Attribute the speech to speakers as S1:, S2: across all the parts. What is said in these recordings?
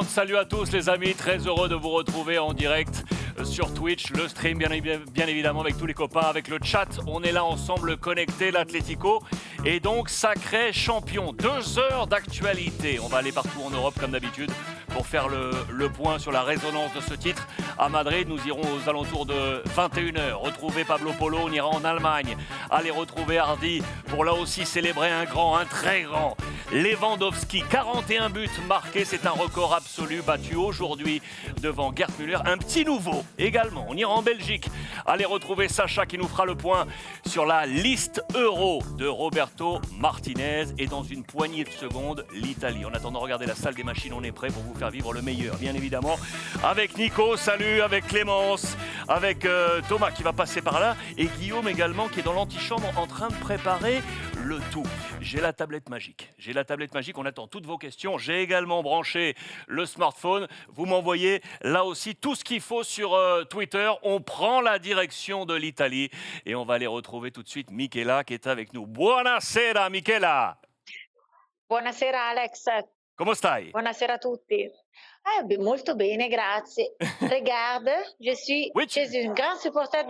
S1: Salut à tous les amis, très heureux de vous retrouver en direct sur Twitch, le stream bien évidemment avec tous les copains, avec le chat, on est là ensemble connectés, l'Atlético et donc sacré champion, 2 heures d'actualité, on va aller partout en Europe comme d'habitude pour faire le point sur la résonance de ce titre. À Madrid, nous irons aux alentours de 21 h, retrouver Pablo Polo, on ira en Allemagne, aller retrouver Hardy pour là aussi célébrer un très grand Lewandowski, 41 buts marqués, c'est un record absolu battu aujourd'hui devant Gerd Müller. Un petit nouveau également, on ira en Belgique, aller retrouver Sacha qui nous fera le point sur la liste euro de Roberto Martinez et dans une poignée de secondes, l'Italie. En attendant, regardez la salle des machines, on est prêt pour vous faire vivre le meilleur, bien évidemment, avec Nico, salut, avec Clémence, avec Thomas qui va passer par là et Guillaume également qui est dans l'antichambre en train de préparer le tout. J'ai la tablette magique, on attend toutes vos questions. J'ai également branché le smartphone. Vous m'envoyez là aussi tout ce qu'il faut sur Twitter. On prend la direction de l'Italie et on va aller retrouver tout de suite Michela qui est avec nous. Buonasera Michela.
S2: Buonasera Alex.
S1: Come stai?
S2: Buonasera a tutti. Molto bene, grazie. Regarde, je suis chez une grande supporter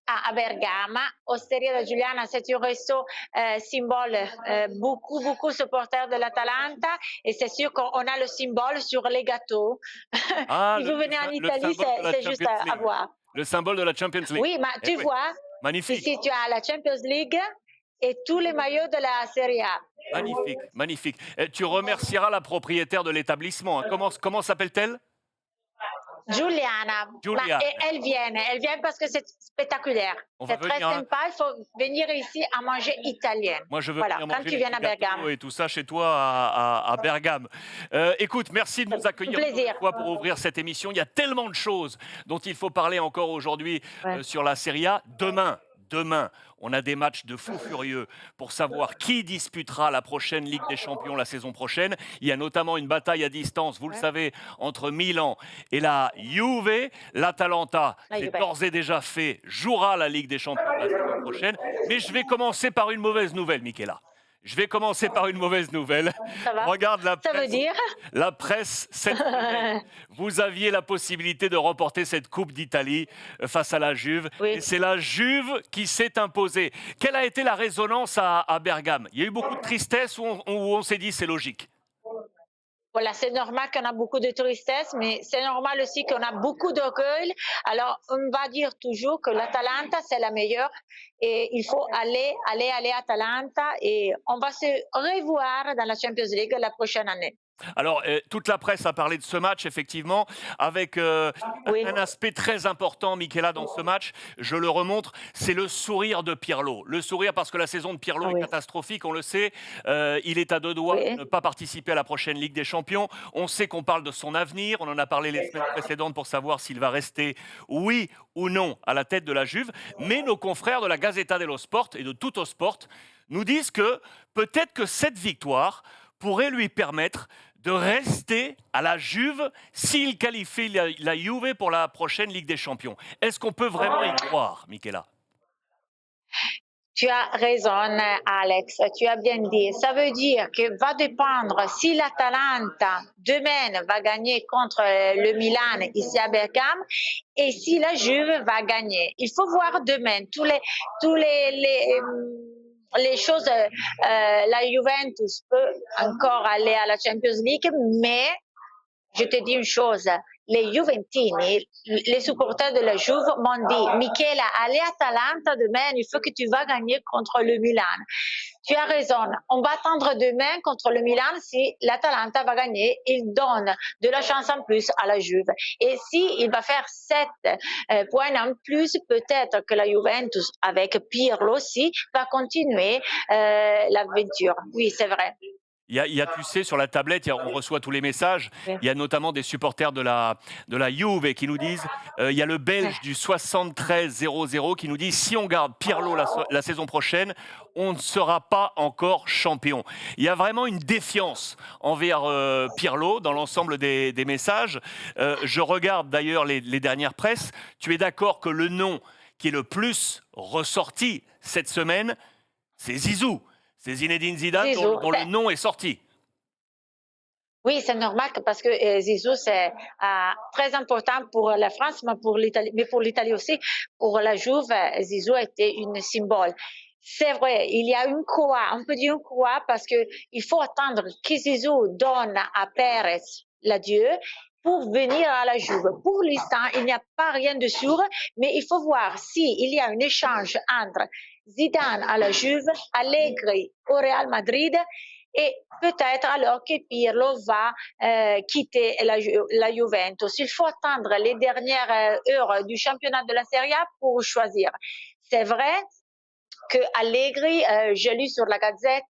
S2: à Bergame, Osteria de Giuliana, c'est un resto symbole, beaucoup supporters de l'Atalanta et c'est sûr qu'on a le symbole sur les gâteaux.
S1: Ah,
S2: Si vous venez en Italie, c'est juste à voir.
S1: Le symbole de la Champions League.
S2: Oui, mais tu vois,
S1: magnifique.
S2: Ici tu as la Champions League et tous les maillots de la Serie A.
S1: Magnifique, magnifique. Et tu remercieras la propriétaire de l'établissement. Hein. Comment s'appelle-t-elle?
S2: Giuliana. Elle vient parce que c'est spectaculaire. C'est très sympa, il faut venir ici à manger italien.
S1: Moi, je veux venir manger
S2: quand tu viens à Bergame.
S1: et tout ça chez toi à Bergame. Écoute, merci de nous accueillir pour ouvrir cette émission. Il y a tellement de choses dont il faut parler encore aujourd'hui sur la Serie A. Demain, on a des matchs de fous furieux pour savoir qui disputera la prochaine Ligue des Champions la saison prochaine. Il y a notamment une bataille à distance, vous le savez, entre Milan et la Juve. L'Atalanta, c'est d'ores et déjà fait, jouera la Ligue des Champions la saison prochaine. Mais je vais commencer par une mauvaise nouvelle, Michela. Regarde la presse.
S2: Ça veut dire
S1: la presse cette semaine. Vous aviez la possibilité de remporter cette Coupe d'Italie face à la Juve. Et c'est la Juve qui s'est imposée. Quelle a été la résonance à Bergame? Il y a eu beaucoup de tristesse ou on s'est dit c'est logique?
S2: Voilà, c'est normal qu'on a beaucoup de tristesse, mais c'est normal aussi qu'on a beaucoup d'orgueil. Alors, on va dire toujours que l'Atalanta, c'est la meilleure et il faut aller à Atalanta et on va se revoir dans la Champions League la prochaine année.
S1: Alors, toute la presse a parlé de ce match, effectivement, avec un aspect très important, Michela, dans ce match. Je le remontre, c'est le sourire de Pirlo. Le sourire parce que la saison de Pirlo est catastrophique, on le sait. Il est à 2 doigts de ne pas participer à la prochaine Ligue des Champions. On sait qu'on parle de son avenir. On en a parlé les semaines précédentes pour savoir s'il va rester, oui ou non, à la tête de la Juve. Mais nos confrères de la Gazzetta dello Sport et de Tuttosport nous disent que peut-être que cette victoire pourrait lui permettre de rester à la Juve s'il qualifie la Juve pour la prochaine Ligue des Champions. Est-ce qu'on peut vraiment y croire, Michela?
S2: Tu as raison, Alex, tu as bien dit. Ça veut dire que va dépendre si l'Atalanta demain va gagner contre le Milan ici à Bergame et si la Juve va gagner. Il faut voir demain les choses, la Juventus peut encore aller à la Champions League, mais je te dis une chose, les Juventini, les supporters de la Juve m'ont dit, Michela, allez à Atalanta demain, il faut que tu vas gagner contre le Milan. Tu as raison, on va attendre demain contre le Milan si l'Atalanta va gagner, il donne de la chance en plus à la Juve. Et s'il va faire 7 points en plus, peut-être que la Juventus, avec Pirlo aussi, va continuer l'aventure. Oui, c'est vrai.
S1: Il y a, tu sais, sur la tablette, on reçoit tous les messages. Il y a notamment des supporters de la Juve qui nous disent, il y a le Belge du 73-00 qui nous dit, si on garde Pirlo la saison prochaine, on ne sera pas encore champion. Il y a vraiment une défiance envers Pirlo dans l'ensemble des messages. Je regarde d'ailleurs les dernières presses. Tu es d'accord que le nom qui est le plus ressorti cette semaine, c'est Zizou. C'est Zinedine Zidane dont le nom est sorti.
S2: Oui, c'est normal parce que Zizou, c'est très important pour la France, mais pour l'Italie aussi. Pour la Juve, Zizou a été une symbole. C'est vrai, il y a une croix, on peut dire une croix parce que il faut attendre que Zizou donne à Pérez l'adieu pour venir à la Juve. Pour l'instant, il n'y a pas rien de sûr, mais il faut voir s'il y a un échange entre Zidane à la Juve, Allegri au Real Madrid et peut-être alors que Pirlo va quitter la Juventus. Il faut attendre les dernières heures du championnat de la Serie A pour choisir. C'est vrai que Allegri, j'ai lu sur la Gazette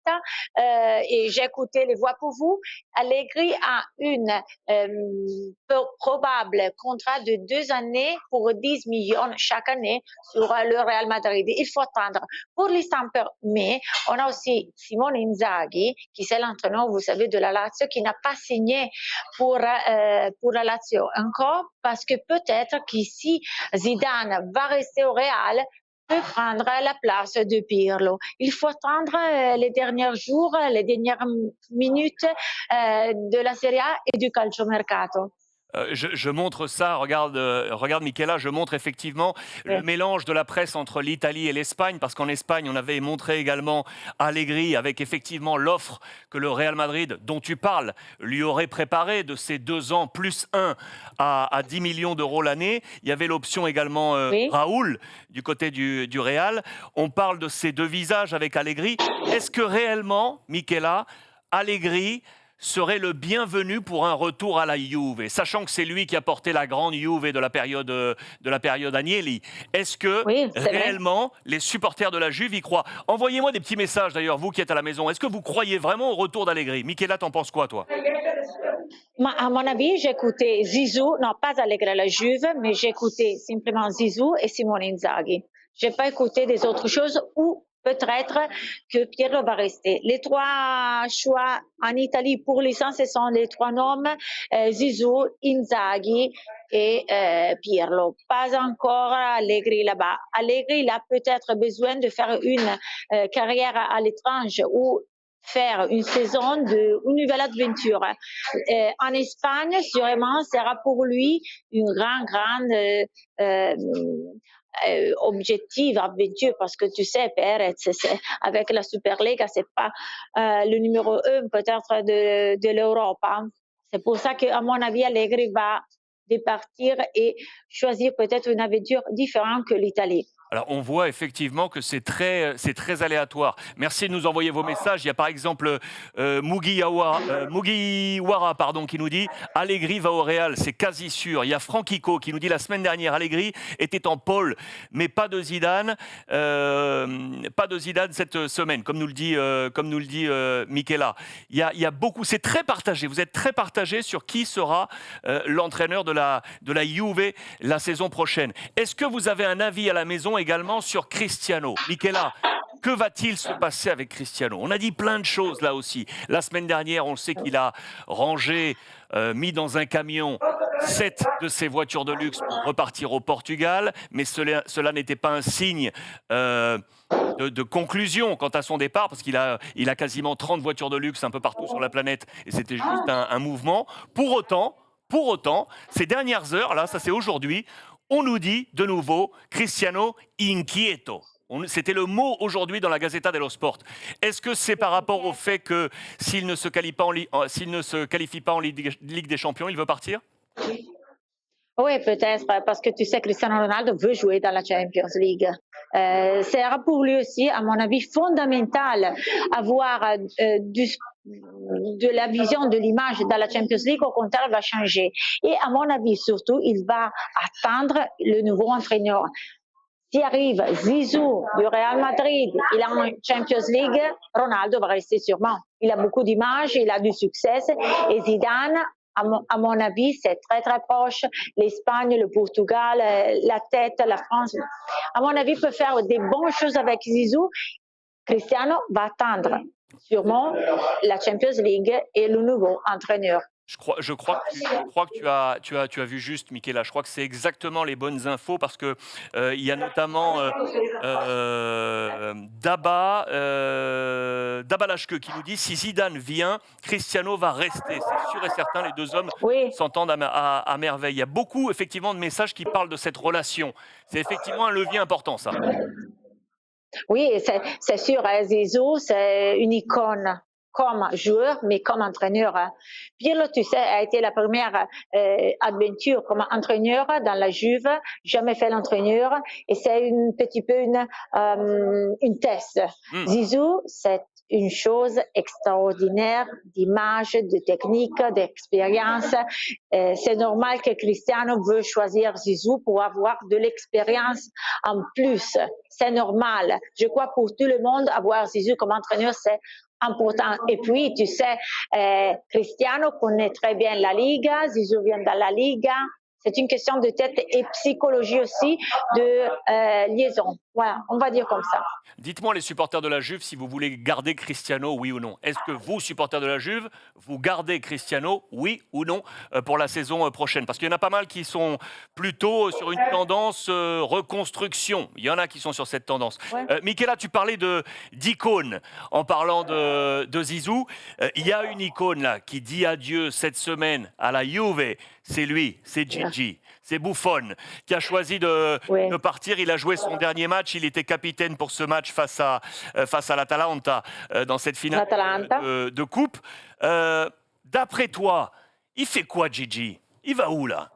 S2: et j'ai écouté les voix pour vous, Allegri a une probable contrat de 2 années pour 10 millions chaque année sur le Real Madrid. Il faut attendre. Pour l'instant, mais on a aussi Simone Inzaghi, qui c'est l'entraîneur, vous savez, de la Lazio, qui n'a pas signé pour la Lazio encore, parce que peut-être qu'ici, Zidane va rester au Real, peut prendre la place de Pirlo. Il faut attendre les derniers jours, les dernières minutes de la Serie A et du calciomercato.
S1: Je montre ça, regarde Michela, je montre effectivement le mélange de la presse entre l'Italie et l'Espagne, parce qu'en Espagne, on avait montré également Allegri avec effectivement l'offre que le Real Madrid, dont tu parles, lui aurait préparé de ses 2 ans plus 1 à 10 millions d'euros l'année. Il y avait l'option également
S2: Oui.
S1: Raoul du côté du Real. On parle de ces 2 visages avec Allegri. Est-ce que réellement, Michela, Allegri serait le bienvenu pour un retour à la Juve, sachant que c'est lui qui a porté la grande Juve de la période Agnelli. Est-ce que
S2: Oui,
S1: réellement les supporters de la Juve y croient? Envoyez-moi des petits messages d'ailleurs, vous qui êtes à la maison. Est-ce que vous croyez vraiment au retour d'Allegri? Michela, t'en penses quoi, toi?
S2: À mon avis, j'ai écouté Zizou, non pas Allegri à la Juve, mais j'ai écouté simplement Zizou et Simone Inzaghi. Je n'ai pas écouté des autres choses ou peut-être que Pirlo va rester. Les 3 choix en Italie pour l'instant, ce sont les 3 noms, Zizou, Inzaghi et Pirlo. Pas encore Allegri là-bas. Allegri, il a peut-être besoin de faire une carrière à l'étranger ou faire une saison de une nouvelle aventure. En Espagne, sûrement, sera pour lui une grande objectif, aventure, parce que tu sais, Pérez, avec la Superliga, c'est pas le numéro 1 peut-être de l'Europe. Hein. C'est pour ça qu'à mon avis, Allegri va départir et choisir peut-être une aventure différente que l'Italie.
S1: Alors, on voit effectivement que c'est très aléatoire. Merci de nous envoyer vos messages. Il y a par exemple Mugiwara, pardon, qui nous dit « Allegri va au Real, c'est quasi sûr ». Il y a Franquico qui nous dit « La semaine dernière, Allegri était en pôle, mais pas de Zidane cette semaine », comme nous le dit Michela. Il y a beaucoup, c'est très partagé. Vous êtes très partagé sur qui sera l'entraîneur de la Juve la saison prochaine. Est-ce que vous avez un avis à la maison également sur Cristiano? Michela, que va-t-il se passer avec Cristiano? On a dit plein de choses là aussi. La semaine dernière, on sait qu'il a rangé, mis dans un camion 7 de ses voitures de luxe pour repartir au Portugal, mais cela n'était pas un signe de conclusion quant à son départ, parce qu'il a quasiment 30 voitures de luxe un peu partout sur la planète, et c'était juste un mouvement. Pour autant, ces dernières heures, là, ça c'est aujourd'hui, on nous dit de nouveau Cristiano inquieto. C'était le mot aujourd'hui dans la Gazzetta dello Sport. Est-ce que c'est par rapport au fait que s'il ne se qualifie pas en Ligue des Champions, il veut partir?
S2: Oui, peut-être, parce que tu sais, Cristiano Ronaldo veut jouer dans la Champions League. Sera pour lui aussi, à mon avis, fondamental avoir de la vision de l'image dans la Champions League, au contraire, il va changer. Et à mon avis, surtout, il va attendre le nouveau entraîneur. S'il arrive Zizou du Real Madrid, il a en Champions League, Ronaldo va rester sûrement. Il a beaucoup d'images, il a du succès. Et Zidane, à mon avis, c'est très très proche. L'Espagne, le Portugal, la tête, la France. À mon avis, peut faire des bonnes choses avec Zizou. Cristiano va attendre sûrement la Champions League et le nouveau entraîneur.
S1: Je crois que tu as vu juste, Michaela. Je crois que c'est exactement les bonnes infos parce que il y a notamment Daba Lachke qui nous dit si Zidane vient, Cristiano va rester. C'est sûr et certain, les deux hommes
S2: Oui,
S1: s'entendent à merveille. Il y a beaucoup effectivement de messages qui parlent de cette relation. C'est effectivement un levier important, ça.
S2: oui, c'est sûr, hein, Zizou, c'est une icône comme joueur, mais comme entraîneur, hein. Pirlo, tu sais, a été la première aventure comme entraîneur dans la Juve, jamais fait l'entraîneur, et c'est un petit peu une test.
S1: Hmm.
S2: Zizou, c'est une chose extraordinaire d'image, de technique, d'expérience. C'est normal que Cristiano veut choisir Zizou pour avoir de l'expérience en plus. C'est normal. Je crois pour tout le monde, avoir Zizou comme entraîneur, c'est important. Et puis, tu sais, Cristiano connaît très bien la Liga, Zizou vient de la Liga. C'est une question de tête et psychologie aussi, de liaison. Voilà, on va dire comme ça.
S1: Dites-moi, les supporters de la Juve, si vous voulez garder Cristiano, oui ou non. Est-ce que vous, supporters de la Juve, vous gardez Cristiano, oui ou non, pour la saison prochaine? Parce qu'il y en a pas mal qui sont plutôt sur une tendance reconstruction. Il y en a qui sont sur cette tendance.
S2: Ouais.
S1: Michaela, tu parlais d'icône en parlant de Zizou. Il y a une icône là qui dit adieu cette semaine à la Juve. C'est lui, c'est Gigi. C'est Buffon qui a choisi
S2: Oui.
S1: de partir. Il a joué son dernier match. Il était capitaine pour ce match face à l'Atalanta dans cette finale
S2: L'Atalanta.
S1: de coupe. D'après toi, il fait quoi, Gigi? Il va où là?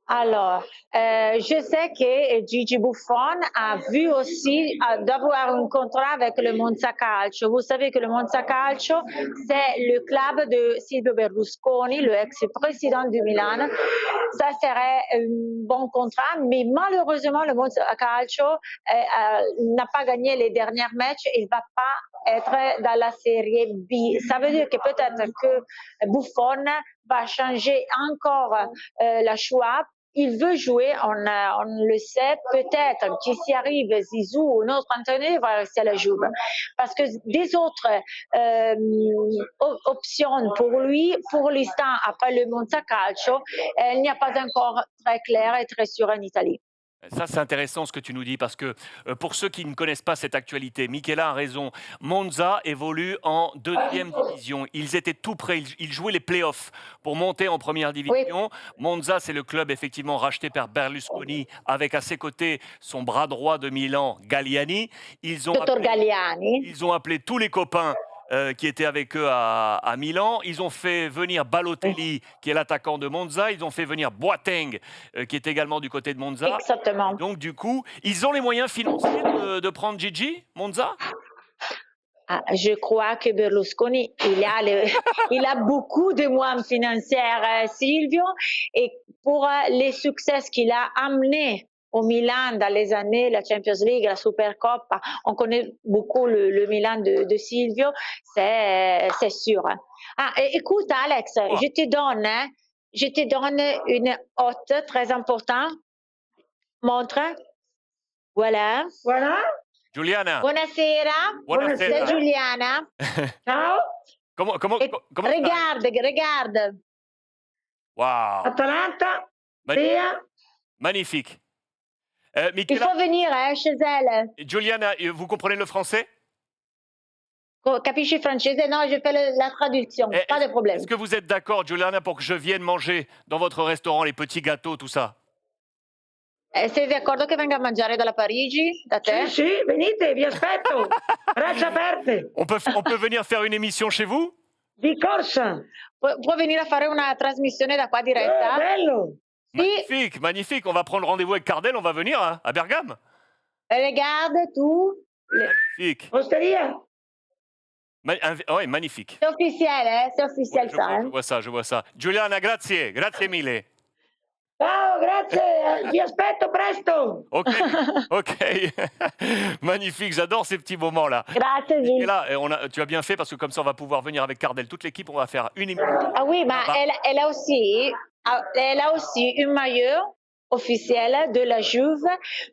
S2: Alors, je sais que Gigi Buffon a vu aussi d'avoir un contrat avec le Monza Calcio. Vous savez que le Monza Calcio, c'est le club de Silvio Berlusconi, le ex-président du Milan. Ça serait un bon contrat, mais malheureusement, le Monza Calcio n'a pas gagné les derniers matchs. Il ne va pas être dans la série B. Ça veut dire que peut-être que Buffon va changer encore la choix. Il veut jouer, on le sait, peut-être que s'y arrive Zizou ou notre entraîneur va rester à la Juve. Parce que des autres options pour lui, pour l'instant, après le Monza Calcio, il n'y a pas encore très clair et très sûr en Italie.
S1: Ça, c'est intéressant ce que tu nous dis parce que pour ceux qui ne connaissent pas cette actualité, Michela a raison. Monza évolue en deuxième division. Ils étaient tout prêts. Ils jouaient les playoffs pour monter en première division. Monza, c'est le club effectivement racheté par Berlusconi avec à ses côtés son bras droit de Milan, Galliani.
S2: Dottor Galliani.
S1: Ils ont appelé tous les copains qui étaient avec eux à Milan. Ils ont fait venir Balotelli, qui est l'attaquant de Monza. Ils ont fait venir Boateng, qui est également du côté de Monza.
S2: Exactement.
S1: Et donc, du coup, ils ont les moyens financiers de prendre Gigi, Monza?
S2: Ah, je crois que Berlusconi, il a beaucoup de moyens financiers, Silvio, et pour les succès qu'il a amenés au Milan dans les années, la Champions League, la Supercoppa, on connaît beaucoup le Milan de Silvio, c'est sûr. Ah, écoute, Alex,
S1: Quoi?
S2: je te donne une hôte très importante. Montre. Voilà.
S3: Voilà,
S1: Giuliana,
S2: Buonasera,
S1: buonasera.
S2: c'est Giuliana.
S3: ciao,
S1: Comment
S2: Et
S1: stai?
S2: regarde.
S1: Wow,
S3: Atalanta,
S1: Magni-
S3: via,
S1: magnifique.
S2: Il
S1: Michela,
S2: faut venir chez elle.
S1: Giuliana, vous comprenez le français?
S2: Capisci il francese? No, je fais la traduction, pas de problème.
S1: Est-ce que vous êtes d'accord, Giuliana, pour que je vienne manger dans votre restaurant les petits gâteaux, tout ça?
S2: Sei d'accordo che venga a mangiare dalla Parigi, da te?
S3: sì, sì, venite, vi aspetto, braccia aperte,
S1: On peut venir faire une émission chez vous?
S3: di corsa,
S2: Può venire a fare una trasmissione da qua diretta?
S3: bello,
S2: Sì,
S1: Magnifique, magnifique. On va prendre rendez-vous avec Cardel, on va venir hein, à Bergame.
S2: regarde tu.
S1: Magnifique.
S3: osteria,
S1: Ouais, magnifique.
S2: C'est officiel, c'est officiel
S1: Je
S2: ça.
S1: vois,
S2: Hein?
S1: je vois ça, je vois ça. Giuliana, grazie, grazie mille.
S3: ciao, grazie, vi aspetto presto,
S1: Ok, ok. Magnifique, j'adore ces petits moments-là.
S2: Grazie
S1: Et
S2: Gilles.
S1: là, tu as bien fait parce que comme ça, on va pouvoir venir avec Cardel, toute l'équipe, on va faire une émission.
S2: Ah oui, mais
S1: Ah bah.
S2: elle a aussi un maillot officiel de la Juve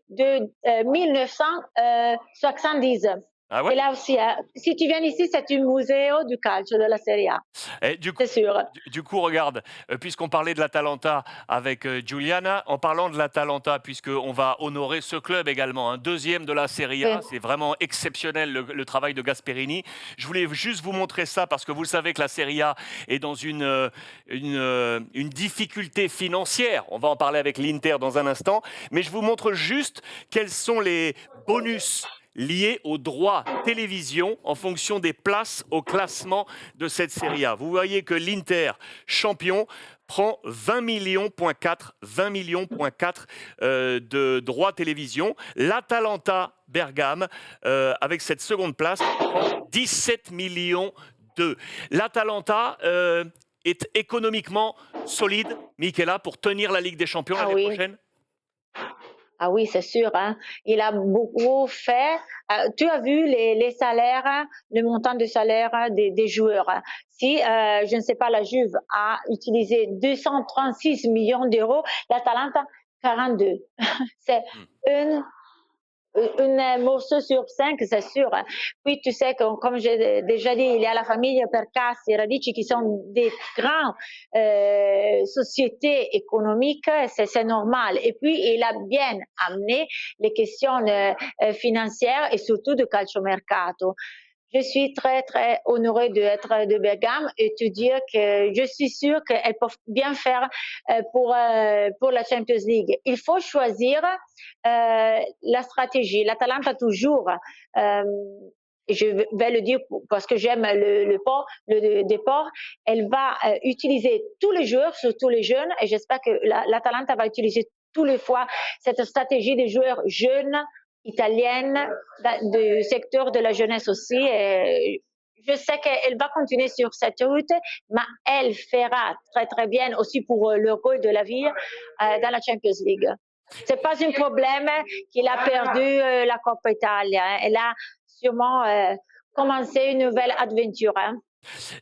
S2: de 1970.
S1: Ah
S2: Et
S1: ouais?
S2: là aussi, si tu viens ici, c'est un musée du calcio de la Serie A,
S1: Et du coup
S2: c'est sûr.
S1: du coup, regarde, puisqu'on parlait de l'Atalanta avec, Giuliana, en parlant de l'Atalanta, puisqu'on va honorer ce club également, un deuxième de la Serie A,
S2: Oui.
S1: c'est vraiment exceptionnel le travail de Gasperini. Je voulais juste vous montrer ça parce que vous le savez que la Serie A est dans une difficulté financière. On va en parler avec l'Inter dans un instant, mais je vous montre juste quels sont les bonus liés aux droits télévision en fonction des places au classement de cette Serie A. Vous voyez que l'Inter, champion, prend 20 millions,4 de droits télévision. L'Atalanta Bergame, avec cette seconde place, prend 17 millions de. L'Atalanta est économiquement solide, Michela, pour tenir la Ligue des Champions
S2: Ah
S1: l'année
S2: oui.
S1: prochaine.
S2: Ah oui, c'est sûr, hein. Il a beaucoup fait. Tu as vu les salaires, hein, le montant de salaire des joueurs. Si, je ne sais pas, la Juve a utilisé 236 millions d'euros, l'Atalanta 42. C'est
S1: Hmm.
S2: une une morceau sur 5, c'est sûr. Puis tu sais que, comme j'ai déjà dit, il y a la famille Percassi et Radici qui sont des grandes sociétés économiques, c'est normal. Et puis il a bien amené les questions financières et surtout de calciomercato. Je suis très, très honorée d'être de Bergame et te dire que je suis sûre qu'elles peuvent bien faire pour la Champions League. Il faut choisir la stratégie. L'Atalanta toujours, je vais le dire parce que j'aime le déport, elle va utiliser tous les joueurs, surtout les jeunes, et j'espère que l'Atalanta va utiliser tous les fois cette stratégie des joueurs jeunes italienne du secteur de la jeunesse aussi. Et je sais qu'elle va continuer sur cette route, mais elle fera très très bien aussi pour le rôle de la vie dans la Champions League. C'est pas un problème qu'il a perdu la Coppa Italia. Elle a sûrement commencé une nouvelle aventure. Hein.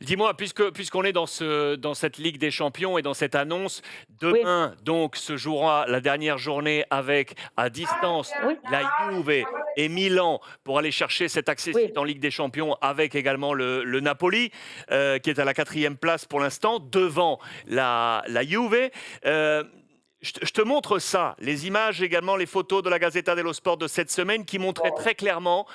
S1: Dis-moi, puisqu'on est dans cette Ligue des Champions et dans cette annonce,
S2: Oui,
S1: demain donc se jouera la dernière journée avec à distance
S2: oui,
S1: la Juve et Milan pour aller chercher cet accessit
S2: oui.
S1: en Ligue des Champions avec également le Napoli qui est à la 4e place pour l'instant devant la Juve. Je te montre ça, les images également, les photos de la Gazzetta dello Sport de cette semaine qui montraient très clairement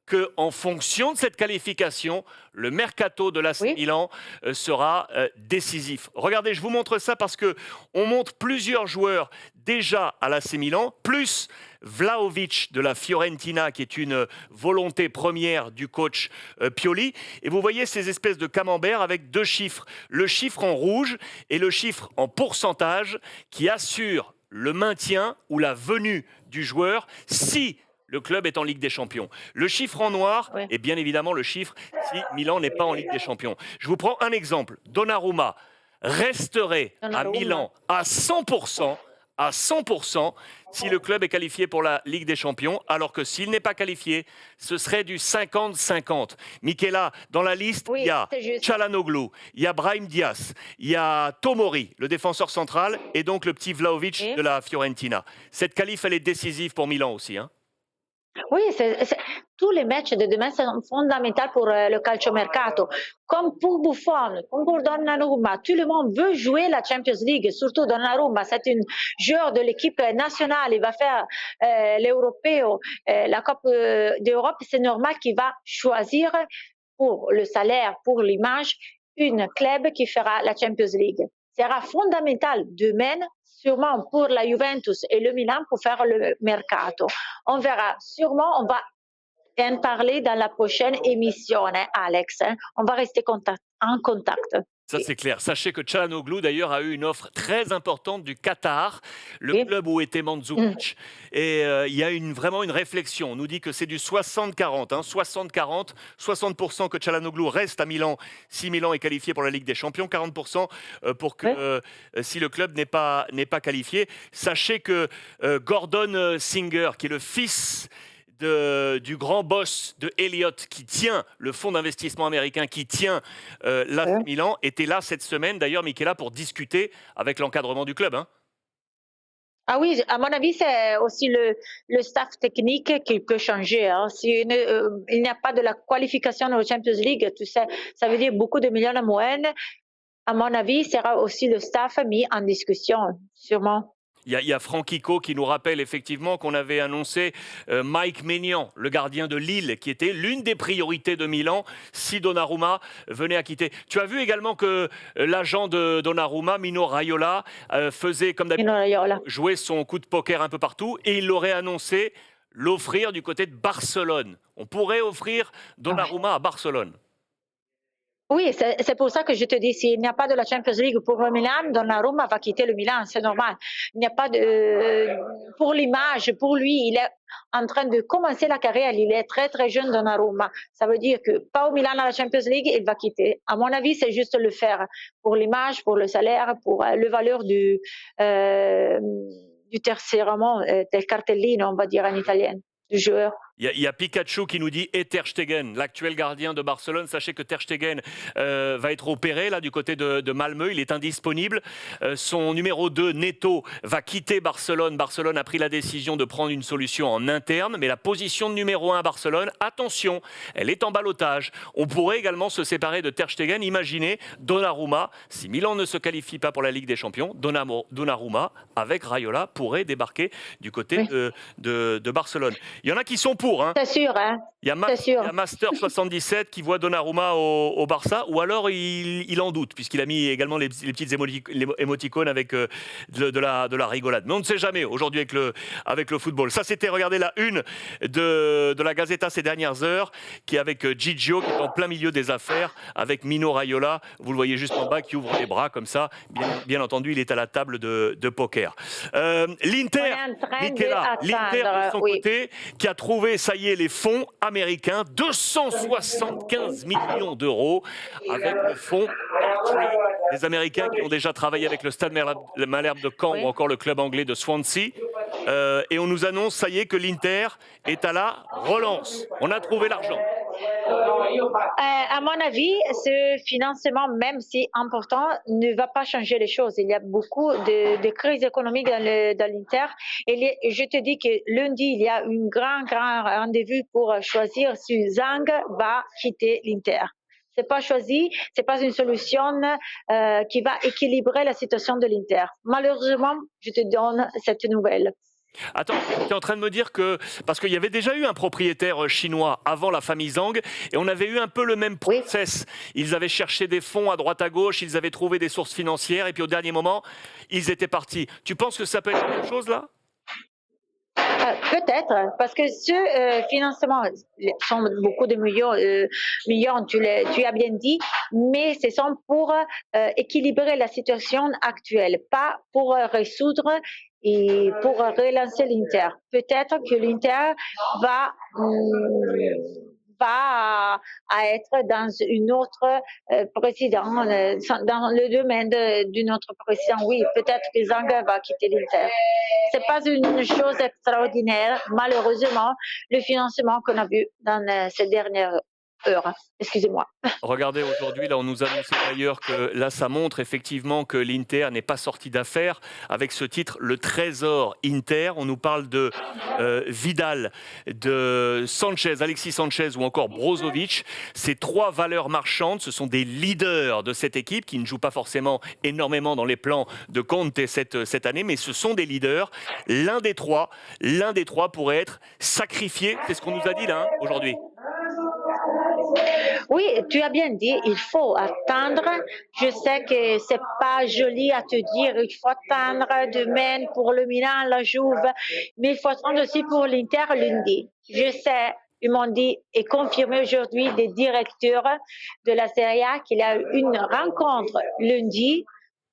S1: qu'en fonction de cette qualification, le mercato de l'AC
S2: Oui.
S1: Milan sera décisif. Regardez, je vous montre ça parce que on montre plusieurs joueurs déjà à l'AC Milan, plus Vlahovic de la Fiorentina, qui est une volonté première du coach Pioli. Et vous voyez ces espèces de camemberts avec deux chiffres. Le chiffre en rouge et le chiffre en pourcentage qui assure le maintien ou la venue du joueur si le club est en Ligue des Champions. Le chiffre en noir
S2: Oui.
S1: est bien évidemment le chiffre si Milan n'est pas en Ligue des Champions. Je vous prends un exemple. Donnarumma resterait à
S2: Donnarumma.
S1: Milan à 100% si le club est qualifié pour la Ligue des Champions, alors que s'il n'est pas qualifié, ce serait du 50-50. Michela, dans la liste,
S2: Oui,
S1: il y a
S2: c'est juste.
S1: Çalhanoğlu, il y a Brahim Diaz, il y a Tomori, le défenseur central, et donc le petit Vlahovic
S2: Oui.
S1: de la Fiorentina. Cette qualif, elle est décisive pour Milan aussi. Hein.
S2: Oui, tous les matchs de demain sont fondamentaux pour le calciomercato. Comme pour Buffon, comme pour Donnarumma, tout le monde veut jouer la Champions League, surtout Donnarumma. C'est un joueur de l'équipe nationale, il va faire l'Europeo, la Coupe d'Europe. C'est normal qu'il va choisir pour le salaire, pour l'image, une club qui fera la Champions League. Sera fondamental demain, sûrement pour la Juventus et le Milan, pour faire le mercato. On verra. Sûrement, on va en parler dans la prochaine émission, hein, Alex. Hein. On va rester en contact.
S1: Ça, c'est clair. Sachez que Çalhanoğlu, d'ailleurs, a eu une offre très importante du Qatar, le
S2: Oui.
S1: club où était Mandzukic. Et il y a vraiment une réflexion. On nous dit que c'est du 60-40. Hein, 60-40. 60% que Çalhanoğlu reste à Milan si Milan est qualifié pour la Ligue des Champions. 40% pour que si le club n'est pas qualifié. Sachez que Gordon Singer, qui est le fils du grand boss de Elliott qui tient le fonds d'investissement américain, qui tient l'AC Milan, était là cette semaine, d'ailleurs, Michela, pour discuter avec l'encadrement du club. Hein.
S2: Ah oui, à mon avis, c'est aussi le staff technique qui peut changer. Hein. Si il n'y a pas de la qualification au Champions League, tu sais, ça veut dire beaucoup de millions de moyenne. À mon avis, sera aussi le staff mis en discussion, sûrement.
S1: Il y a Franck Hico qui nous rappelle effectivement qu'on avait annoncé Mike Maignan, le gardien de Lille, qui était l'une des priorités de Milan si Donnarumma venait à quitter. Tu as vu également que l'agent de Donnarumma, Mino Raiola, faisait comme d'habitude
S2: Mino Raiola.
S1: jouer son coup de poker un peu partout et il l'aurait annoncé l'offrir du côté de Barcelone. On pourrait offrir Donnarumma à Barcelone.
S2: Oui, c'est pour ça que je te dis, s'il n'y a pas de la Champions League pour le Milan, Donnarumma va quitter le Milan, c'est normal. Il n'y a pas de... Pour l'image, pour lui, il est en train de commencer la carrière, il est très très jeune Donnarumma. Ça veut dire que pas au Milan à la Champions League, il va quitter. À mon avis, c'est juste le faire pour l'image, pour le salaire, pour le valeur du terziario, del cartellino, on va dire en italien, du joueur.
S1: Il y a Pikachu qui nous dit et Ter Stegen, l'actuel gardien de Barcelone. Sachez que Ter Stegen va être opéré là du côté de Malmö. Il est indisponible. Son numéro 2, Neto, va quitter Barcelone. Barcelone a pris la décision de prendre une solution en interne. Mais la position de numéro 1 à Barcelone, attention, elle est en ballottage. On pourrait également se séparer de Ter Stegen. Imaginez Donnarumma, si Milan ne se qualifie pas pour la Ligue des Champions, Donnarumma, avec Raiola, pourrait débarquer du côté de Barcelone. Il y en a qui sont pour. Hein.
S2: C'est sûr, hein.
S1: Il y a Master 77 qui voit Donnarumma au Barça, ou alors il en doute, puisqu'il a mis également les petites émoticônes avec de la rigolade. Mais on ne sait jamais aujourd'hui avec le football. Ça, c'était, regardez, la une de la Gazzetta ces dernières heures, qui est avec Gigio, qui est en plein milieu des affaires, avec Mino Raiola, vous le voyez juste en bas, qui ouvre les bras comme ça. Bien entendu, il est à la table de poker. L'Inter, de son côté, qui a trouvé, ça y est, les fonds américains, 275 millions d'euros avec le fonds des Américains qui ont déjà travaillé avec le Stade Malherbe de Caen ou encore le club anglais de Swansea. Et on nous annonce, ça y est, que l'Inter est à la relance. On a trouvé l'argent.
S2: À mon avis, ce financement, même si important, ne va pas changer les choses. Il y a beaucoup de crises économiques dans l'Inter. Et je te dis que lundi, il y a un grand rendez-vous pour choisir si Zhang va quitter l'Inter. C'est pas choisi, c'est pas une solution qui va équilibrer la situation de l'Inter. Malheureusement, je te donne cette nouvelle.
S1: Attends, tu es en train de me dire que... Parce qu'il y avait déjà eu un propriétaire chinois avant la famille Zhang, et on avait eu un peu le même process. Ils avaient cherché des fonds à droite à gauche, ils avaient trouvé des sources financières, et puis au dernier moment, ils étaient partis. Tu penses que ça peut être la même chose, là ?
S2: Peut-être, parce que ce financement sont beaucoup de millions, tu as bien dit, mais ce sont pour équilibrer la situation actuelle, pas pour résoudre et pour relancer l'Inter. Peut-être que l'Inter va être dans une autre président, dans le domaine d'une autre président. Oui, peut-être que Zhang va quitter l'Inter. C'est pas une chose extraordinaire, malheureusement, le financement qu'on a vu dans ces dernières heures. Excusez-moi.
S1: Regardez, aujourd'hui, là, on nous annonçait d'ailleurs que là, ça montre effectivement que l'Inter n'est pas sorti d'affaires avec ce titre, le Trésor Inter. On nous parle de Vidal, de Sanchez, Alexis Sanchez ou encore Brozovic. Ces trois valeurs marchandes, ce sont des leaders de cette équipe qui ne jouent pas forcément énormément dans les plans de Conte cette année, mais ce sont des leaders. L'un des trois pourrait être sacrifié. C'est ce qu'on nous a dit là aujourd'hui.
S2: Oui, tu as bien dit, il faut attendre. Je sais que c'est pas joli à te dire, il faut attendre demain pour le Milan, la Juve, mais il faut attendre aussi pour l'Inter lundi. Je sais, ils m'ont dit et confirmé aujourd'hui des directeurs de la Serie A qu'il y a une rencontre lundi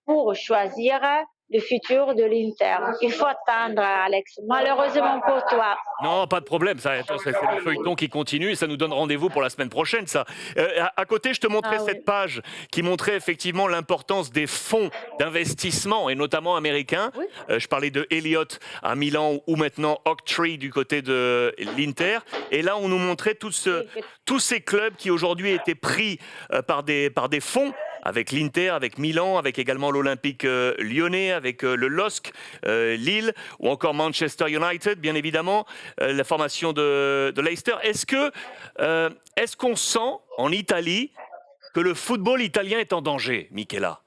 S2: pour choisir le futur de l'Inter. Il faut attendre, Alex. Malheureusement pour toi.
S1: Non, pas de problème. C'est le feuilleton qui continue et ça nous donne rendez-vous pour la semaine prochaine. Ça. À côté, je te montrais cette page qui montrait effectivement l'importance des fonds d'investissement et notamment américains. Oui. Je parlais de Elliott à Milan ou maintenant Oaktree du côté de l'Inter. Et là, on nous montrait tous ces clubs qui aujourd'hui étaient pris par des fonds avec l'Inter, avec Milan, avec également l'Olympique lyonnais, avec le LOSC, Lille, ou encore Manchester United, bien évidemment, la formation de Leicester. Est-ce qu'on sent en Italie que le football italien est en danger, Michela?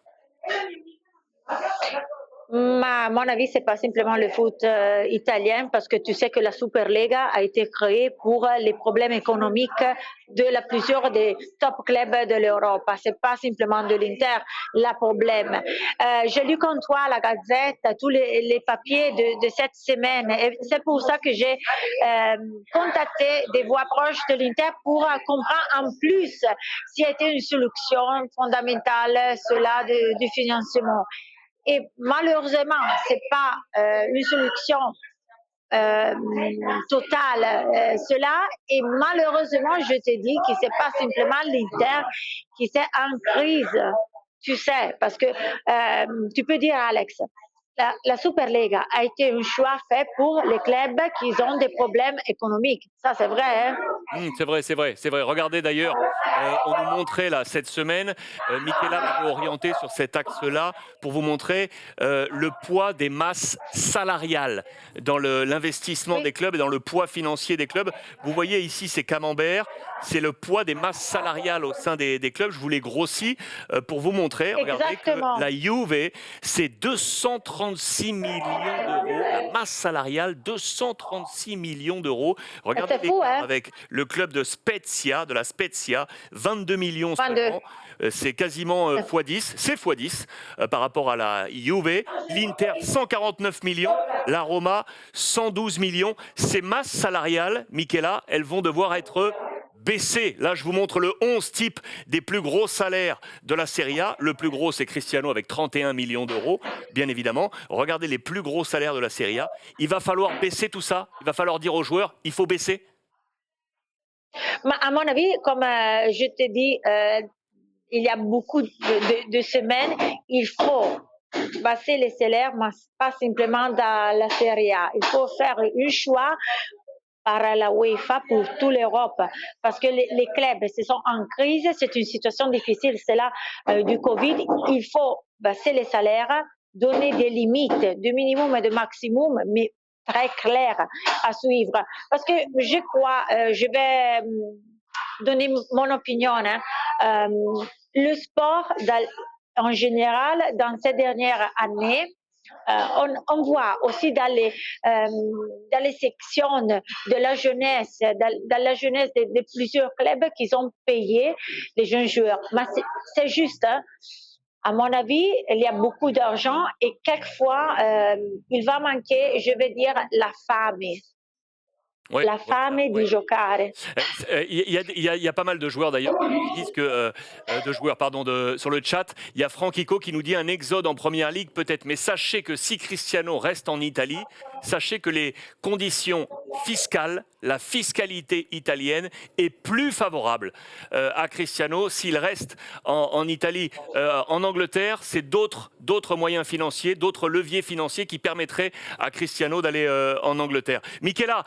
S2: À mon avis, c'est pas simplement le foot italien, parce que tu sais que la Superlega a été créée pour les problèmes économiques de la plusieurs des top clubs de l'Europe. C'est pas simplement de l'Inter le problème. J'ai lu comme toi la Gazette, tous les papiers de cette semaine, et c'est pour ça que j'ai contacté des voix proches de l'Inter pour comprendre en plus s'il y a été une solution fondamentale, cela du financement. Et malheureusement, c'est pas une solution euh, totale, cela. Et malheureusement, je te dis que c'est pas simplement l'Inter qui est en crise, tu sais, parce que tu peux dire, Alex, la Superlega a été un choix fait pour les clubs qui ont des problèmes économiques. Ça, c'est vrai, hein?
S1: C'est vrai, c'est vrai, c'est vrai. Regardez d'ailleurs, on nous montrait là cette semaine, Michela m'a orienté sur cet axe-là pour vous montrer le poids des masses salariales dans l'investissement
S2: Oui,
S1: des clubs et dans le poids financier des clubs. Vous voyez ici ces camemberts, c'est le poids des masses salariales au sein des clubs. Je vous les grossis pour vous montrer. Regardez que
S2: exactement.
S1: la Juve, c'est 236 millions d'euros. La masse salariale, 236 millions d'euros. Regardez
S2: C'est fou,
S1: l'écart
S2: hein?
S1: avec le club de Spezia, 22 millions
S2: 22.
S1: seulement. C'est quasiment x10, c'est x10 par rapport à la Juve. L'Inter, 149 millions. La Roma, 112 millions. Ces masses salariales, Michela, elles vont devoir être baissées. Là, je vous montre le 11 type des plus gros salaires de la Serie A. Le plus gros, c'est Cristiano avec 31 millions d'euros, bien évidemment. Regardez les plus gros salaires de la Serie A. Il va falloir baisser tout ça. Il va falloir dire aux joueurs, il faut baisser.
S2: À mon avis, comme je te dis, il y a beaucoup de semaines, il faut baisser les salaires, mais pas simplement dans la Serie A. Il faut faire un choix par la UEFA pour toute l'Europe, parce que les clubs se sont en crise, c'est une situation difficile, c'est là du Covid, il faut baisser les salaires, donner des limites de minimum et de maximum, mais très claires à suivre. Parce que je crois, je vais donner mon opinion, hein, le sport en général, dans ces dernières années, on voit aussi dans les sections de la jeunesse, dans la jeunesse de plusieurs clubs qui ont payé les jeunes joueurs. Mais c'est juste, hein. À mon avis, il y a beaucoup d'argent et quelquefois, il va manquer, je vais dire, la femme.
S1: Oui,
S2: La
S1: voilà,
S2: fame
S1: ouais.
S2: di giocare.
S1: Il y a pas mal de joueurs d'ailleurs qui disent que de joueurs pardon sur le chat. Il y a Franquico qui nous dit un exode en première ligue peut-être, mais sachez que si Cristiano reste en Italie, sachez que les conditions fiscales, la fiscalité italienne est plus favorable à Cristiano s'il reste en Italie. En Angleterre, c'est d'autres moyens financiers, d'autres leviers financiers qui permettraient à Cristiano d'aller en Angleterre. Michela,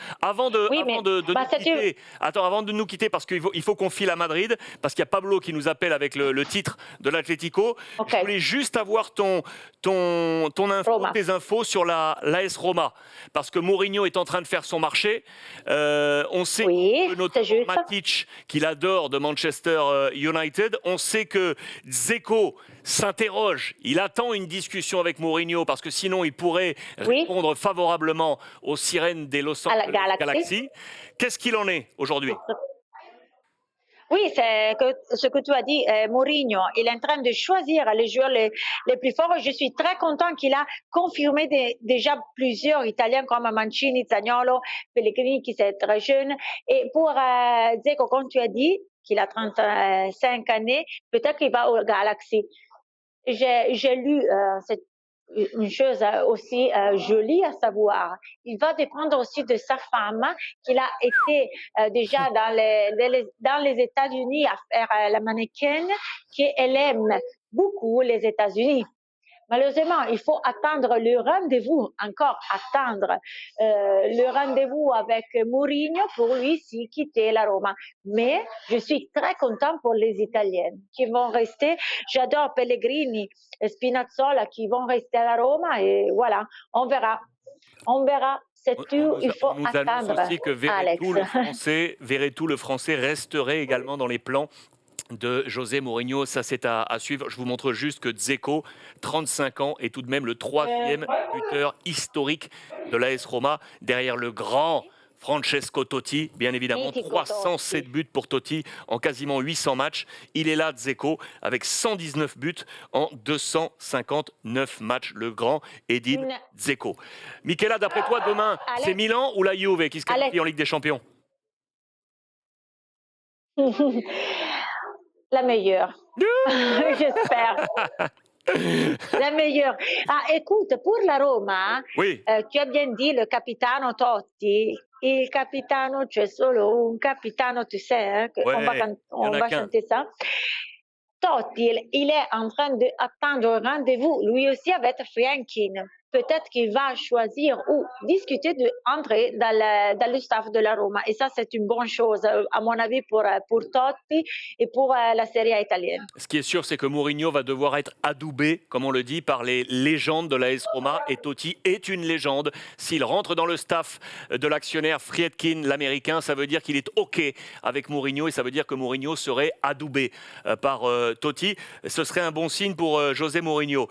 S2: Oui, mais bah,
S1: nous quitter, attends, avant de nous quitter, parce qu'il faut qu'on file à Madrid, parce qu'il y a Pablo qui nous appelle avec le titre de l'Atlético.
S2: Ok.
S1: Je voulais juste avoir ton info,
S2: Roma.
S1: tes infos sur l'AS Roma, parce que Mourinho est en train de faire son marché. On sait
S2: Oui,
S1: que notre
S2: c'est juste.
S1: Matic, qu'il adore de Manchester United, on sait que Dzeko s'interroge, il attend une discussion avec Mourinho, parce que sinon il pourrait
S2: Oui,
S1: répondre favorablement aux sirènes des Los
S2: à la
S1: Angeles
S2: Galaxy.
S1: Galaxy. Qu'est-ce qu'il en est aujourd'hui?
S2: Oui, c'est ce que tu as dit, Mourinho, il est en train de choisir les joueurs les plus forts. Je suis très content qu'il a confirmé déjà plusieurs Italiens comme Mancini, Zaniolo, Pellegrini qui est très jeune. Et pour Dzeko, comme tu as dit, qu'il a 35 années, peut-être qu'il va au Galaxy. J'ai lu une chose aussi jolie à savoir. Il va dépendre aussi de sa femme, qu'il a été déjà dans les États-Unis à faire la mannequin, qu'elle aime beaucoup les États-Unis. Malheureusement, il faut attendre le rendez-vous, encore attendre le rendez-vous avec Mourinho pour lui si quitter la Roma. Mais je suis très content pour les Italiennes qui vont rester. J'adore Pellegrini et Spinazzola qui vont rester à la Roma et voilà, on verra. On verra. C'est tout, il faut
S1: On nous annonce
S2: attendre,
S1: aussi que
S2: Alex.
S1: Verretou, le français, resterait également dans les plans de José Mourinho. Ça, c'est à suivre. Je vous montre juste que Dzeko, 35 ans, est tout de même le troisième buteur historique de l'AS Roma, derrière le grand Francesco Totti, bien évidemment.
S2: Mythico
S1: 307 buts pour Totti en quasiment 800 matchs. Il est là, Dzeko, avec 119 buts en 259 matchs. Le grand Edin Dzeko. Michela, d'après toi, demain,
S2: Alex.
S1: c'est Milan ou la Juve qui se qualifie en Ligue des Champions?
S2: La meilleure. J'espère. La meilleure. Ah, écoute, pour la Roma,
S1: Oui.
S2: tu as bien dit le capitano Totti. Il capitano, c'è solo un capitano, tu sais, hein,
S1: Ouais,
S2: on va chanter ça. Totti, il est en train d'attendre un rendez-vous, lui aussi avec Frienkin. Peut-être qu'il va choisir ou discuter d'entrer dans le staff de la Roma. Et ça, c'est une bonne chose, à mon avis, pour Totti et pour la Serie A italienne.
S1: Ce qui est sûr, c'est que Mourinho va devoir être adoubé, comme on le dit, par les légendes de l'AS Roma. Et Totti est une légende. S'il rentre dans le staff de l'actionnaire Friedkin, l'américain, ça veut dire qu'il est OK avec Mourinho. Et ça veut dire que Mourinho serait adoubé par Totti. Ce serait un bon signe pour José Mourinho.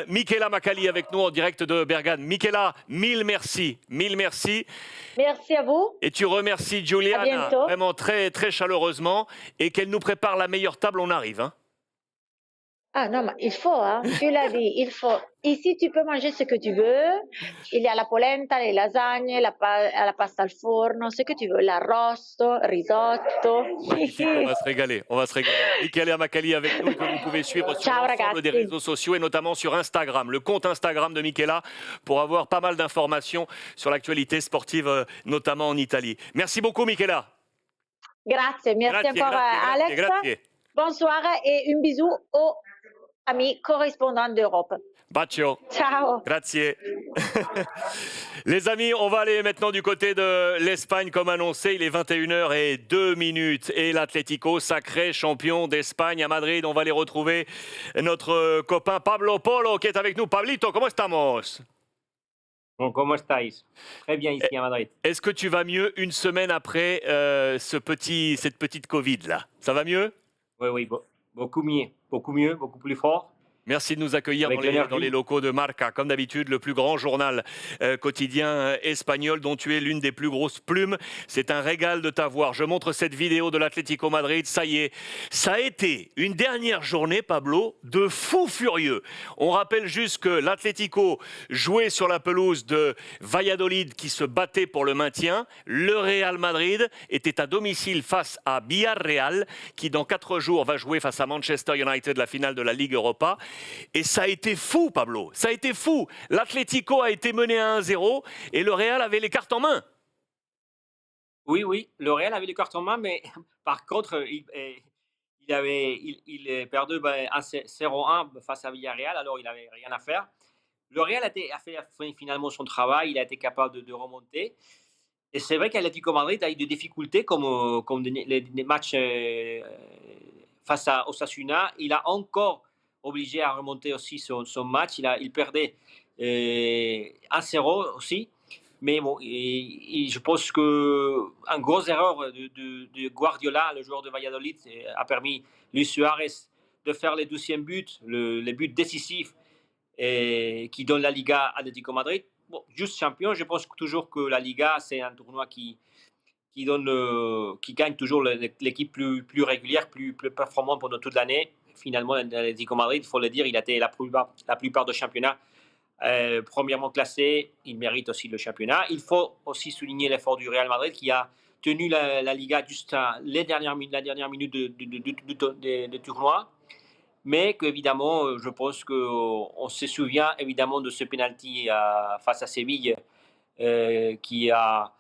S1: Michela Macali avec nous en direct de Bergame. Michela, mille merci. Mille merci.
S2: Merci à vous.
S1: Et tu remercies Giuliana vraiment très, très chaleureusement et qu'elle nous prépare la meilleure table, on arrive. Hein.
S2: Ah non, mais il faut, hein, tu l'as dit, il faut. Ici, tu peux manger ce que tu veux. Il y a la polenta, les lasagnes, la pasta al forno, ce que tu veux, l'arrosto, risotto.
S1: On va se régaler, on va se régaler. Michela Macali avec nous, que vous pouvez suivre sur l'ensemble des réseaux sociaux et notamment sur Instagram, le compte Instagram de Michela, pour avoir pas mal d'informations sur l'actualité sportive, notamment en Italie. Merci beaucoup, Michela.
S2: Grazie, merci encore Alex.
S1: Grazie.
S2: Bonsoir et un bisou aux amis correspondants d'Europe.
S1: Bacio.
S2: Ciao.
S1: Grazie. Les amis, on va aller maintenant du côté de l'Espagne comme annoncé. Il est 21h02 et l'Atlético, sacré champion d'Espagne à Madrid. On va aller retrouver notre copain Pablo Polo qui est avec nous. Pablito, ¿cómo estamos?
S4: ¿Cómo estáis? Très bien ici à Madrid.
S1: Est-ce que tu vas mieux une semaine après cette petite Covid-là? Ça va mieux?
S4: Oui, beaucoup mieux, beaucoup plus fort.
S1: Merci de nous accueillir dans les locaux de Marca, comme d'habitude, le plus grand journal quotidien espagnol dont tu es l'une des plus grosses plumes. C'est un régal de t'avoir. Je montre cette vidéo de l'Atlético Madrid. Ça y est, ça a été une dernière journée, Pablo, de fou furieux. On rappelle juste que l'Atlético jouait sur la pelouse de Valladolid qui se battait pour le maintien. Le Real Madrid était à domicile face à Villarreal qui dans 4 jours va jouer face à Manchester United la finale de la Ligue Europa. Et ça a été fou, Pablo. Ça a été fou. L'Atlético a été mené à 1-0 et le Real avait les cartes en main.
S4: Oui, le Real avait les cartes en main, mais par contre, il perdait 0-1 face à Villarreal, alors il n'avait rien à faire. Le Real a fait finalement son travail, il a été capable de remonter. Et c'est vrai qu'Atlético Madrid a eu des difficultés comme les matchs face à Osasuna. Il a encore obligé à remonter aussi son match. Il perdait 1-0 aussi. Mais bon, je pense qu'une grosse erreur de Guardiola, le joueur de Valladolid, a permis Luis Suarez de faire le 12e but, le but décisif qui donne la Liga à Atlético Madrid. Bon, juste champion, je pense toujours que la Liga, c'est un tournoi qui gagne toujours l'équipe plus régulière, plus performante pendant toute l'année. Finalement, l'Atlético Madrid, il faut le dire, il a été la plupart des championnats premièrement classé. Il mérite aussi le championnat. Il faut aussi souligner l'effort du Real Madrid qui a tenu la Liga juste à la dernière minute de tournoi. Mais qu'évidemment, je pense qu'on se souvient évidemment de ce penalty face à Séville qui a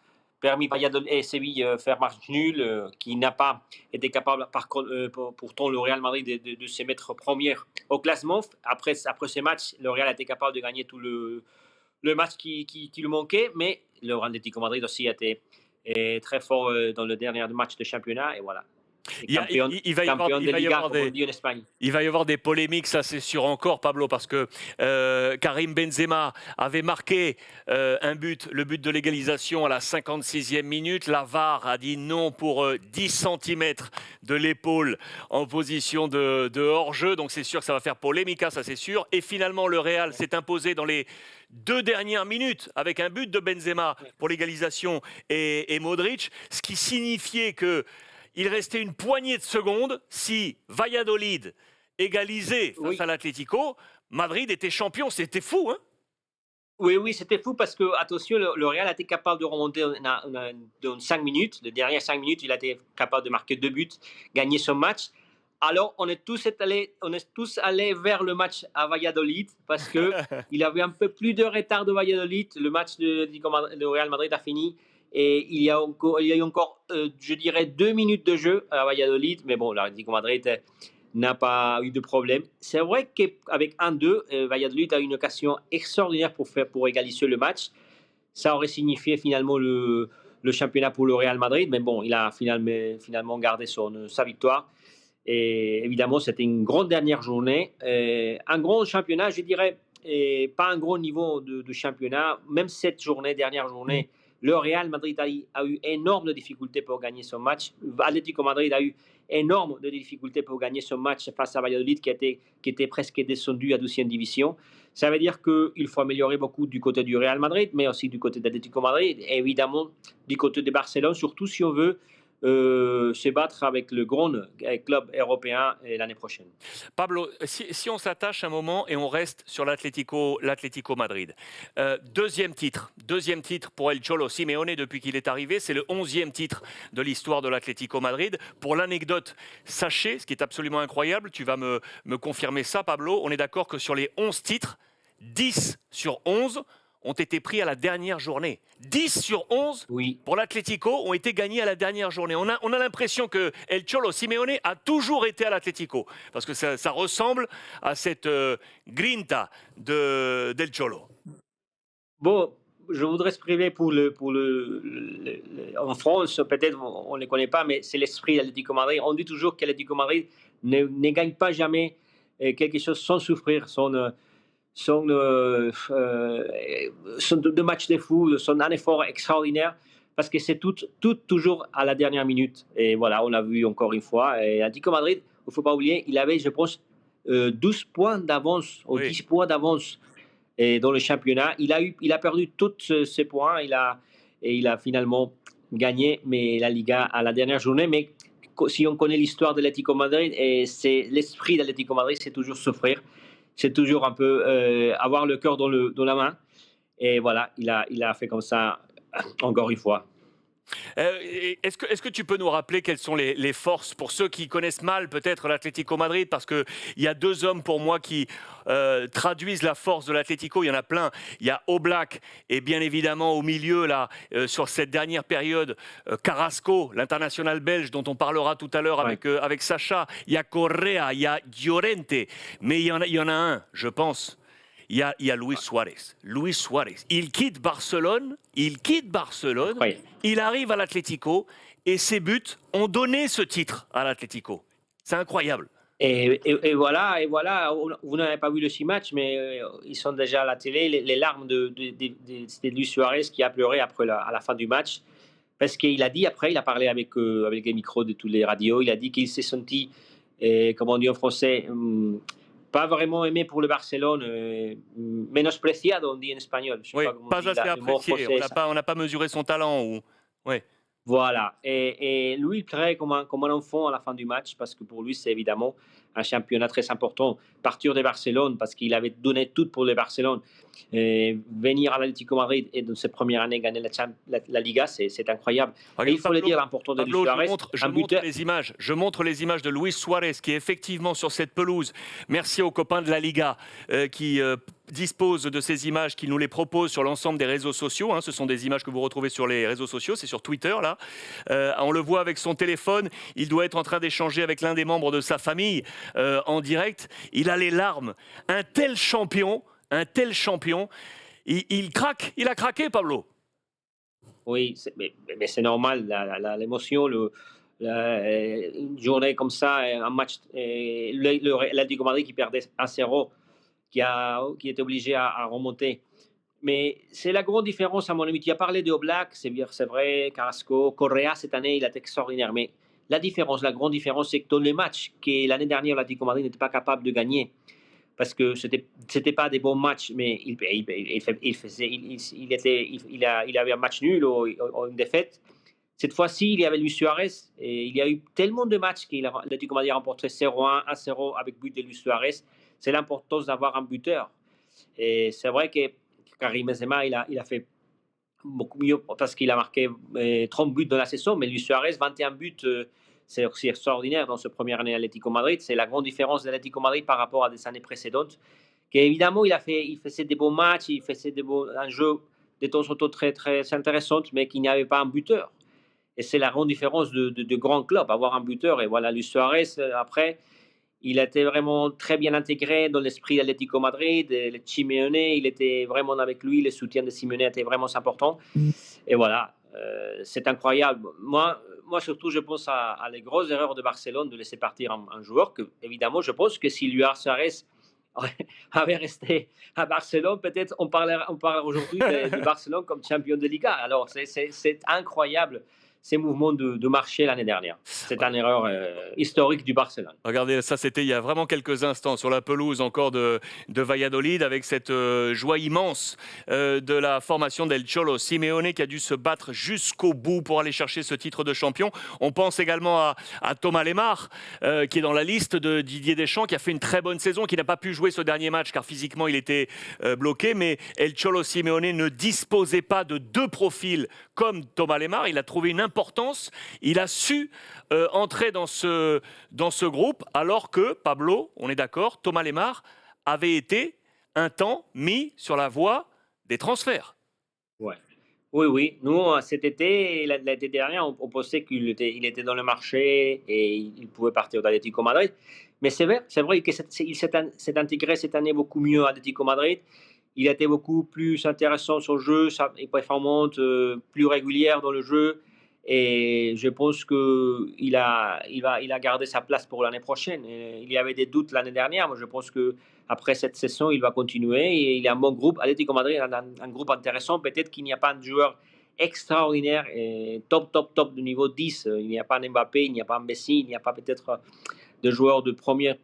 S4: permis Valladolid et Séville faire match nul, qui n'a pas été capable, pourtant, le Real Madrid de se mettre premier au classement. Après ces matchs, le Real a été capable de gagner tout le match qui lui manquait, mais le Atlético Madrid aussi a été très fort dans le dernier match de championnat, et voilà.
S1: Il va y avoir des polémiques, ça c'est sûr encore, Pablo, parce que Karim Benzema avait marqué le but de l'égalisation à la 56e minute. La VAR a dit non pour 10 cm de l'épaule en position de hors-jeu. Donc c'est sûr que ça va faire polémique, ça c'est sûr. Et finalement, le Real s'est imposé dans les 2 dernières minutes avec un but de Benzema pour l'égalisation et Modric, ce qui signifiait que il restait une poignée de secondes. Si Valladolid égalisait face à l'Atlético, Madrid était champion. C'était fou, hein?
S4: Oui, c'était fou parce que, attention, le Real a été capable de remonter dans 5 minutes. Les dernières 5 minutes, il a été capable de marquer 2 buts, gagner son match. Alors, on est tous allés vers le match à Valladolid parce qu'il y avait un peu plus de retard de Valladolid. Le match de Real Madrid a fini. Et il y a eu encore, je dirais, 2 minutes de jeu à Valladolid. Mais bon, l'Atlético Madrid n'a pas eu de problème. C'est vrai qu'avec 1-2, Valladolid a eu une occasion extraordinaire pour égaliser le match. Ça aurait signifié finalement le championnat pour le Real Madrid. Mais bon, il a finalement gardé sa victoire. Et évidemment, c'était une grande dernière journée. Un grand championnat, je dirais, pas un gros niveau de championnat. Même cette dernière journée, le Real Madrid a eu énorme de difficultés pour gagner son match. Atlético Madrid a eu énorme de difficultés pour gagner son match face à Valladolid qui était presque descendu à 12e division. Ça veut dire qu'il faut améliorer beaucoup du côté du Real Madrid, mais aussi du côté d'Atlético Madrid, et évidemment du côté de Barcelone, surtout si on veut se battre avec le grand club européen l'année prochaine.
S1: Pablo, si on s'attache un moment et on reste sur l'Atlético Madrid. Deuxième titre pour El Cholo Simeone depuis qu'il est arrivé. C'est le 11e titre de l'histoire de l'Atlético Madrid. Pour l'anecdote, sachez, ce qui est absolument incroyable, tu vas me confirmer ça, Pablo, on est d'accord que sur les 11 titres, 10 sur 11 ont été pris à la dernière journée. 10 sur 11 pour l'Atlético ont été gagnés à la dernière journée. On a l'impression que El Cholo Simeone a toujours été à l'Atlético, parce que ça ressemble à cette grinta del Cholo.
S4: Bon, je voudrais exprimer en France, peut-être on ne les connaît pas, mais c'est l'esprit d'Atlético Madrid. On dit toujours qu'Atlético Madrid ne gagne pas jamais quelque chose sans souffrir, sont deux matchs de fou, sont un effort extraordinaire, parce que c'est tout toujours à la dernière minute. Et voilà, on l'a vu encore une fois. Et Atlético Madrid, il ne faut pas oublier, il avait, je pense, 12 points d'avance, ou 10 points d'avance dans le championnat. Il a perdu tous ses points, il a finalement gagné la Liga à la dernière journée. Mais si on connaît l'histoire de l'Atlético Madrid, et c'est l'esprit de l'Atlético Madrid, c'est toujours souffrir. C'est toujours un peu avoir le cœur dans la main. Et voilà, il a fait comme ça encore une fois.
S1: Est-ce que tu peux nous rappeler quelles sont les forces pour ceux qui connaissent mal peut-être l'Atlético Madrid, parce qu'il y a 2 hommes pour moi qui traduisent la force de l'Atlético. Il y en a plein. Il y a Oblak et bien évidemment au milieu là sur cette dernière période Carrasco, l'international belge dont on parlera tout à l'heure avec Sacha. Il y a Correa, il y a Llorente, mais il y en a un, je pense. Il y a Luis Suarez. Luis Suarez. Il quitte Barcelone. Oui. Il arrive à l'Atlético et ses buts ont donné ce titre à l'Atlético. C'est incroyable.
S4: Et voilà, vous n'avez pas vu le 6 matchs, mais ils sont déjà à la télé. Les larmes de Luis Suarez qui a pleuré à la fin du match. Parce qu'il a dit après, il a parlé avec les micros de toutes les radios, il a dit qu'il s'est senti, comme on dit en français, pas vraiment aimé pour le Barcelone, menospreciado, on dit en espagnol.
S1: Pas assez apprécié, on n'a pas mesuré son talent. Ouais.
S4: Voilà, et lui, il pleurait comme un enfant à la fin du match, parce que pour lui, c'est évidemment un championnat très important. Partir de Barcelone, parce qu'il avait donné tout pour le Barcelone, venir à l'Atlético Madrid et dans ses premières années gagner la Liga, c'est incroyable. Et il faut le dire, l'important de Luis Suarez.
S1: Je montre les images de Luis Suarez qui est effectivement sur cette pelouse. Merci aux copains de la Liga qui dispose de ces images, qu'il nous les propose sur l'ensemble des réseaux sociaux. Ce sont des images que vous retrouvez sur les réseaux sociaux, c'est sur Twitter là. On le voit avec son téléphone, il doit être en train d'échanger avec l'un des membres de sa famille en direct. Il a les larmes. Un tel champion, il craque, il a craqué, Pablo.
S4: Oui, mais c'est normal, l'émotion, une journée comme ça, un match, l'Atlético Madrid qui perdait 1-0, qui était obligé à remonter. Mais c'est la grande différence, à mon avis. Tu as parlé de Oblak, c'est vrai, Carrasco, Correa, cette année, il a été extraordinaire. Mais la grande différence, c'est que dans les matchs que l'année dernière, l'Atlético Madrid n'était pas capable de gagner, parce que c'était pas des bons matchs, mais il avait un match nul ou une défaite. Cette fois-ci, il y avait Luis Suarez et il y a eu tellement de matchs qu'il l'Atlético Madrid a remporté 0-1, 1-0 avec but de Luis Suarez. C'est l'importance d'avoir un buteur. Et c'est vrai que Karim Benzema, il a fait beaucoup mieux parce qu'il a marqué 30 buts dans la saison, mais Luis Suarez, 21 buts, c'est aussi extraordinaire dans ce premier année à l'Atlético Madrid. C'est la grande différence de l'Atlético Madrid par rapport à des années précédentes. Évidemment, il faisait des bons matchs, il faisait un jeu de temps en temps très, très intéressant, mais qu'il n'y avait pas un buteur. Et c'est la grande différence de grands clubs, avoir un buteur. Et voilà, Luis Suarez, après, il était vraiment très bien intégré dans l'esprit de l'Atlético Madrid. Le Simeone, il était vraiment avec lui. Le soutien de Simeone était vraiment important. Et voilà, c'est incroyable. Moi, surtout, je pense à les grosses erreurs de Barcelone de laisser partir un joueur que, évidemment, je pense que si Luis Suarez avait resté à Barcelone, peut-être on parle aujourd'hui de Barcelone comme champion de Liga. Alors, c'est incroyable ces mouvements de marché l'année dernière. C'est une erreur historique du Barcelone.
S1: Regardez, ça c'était il y a vraiment quelques instants sur la pelouse encore de Valladolid avec cette joie immense de la formation d'El Cholo Simeone qui a dû se battre jusqu'au bout pour aller chercher ce titre de champion. On pense également à Thomas Lemar qui est dans la liste de Didier Deschamps, qui a fait une très bonne saison, qui n'a pas pu jouer ce dernier match car physiquement il était bloqué, mais El Cholo Simeone ne disposait pas de deux profils comme Thomas Lemar. Il a trouvé une importance, il a su entrer dans ce groupe, alors que, Pablo, on est d'accord, Thomas Lemar avait été un temps mis sur la voie des transferts.
S4: Ouais. Oui. Nous, cet été, l'été dernier, on pensait qu'il était dans le marché et il pouvait partir d'Atlético Madrid. Mais c'est vrai qu'il s'est intégré cette année beaucoup mieux à Atlético Madrid. Il a été beaucoup plus intéressant sur le jeu, sa performance plus régulière dans le jeu. Et je pense qu'il a gardé sa place pour l'année prochaine. Et il y avait des doutes l'année dernière, mais je pense qu'après cette saison, il va continuer. Et il y a un bon groupe. Atlético Madrid a un groupe intéressant. Peut-être qu'il n'y a pas de joueur extraordinaire et top de niveau 10. Il n'y a pas Mbappé, il n'y a pas Messi, il n'y a pas peut-être de joueurs de premier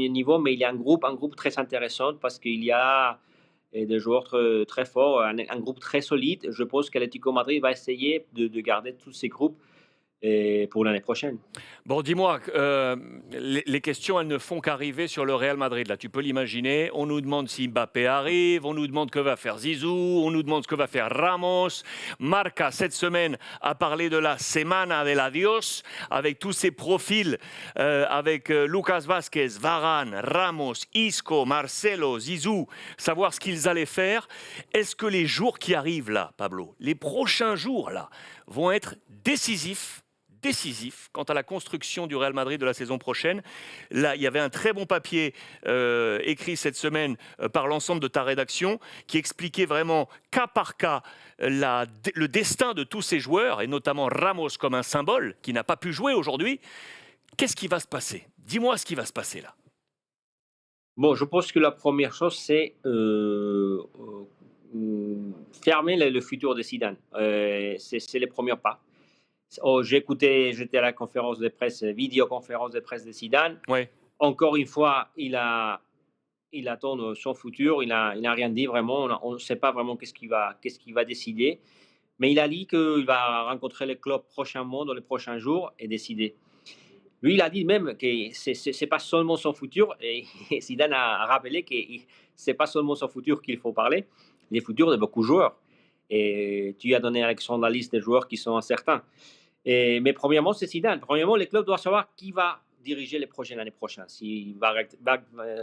S4: niveau, mais il y a un groupe très intéressant parce qu'il y a des joueurs très forts, un groupe très solide. Je pense qu'Atlético Madrid va essayer de garder tous ces groupes pour l'année prochaine.
S1: Bon, dis-moi, les questions, elles ne font qu'arriver sur le Real Madrid. Là, tu peux l'imaginer. On nous demande si Mbappé arrive, on nous demande que va faire Zizou, on nous demande ce que va faire Ramos. Marca, cette semaine, a parlé de la Semana del Adiós, avec tous ces profils, avec Lucas Vázquez, Varane, Ramos, Isco, Marcelo, Zizou, savoir ce qu'ils allaient faire. Est-ce que les jours qui arrivent là, Pablo, les prochains jours là, vont être décisifs quant à la construction du Real Madrid de la saison prochaine? Là, il y avait un très bon papier écrit cette semaine par l'ensemble de ta rédaction qui expliquait vraiment cas par cas le destin de tous ces joueurs, et notamment Ramos comme un symbole qui n'a pas pu jouer aujourd'hui. Qu'est-ce qui va se passer? Dis-moi ce qui va se passer là.
S4: Bon, je pense que la première chose, c'est fermer le futur de Zidane. C'est les premiers pas. J'étais à la conférence de presse, vidéoconférence de presse de Zidane.
S1: Ouais.
S4: Encore une fois, il attend son futur. Il n'a rien dit vraiment. On ne sait pas vraiment qu'est-ce qu'il va décider. Mais il a dit qu'il va rencontrer les clubs prochainement, dans les prochains jours, et décider. Lui, il a dit même que c'est pas seulement son futur. Et Zidane a rappelé que c'est pas seulement son futur qu'il faut parler, les futurs de beaucoup de joueurs. Et tu as donné, Alexandre, la liste des joueurs qui sont incertains. Mais premièrement, c'est Zidane. Premièrement, les clubs doivent savoir qui va diriger les projets l'année prochaine. Si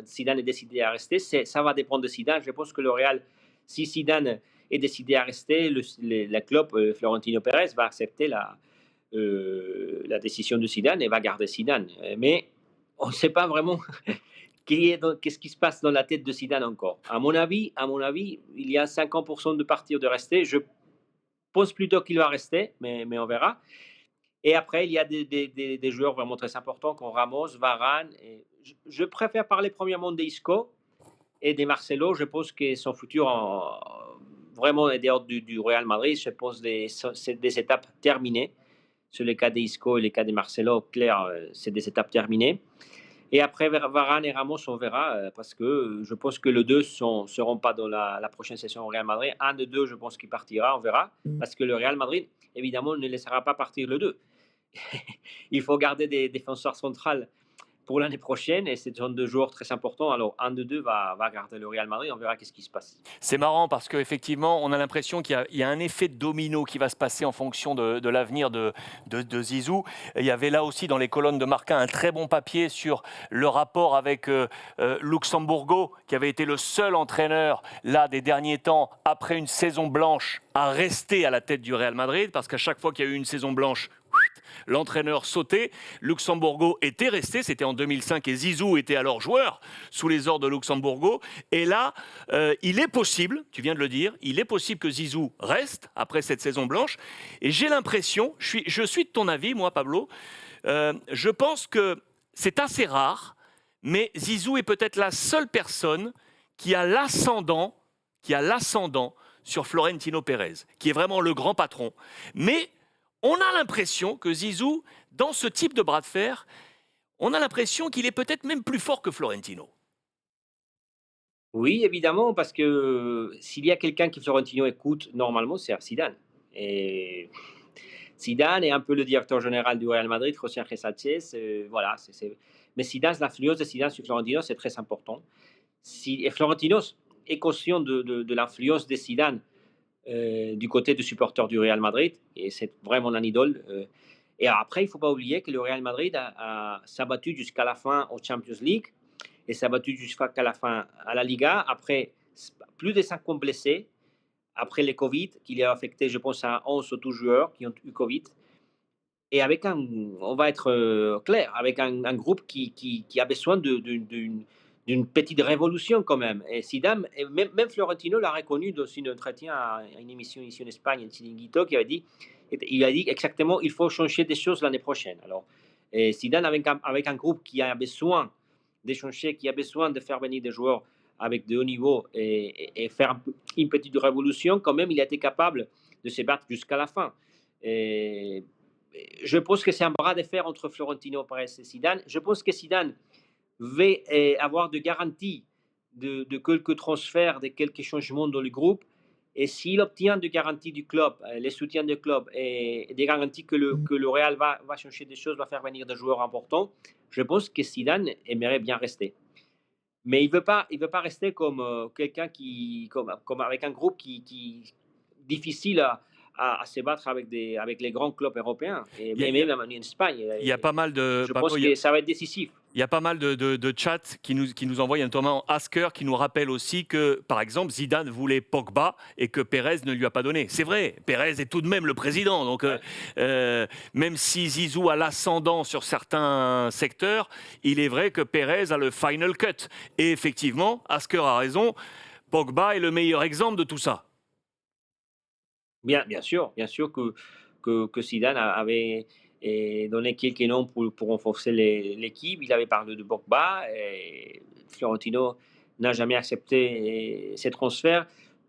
S4: Zidane est décidé à rester, ça va dépendre de Zidane. Je pense que le Real, si Zidane est décidé à rester, le club, Florentino Pérez, va accepter la décision de Zidane et va garder Zidane. Mais on ne sait pas vraiment qu'est-ce qui se passe dans la tête de Zidane encore. À mon avis, il y a 50% de partir de rester. Je pense plutôt qu'il va rester, mais on verra. Et après, il y a des joueurs vraiment très importants comme Ramos, Varane. Je préfère parler premièrement d'Isco et de Marcelo. Je pense que son futur vraiment est dehors du Real Madrid. Je pense que c'est des étapes terminées. Sur le cas d'Isco et le cas de Marcelo, clair, c'est des étapes terminées. Et après, Varane et Ramos, on verra, parce que je pense que les deux ne seront pas dans la prochaine session au Real Madrid. Un de deux, je pense qu'il partira, on verra. Parce que le Real Madrid, évidemment, ne laissera pas partir les deux. Il faut garder des défenseurs centrales pour l'année prochaine et c'est un deux joueurs très importants. Alors, un de deux va garder le Real Madrid, on verra qu'est-ce qui se passe.
S1: C'est marrant parce qu'effectivement, on a l'impression qu'il y a un effet de domino qui va se passer en fonction de l'avenir de Zizou. Il y avait là aussi dans les colonnes de Marca un très bon papier sur le rapport avec Luxembourgo, qui avait été le seul entraîneur là des derniers temps, après une saison blanche, à rester à la tête du Real Madrid, parce qu'à chaque fois qu'il y a eu une saison blanche, l'entraîneur sautait. Luxembourgo était resté, c'était en 2005 et Zizou était alors joueur sous les ordres de Luxembourgo. Et là, il est possible, tu viens de le dire, il est possible que Zizou reste après cette saison blanche. Et j'ai l'impression, je suis de ton avis, moi Pablo, je pense que c'est assez rare, mais Zizou est peut-être la seule personne qui a l'ascendant sur Florentino Pérez, qui est vraiment le grand patron. Mais on a l'impression que Zizou, dans ce type de bras de fer, on a l'impression qu'il est peut-être même plus fort que Florentino.
S4: Oui, évidemment, parce que s'il y a quelqu'un que Florentino écoute, normalement, c'est Zidane. Et Zidane est un peu le directeur général du Real Madrid, José Ángel Sánchez. Voilà, mais Zidane, l'influence de Zidane sur Florentino, c'est très important. Et Florentino est conscient de l'influence de Zidane du côté du supporter du Real Madrid, et c'est vraiment un idole. Et après, il ne faut pas oublier que le Real Madrid s'est battu jusqu'à la fin au Champions League et s'est battu jusqu'à la fin à la Liga, après plus de 50 blessés, après le Covid, qui a affecté, je pense, à 11 ou 12 joueurs qui ont eu Covid. Et avec on va être clair, avec un groupe qui a besoin d'une petite révolution quand même. Et Zidane, et même Florentino l'a reconnu dans un entretien à une émission ici en Espagne, Chiringuito, qui il a dit exactement il faut changer des choses l'année prochaine. Alors, Zidane, avec un groupe qui a besoin d'échanger, qui a besoin de faire venir des joueurs avec de haut niveau et faire une petite révolution, quand même, il a été capable de se battre jusqu'à la fin. Et je pense que c'est un bras de fer entre Florentino Pérez et Zidane. Je pense que Zidane veut avoir de garanties de quelques transferts, de quelques changements dans le groupe. Et s'il obtient des garanties du club, les soutiens du club et des garanties que le Real va changer des choses, va faire venir des joueurs importants, je pense que Zidane aimerait bien rester. Mais il veut pas rester comme quelqu'un comme avec un groupe qui difficile à se battre avec les grands clubs européens et même en Espagne.
S1: Il y a pas mal de.
S4: Je pense que ça va être décisif.
S1: Il y a pas mal de chats qui nous envoient, notamment Asker, qui nous rappelle aussi que, par exemple, Zidane voulait Pogba et que Pérez ne lui a pas donné. C'est vrai, Pérez est tout de même le président. Donc, même si Zizou a l'ascendant sur certains secteurs, il est vrai que Pérez a le final cut. Et effectivement, Asker a raison, Pogba est le meilleur exemple de tout ça.
S4: Bien sûr que Zidane avait donné quelques noms pour renforcer l'équipe. Il avait parlé de Pogba et Florentino n'a jamais accepté ces transferts.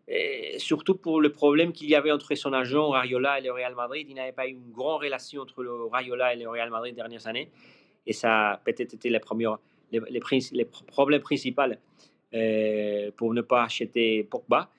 S4: Et surtout pour le problème qu'il y avait entre son agent Raiola et le Real Madrid. Il n'avait pas eu une grande relation entre le Raiola et le Real Madrid les dernières années. Et ça a peut-être été les problèmes principaux pour ne pas acheter Pogba.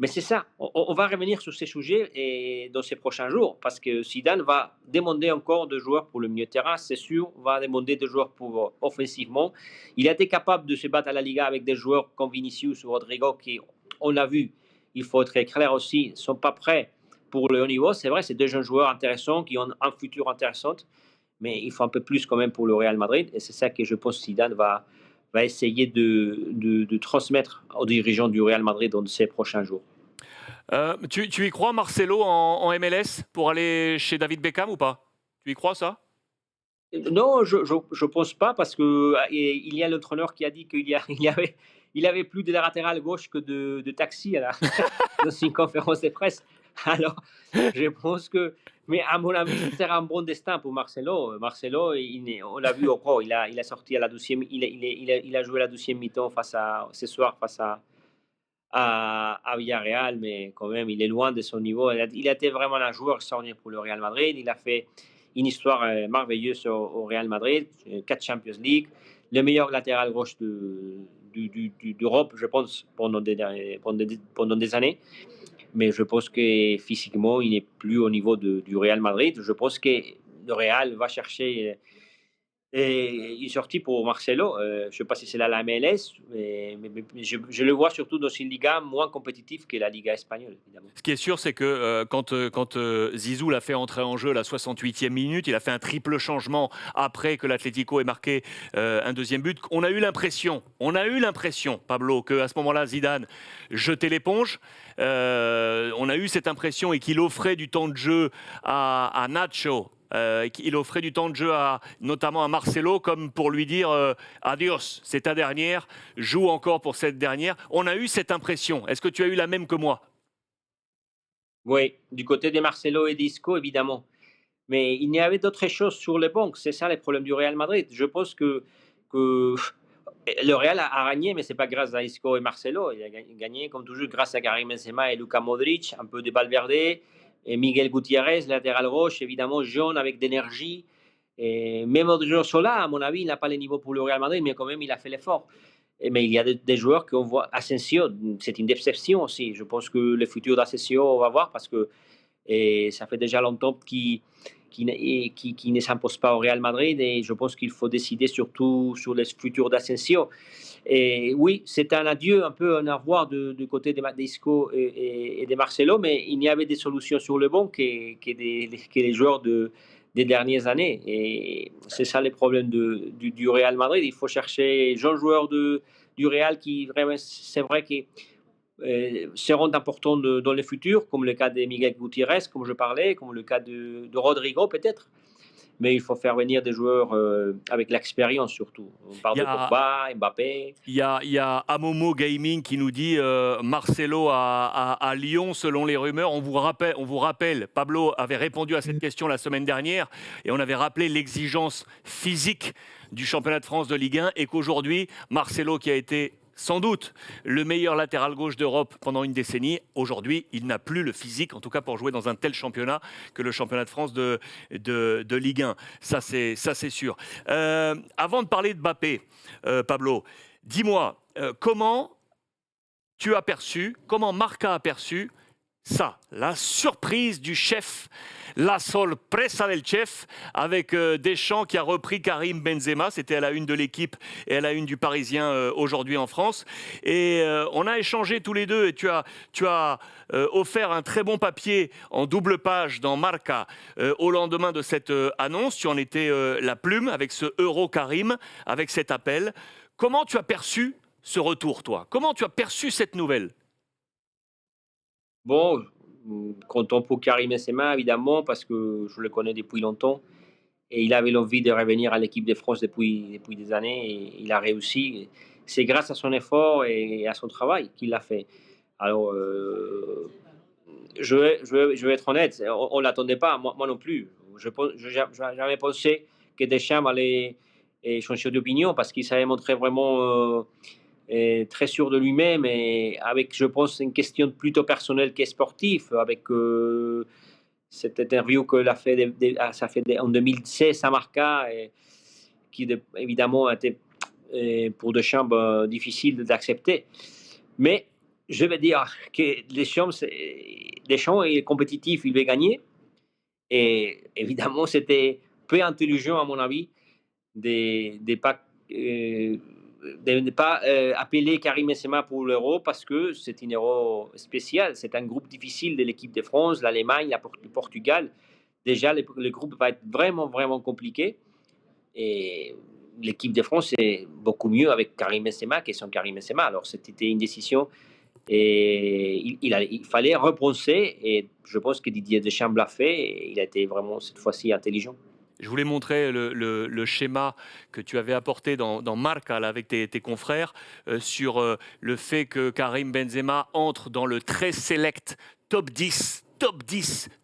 S4: Mais c'est ça, on va revenir sur ces sujets dans ces prochains jours, parce que Zidane va demander encore de joueurs pour le milieu de terrain, c'est sûr, va demander de joueurs pour offensivement. Il a été capable de se battre à la Liga avec des joueurs comme Vinicius ou Rodrigo, qui, on a vu, il faut être clair aussi, ne sont pas prêts pour le haut niveau. C'est vrai, c'est deux jeunes joueurs intéressants, qui ont un futur intéressant, mais il faut un peu plus quand même pour le Real Madrid. Et c'est ça que je pense que Zidane va essayer de transmettre aux dirigeants du Real Madrid dans ces prochains jours.
S1: Tu y crois, Marcelo, en MLS pour aller chez David Beckham ou pas? Tu y crois, ça?
S4: Non, je ne pense pas parce que il y a l'entraîneur qui a dit qu'il y a, il avait plus de latéral gauche que de taxi dans une conférence de presse. Alors, je pense que, mais à mon avis, ce sera un bon destin pour Marcelo. Marcelo, on l'a vu au pro, il a sorti à la 12e, il a joué la 12e mi-temps ce soir face à Villarreal, mais quand même, il est loin de son niveau. Il a été vraiment un joueur extraordinaire pour le Real Madrid. Il a fait une histoire merveilleuse au Real Madrid, 4 Champions League, le meilleur latéral gauche d'Europe, je pense, pendant des années. Mais je pense que physiquement, il n'est plus au niveau du Real Madrid. Je pense que le Real va chercher. Et il est sorti pour Marcelo. Je ne sais pas si c'est là la MLS, mais je le vois surtout dans une Liga moins compétitive que la Liga espagnole, évidemment.
S1: Ce qui est sûr, c'est que quand Zizou l'a fait entrer en jeu à la 68e minute, il a fait un triple changement après que l'Atlético ait marqué un deuxième but. On a eu l'impression, Pablo, qu'à ce moment-là, Zidane jetait l'éponge. On a eu cette impression et qu'il offrait du temps de jeu à Nacho. Il offrait du temps de jeu notamment à Marcelo, comme pour lui dire adios, c'est ta dernière, joue encore pour cette dernière. On a eu cette impression. Est-ce que tu as eu la même que moi?
S4: Oui, du côté de Marcelo et d'Isco, évidemment. Mais il y avait d'autres choses sur les bancs. C'est ça le problème du Real Madrid. Je pense que le Real a gagné, mais ce n'est pas grâce à Isco et Marcelo. Il a gagné, comme toujours, grâce à Karim Benzema et Luka Modric, un peu de Valverde, et Miguel Gutiérrez, latéral gauche, évidemment, jaune avec d'énergie. Et même Odriozola, à mon avis, il n'a pas le niveau pour le Real Madrid, mais quand même, il a fait l'effort. Mais il y a des joueurs qu'on voit. Asensio, c'est une déception aussi. Je pense que le futur d'Asensio, on va voir, parce que ça fait déjà longtemps qu'il ne s'impose pas au Real Madrid, et je pense qu'il faut décider surtout sur le futur d'Asensio. Et oui, c'est un adieu, un peu un au revoir du côté de Isco et de Marcelo, mais il y avait des solutions sur le banc que les joueurs des dernières années. Et c'est ça le problème du Real Madrid. Il faut chercher les jeunes joueurs du Real qui, vraiment, c'est vrai que seront importants dans le futur, comme le cas de Miguel Gutiérrez, comme je parlais, comme le cas de Rodrigo peut-être. Mais il faut faire venir des joueurs avec l'expérience surtout. On parle de Pogba, Mbappé.
S1: Il y a Amomo Gaming qui nous dit Marcelo à Lyon, selon les rumeurs. On vous rappelle, Pablo avait répondu à cette question la semaine dernière et on avait rappelé l'exigence physique du championnat de France de Ligue 1 et qu'aujourd'hui, Marcelo, qui a été sans doute le meilleur latéral gauche d'Europe pendant une décennie, aujourd'hui, il n'a plus le physique, en tout cas pour jouer dans un tel championnat que le championnat de France de Ligue 1. Ça, c'est sûr. Avant de parler de Mbappé, Pablo, dis-moi, comment Marca a perçu ça, la surprise du chef, la sorpresa del chef, avec Deschamps qui a repris Karim Benzema, c'était à la une de l'équipe et à la une du Parisien aujourd'hui en France. Et on a échangé tous les deux et tu as offert un très bon papier en double page dans Marca au lendemain de cette annonce. Tu en étais la plume avec ce Euro Karim, avec cet appel. Comment tu as perçu ce retour, toi? Comment tu as perçu cette nouvelle?
S4: Bon, content pour Karim Benzema, évidemment, parce que je le connais depuis longtemps. Et il avait l'envie de revenir à l'équipe de France depuis des années. Et il a réussi. C'est grâce à son effort et à son travail qu'il l'a fait. Alors, je vais être honnête, on ne l'attendait pas, moi non plus. J'avais pensé que Deschamps allait changer d'opinion parce qu'il s'avait montré vraiment très sûr de lui-même et avec, je pense, une question plutôt personnelle que sportive, avec cette interview qu'il a fait, en 2016 à Marca, et qui évidemment a été pour Deschamps difficile d'accepter. Mais je vais dire que Deschamps est compétitif, il veut gagner. Et évidemment, c'était peu intelligent, à mon avis, de ne pas appeler Karim Benzema pour l'Euro parce que c'est un Euro spécial. C'est un groupe difficile de l'équipe de France, l'Allemagne, le Portugal. déjà, le groupe va être vraiment, vraiment compliqué. Et l'équipe de France est beaucoup mieux avec Karim Benzema qui sont Karim Benzema. Alors, c'était une décision et il fallait repenser. Et je pense que Didier Deschamps l'a fait. Et il a été vraiment, cette fois-ci, intelligent.
S1: Je voulais montrer le schéma que tu avais apporté dans Marca là, avec tes confrères sur le fait que Karim Benzema entre dans le très select top 10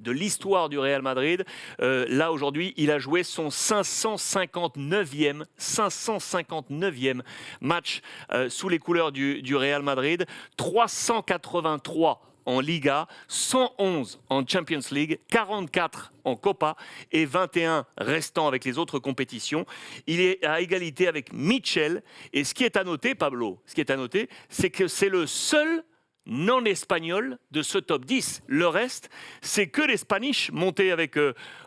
S1: de l'histoire du Real Madrid. Là, aujourd'hui, il a joué son 559e match sous les couleurs du Real Madrid. 383 en Liga, 111 en Champions League, 44 en Copa et 21 restants avec les autres compétitions. Il est à égalité avec Mitchell. Et ce qui est à noter, Pablo, c'est que c'est le seul non-espagnol de ce top 10. Le reste, c'est que les Spanish montés avec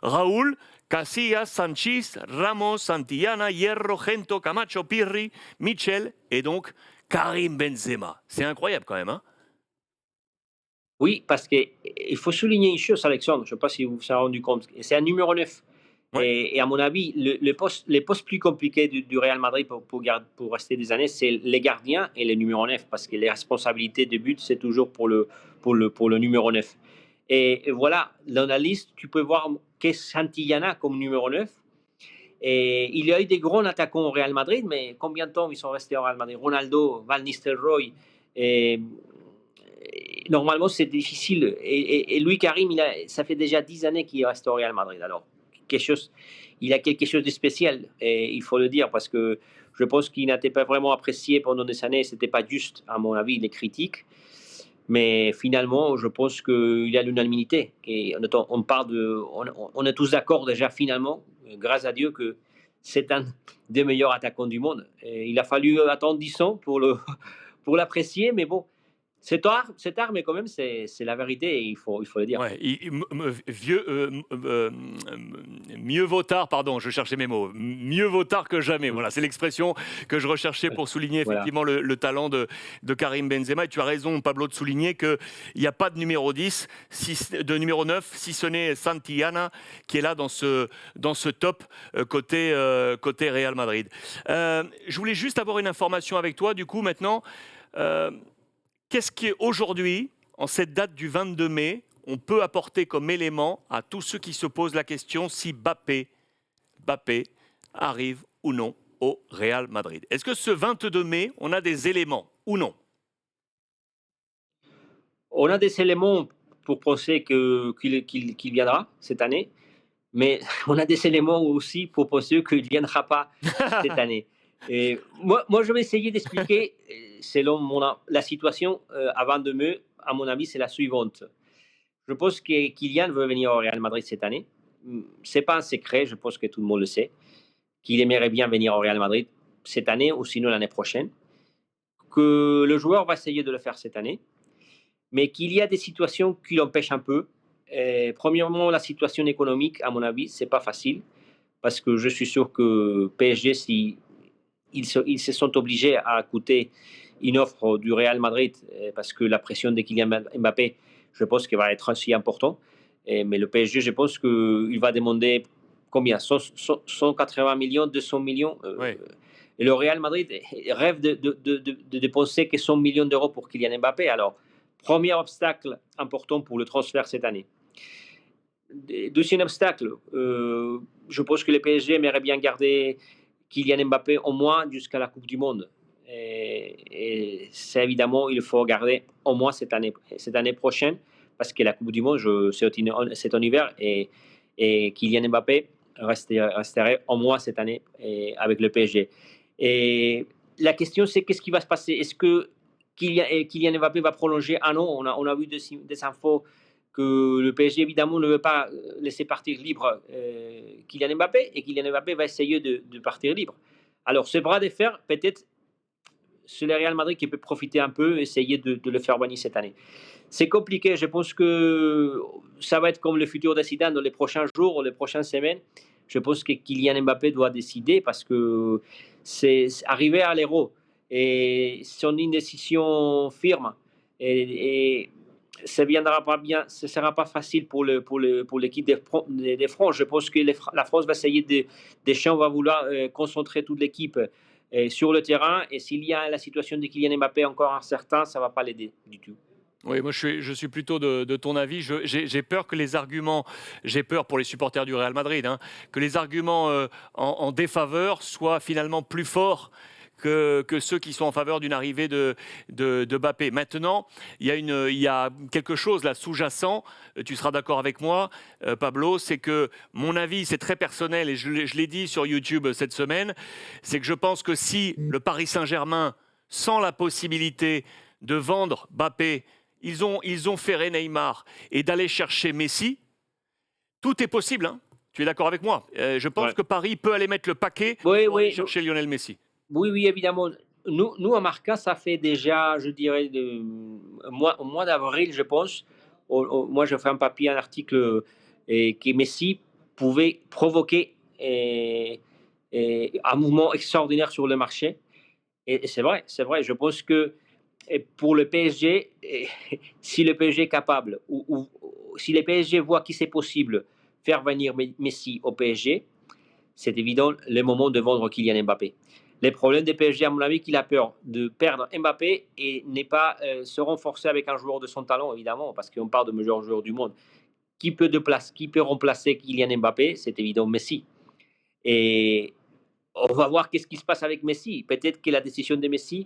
S1: Raúl, Casillas, Sanchís, Ramos, Santillana, Hierro, Gento, Camacho, Pirri, Mitchell et donc Karim Benzema. C'est incroyable quand même, hein?
S4: Oui, parce qu'il faut souligner une chose, Alexandre, je ne sais pas si vous vous êtes rendu compte, c'est un numéro 9.
S1: Ouais.
S4: Et à mon avis, les postes plus compliqués du Real Madrid pour rester des années, c'est les gardiens et les numéros 9, parce que les responsabilités de but, c'est toujours pour le numéro 9. Et voilà, dans la liste, tu peux voir que Santillana comme numéro 9. Et il y a eu des grands attaquants au Real Madrid, mais combien de temps ils sont restés au Real Madrid? Ronaldo, Van Nistelrooy, et normalement, c'est difficile. Et lui, Karim, ça fait déjà 10 années qu'il reste au Real Madrid. Alors, il a quelque chose de spécial, et il faut le dire, parce que je pense qu'il n'était pas vraiment apprécié pendant des années. Ce n'était pas juste, à mon avis, les critiques. Mais finalement, je pense qu'il y a l'unanimité. Et on est tous d'accord déjà, finalement, grâce à Dieu, que c'est un des meilleurs attaquants du monde. Et il a fallu attendre 10 ans pour l'apprécier, mais bon. C'est tard, mais quand même, c'est la vérité et il faut le dire.
S1: Ouais, mieux vaut tard, pardon, je cherchais mes mots. Mieux vaut tard que jamais. Voilà, c'est l'expression que je recherchais pour souligner effectivement le talent de Karim Benzema. Et tu as raison, Pablo, de souligner qu'il n'y a pas de numéro 10, de numéro 9, si ce n'est Santillana, qui est là dans ce top côté Real Madrid. Je voulais juste avoir une information avec toi, du coup, maintenant. Qu'est-ce qui, aujourd'hui, en cette date du 22 mai, on peut apporter comme élément à tous ceux qui se posent la question si Mbappé arrive ou non au Real Madrid? Est-ce que ce 22 mai, on a des éléments ou non?
S4: On a des éléments pour penser qu'il viendra cette année, mais on a des éléments aussi pour penser qu'il ne viendra pas cette année. Et moi, je vais essayer d'expliquer, selon la situation à 22 mai, à mon avis, c'est la suivante. Je pense que Kylian veut venir au Real Madrid cette année. Ce n'est pas un secret, je pense que tout le monde le sait, qu'il aimerait bien venir au Real Madrid cette année ou sinon l'année prochaine, que le joueur va essayer de le faire cette année, mais qu'il y a des situations qui l'empêchent un peu. Premièrement, la situation économique, à mon avis, ce n'est pas facile, parce que je suis sûr que PSG, si ils se sont obligés à écouter une offre du Real Madrid parce que la pression de Kylian Mbappé, je pense qu'elle va être aussi importante. Mais le PSG, je pense qu'il va demander combien? 180 millions, 200 millions.
S1: Oui.
S4: Et le Real Madrid rêve de dépenser que 100 millions d'euros pour Kylian Mbappé. Alors, premier obstacle important pour le transfert cette année. Deuxième obstacle, je pense que le PSG aimerait bien garder Kylian Mbappé au moins jusqu'à la Coupe du Monde. Et c'est évidemment, il faut garder au moins cette année prochaine, parce que la Coupe du Monde, c'est en hiver, et Kylian Mbappé resterait au moins cette année avec le PSG. Et la question, c'est qu'est-ce qui va se passer? Est-ce que Kylian Mbappé va prolonger un an? On a vu des infos que le PSG, évidemment, ne veut pas laisser partir libre Kylian Mbappé, et Kylian Mbappé va essayer de partir libre. Alors, ce bras de fer, peut-être, c'est le Real Madrid qui peut profiter un peu, essayer de le faire gagner cette année. C'est compliqué, je pense que ça va être comme le futur de Zidane dans les prochains jours, les prochaines semaines. Je pense que Kylian Mbappé doit décider, parce que c'est arrivé à l'Euro, et c'est une décision firme. Et ça viendra pas bien, ce sera pas facile pour l'équipe des France. Je pense que la France va essayer Deschamps va vouloir concentrer toute l'équipe sur le terrain. Et s'il y a la situation de Kylian Mbappé encore incertain, ça va pas l'aider du tout.
S1: Oui, moi je suis plutôt de ton avis. J'ai peur que les arguments, j'ai peur pour les supporters du Real Madrid, hein, que les arguments en défaveur soient finalement plus forts que ceux qui sont en faveur d'une arrivée de Mbappé. Maintenant, il y a quelque chose là sous-jacent, tu seras d'accord avec moi, Pablo, c'est que mon avis, c'est très personnel et je l'ai dit sur YouTube cette semaine, c'est que je pense que si le Paris Saint-Germain, sans la possibilité de vendre Mbappé, ils ont ferré Neymar et d'aller chercher Messi, tout est possible. Hein. Tu es d'accord avec moi? Je pense que Paris peut aller mettre le paquet pour aller chercher Lionel Messi.
S4: Oui, évidemment. Nous, à Marca, ça fait déjà, je dirais, au mois d'avril, je pense. Moi, je fais un article que Messi pouvait provoquer un mouvement extraordinaire sur le marché. Et c'est vrai. Je pense que pour le PSG, si le PSG est capable, ou si le PSG voit que c'est possible faire venir Messi au PSG, c'est évident le moment de vendre Kylian Mbappé. Les problèmes des PSG, à mon avis, qu'il a peur de perdre Mbappé et n'est pas se renforcer avec un joueur de son talent, évidemment, parce qu'on parle de meilleur joueur du monde. Qui peut remplacer Kylian Mbappé? C'est évident Messi. Et on va voir qu'est-ce qui se passe avec Messi. Peut-être que la décision de Messi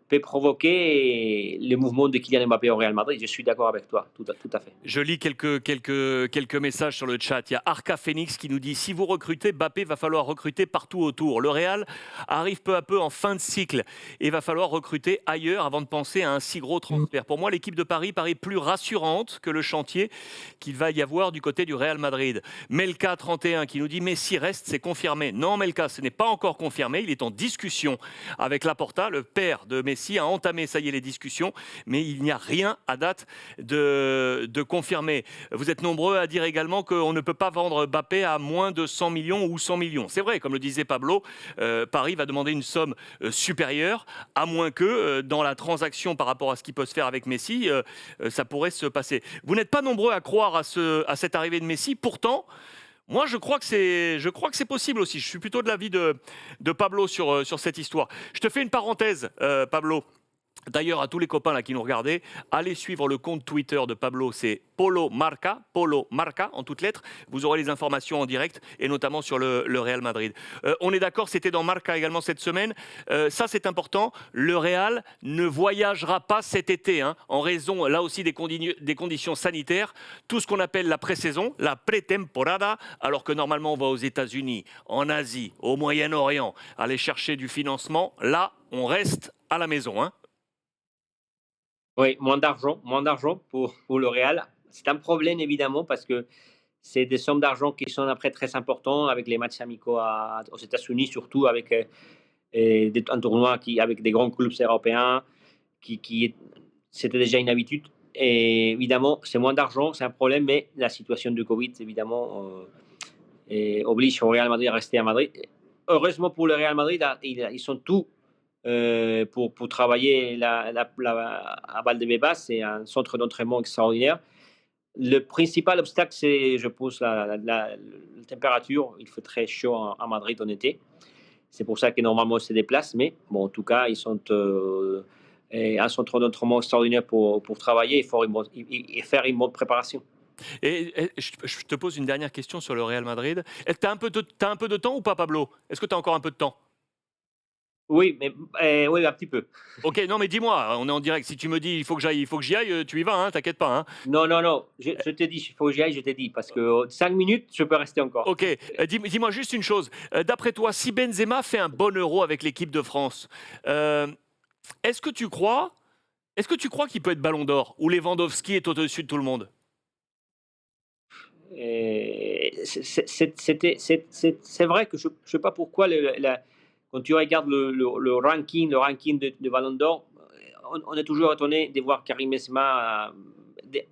S4: peut provoquer le mouvement de Kylian Mbappé au Real Madrid. Je suis d'accord avec toi, tout à fait.
S1: Je lis quelques messages sur le chat. Il y a Arca Phoenix qui nous dit « Si vous recrutez Mbappé, va falloir recruter partout autour. Le Real arrive peu à peu en fin de cycle et va falloir recruter ailleurs avant de penser à un si gros transfert. Pour moi, l'équipe de Paris paraît plus rassurante que le chantier qu'il va y avoir du côté du Real Madrid. » Melka 31 qui nous dit « Messi reste, c'est confirmé. » Non, Melka, ce n'est pas encore confirmé. Il est en discussion avec Laporta, le père de Messi, a entamé, ça y est, les discussions, mais il n'y a rien à date de confirmer. Vous êtes nombreux à dire également qu'on ne peut pas vendre Mbappé à moins de 100 millions ou 100 millions. C'est vrai, comme le disait Pablo, Paris va demander une somme supérieure, à moins que dans la transaction par rapport à ce qui peut se faire avec Messi, ça pourrait se passer. Vous n'êtes pas nombreux à croire à cette arrivée de Messi, pourtant, moi, je crois que c'est possible aussi. Je suis plutôt de l'avis de Pablo sur cette histoire. Je te fais une parenthèse, Pablo. D'ailleurs, à tous les copains là qui nous regardaient, allez suivre le compte Twitter de Pablo, c'est Polo Marca en toutes lettres. Vous aurez les informations en direct et notamment sur le Real Madrid. On est d'accord, c'était dans Marca également cette semaine. Ça, c'est important. Le Real ne voyagera pas cet été, hein, en raison là aussi des conditions sanitaires. Tout ce qu'on appelle la pré-saison, la pré-temporada, alors que normalement on va aux États-Unis, en Asie, au Moyen-Orient, aller chercher du financement. Là, on reste à la maison, hein.
S4: Oui, moins d'argent pour le Real. C'est un problème évidemment parce que c'est des sommes d'argent qui sont après très importantes avec les matchs amicaux aux États-Unis, surtout avec un tournoi avec des grands clubs européens c'était déjà une habitude. Et évidemment, c'est moins d'argent, c'est un problème, mais la situation de Covid, évidemment, oblige au Real Madrid à rester à Madrid. Heureusement pour le Real Madrid, ils sont tous pour travailler à Valdebebas, c'est un centre d'entraînement extraordinaire. Le principal obstacle, c'est, je pense, la température. Il fait très chaud à Madrid en été. C'est pour ça que normalement, ils se déplacent. Mais bon, en tout cas, ils sont un centre d'entraînement extraordinaire pour travailler et faire une bonne préparation.
S1: Et je te pose une dernière question sur le Real Madrid. Tu as un peu de temps ou pas, Pablo? Est-ce que tu as encore un peu de temps?
S4: Oui, mais oui, un petit peu.
S1: Ok, non, mais dis-moi, on est en direct. Si tu me dis il faut que j'y aille, tu y vas, hein, t'inquiète pas. Hein.
S4: Non. Je te dis, il faut que j'y aille, je te dis. Parce que 5 minutes, je peux rester encore.
S1: Ok, dis-moi juste une chose. D'après toi, si Benzema fait un bon Euro avec l'équipe de France, est-ce que tu crois qu'il peut être Ballon d'Or ou Lewandowski est au-dessus de tout le monde?
S4: C'est vrai que je ne sais pas pourquoi quand tu regardes le ranking de Ballon d'Or, on est toujours étonné de voir Karim Benzema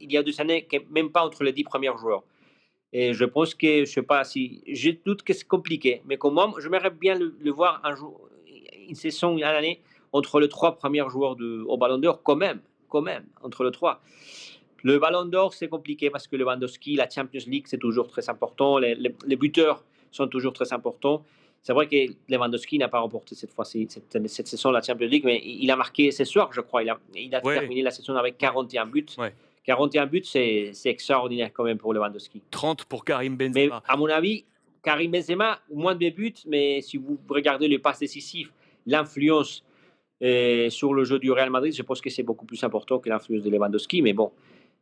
S4: il y a 2 années, même pas entre les 10 premiers joueurs. Et je pense que, je sais pas si, je doute que c'est compliqué, mais comme moi, j'aimerais bien le voir un jour, une saison, une année, entre les 3 premiers joueurs au Ballon d'Or, quand même, entre les 3. Le Ballon d'Or, c'est compliqué parce que Lewandowski, la Champions League, c'est toujours très important. Les buteurs sont toujours très importants. C'est vrai que Lewandowski n'a pas remporté cette fois-ci, cette saison, la Champions League, mais il a marqué ce soir, je crois. Il a
S1: Ouais.
S4: terminé la saison avec 41 buts.
S1: Ouais.
S4: 41 buts, c'est extraordinaire quand même pour Lewandowski.
S1: 30 pour Karim
S4: Mais
S1: Benzema.
S4: à mon avis, Karim Benzema, moins de buts, mais si vous regardez les passes décisives, l'influence sur le jeu du Real Madrid, je pense que c'est beaucoup plus important que l'influence de Lewandowski. Mais bon,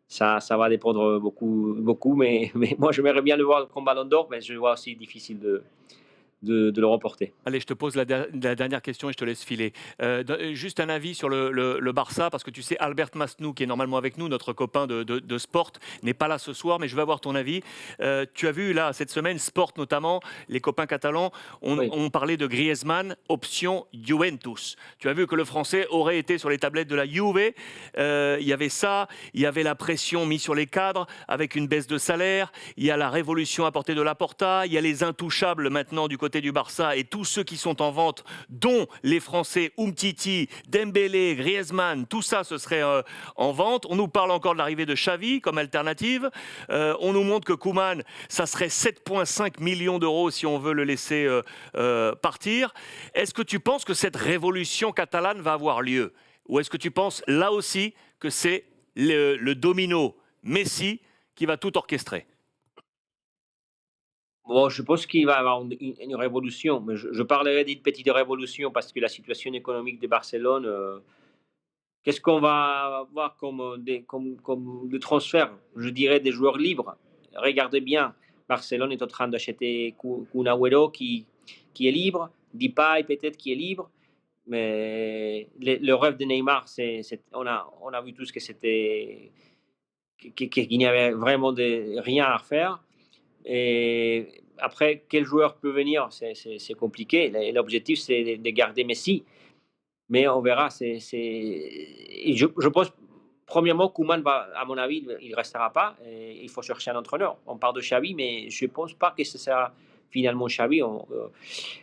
S4: ça va dépendre beaucoup. Mais moi, j'aimerais bien le voir comme Ballon d'Or, mais je vois aussi difficile de le remporter.
S1: Allez, je te pose la dernière question et je te laisse filer. Juste un avis sur le Barça, parce que tu sais, Albert Masnou, qui est normalement avec nous, notre copain de Sport, n'est pas là ce soir, mais je veux avoir ton avis. Tu as vu, là, cette semaine, Sport notamment, les copains catalans ont parlé de Griezmann, option Juventus. Tu as vu que le Français aurait été sur les tablettes de la Juve. Il y avait ça, il y avait la pression mise sur les cadres avec une baisse de salaire, il y a la révolution apportée de Laporta, il y a les intouchables maintenant du côté du Barça et tous ceux qui sont en vente, dont les Français Umtiti, Dembélé, Griezmann, tout ça ce serait en vente. On nous parle encore de l'arrivée de Xavi comme alternative. On nous montre que Koeman, ça serait 7,5 millions d'euros si on veut le laisser partir. Est-ce que tu penses que cette révolution catalane va avoir lieu? Ou est-ce que tu penses là aussi que c'est le domino Messi qui va tout orchestrer?
S4: Bon, je pense qu'il va y avoir une révolution, mais je parlerai d'une petite révolution parce que la situation économique de Barcelone, qu'est-ce qu'on va avoir comme de transfert? Je dirais des joueurs libres. Regardez bien, Barcelone est en train d'acheter Kun Agüero qui est libre, Depay peut-être qui est libre, mais le rêve de Neymar, on a vu tous que c'était qu'il n'y avait vraiment rien à faire. Et après, quel joueur peut venir? C'est compliqué. L'objectif, c'est de garder Messi. Mais on verra. Je pense, premièrement, Koeman, à mon avis, il ne restera pas. Et il faut chercher un entraîneur. On parle de Xavi, mais je ne pense pas que ce sera finalement Xavi.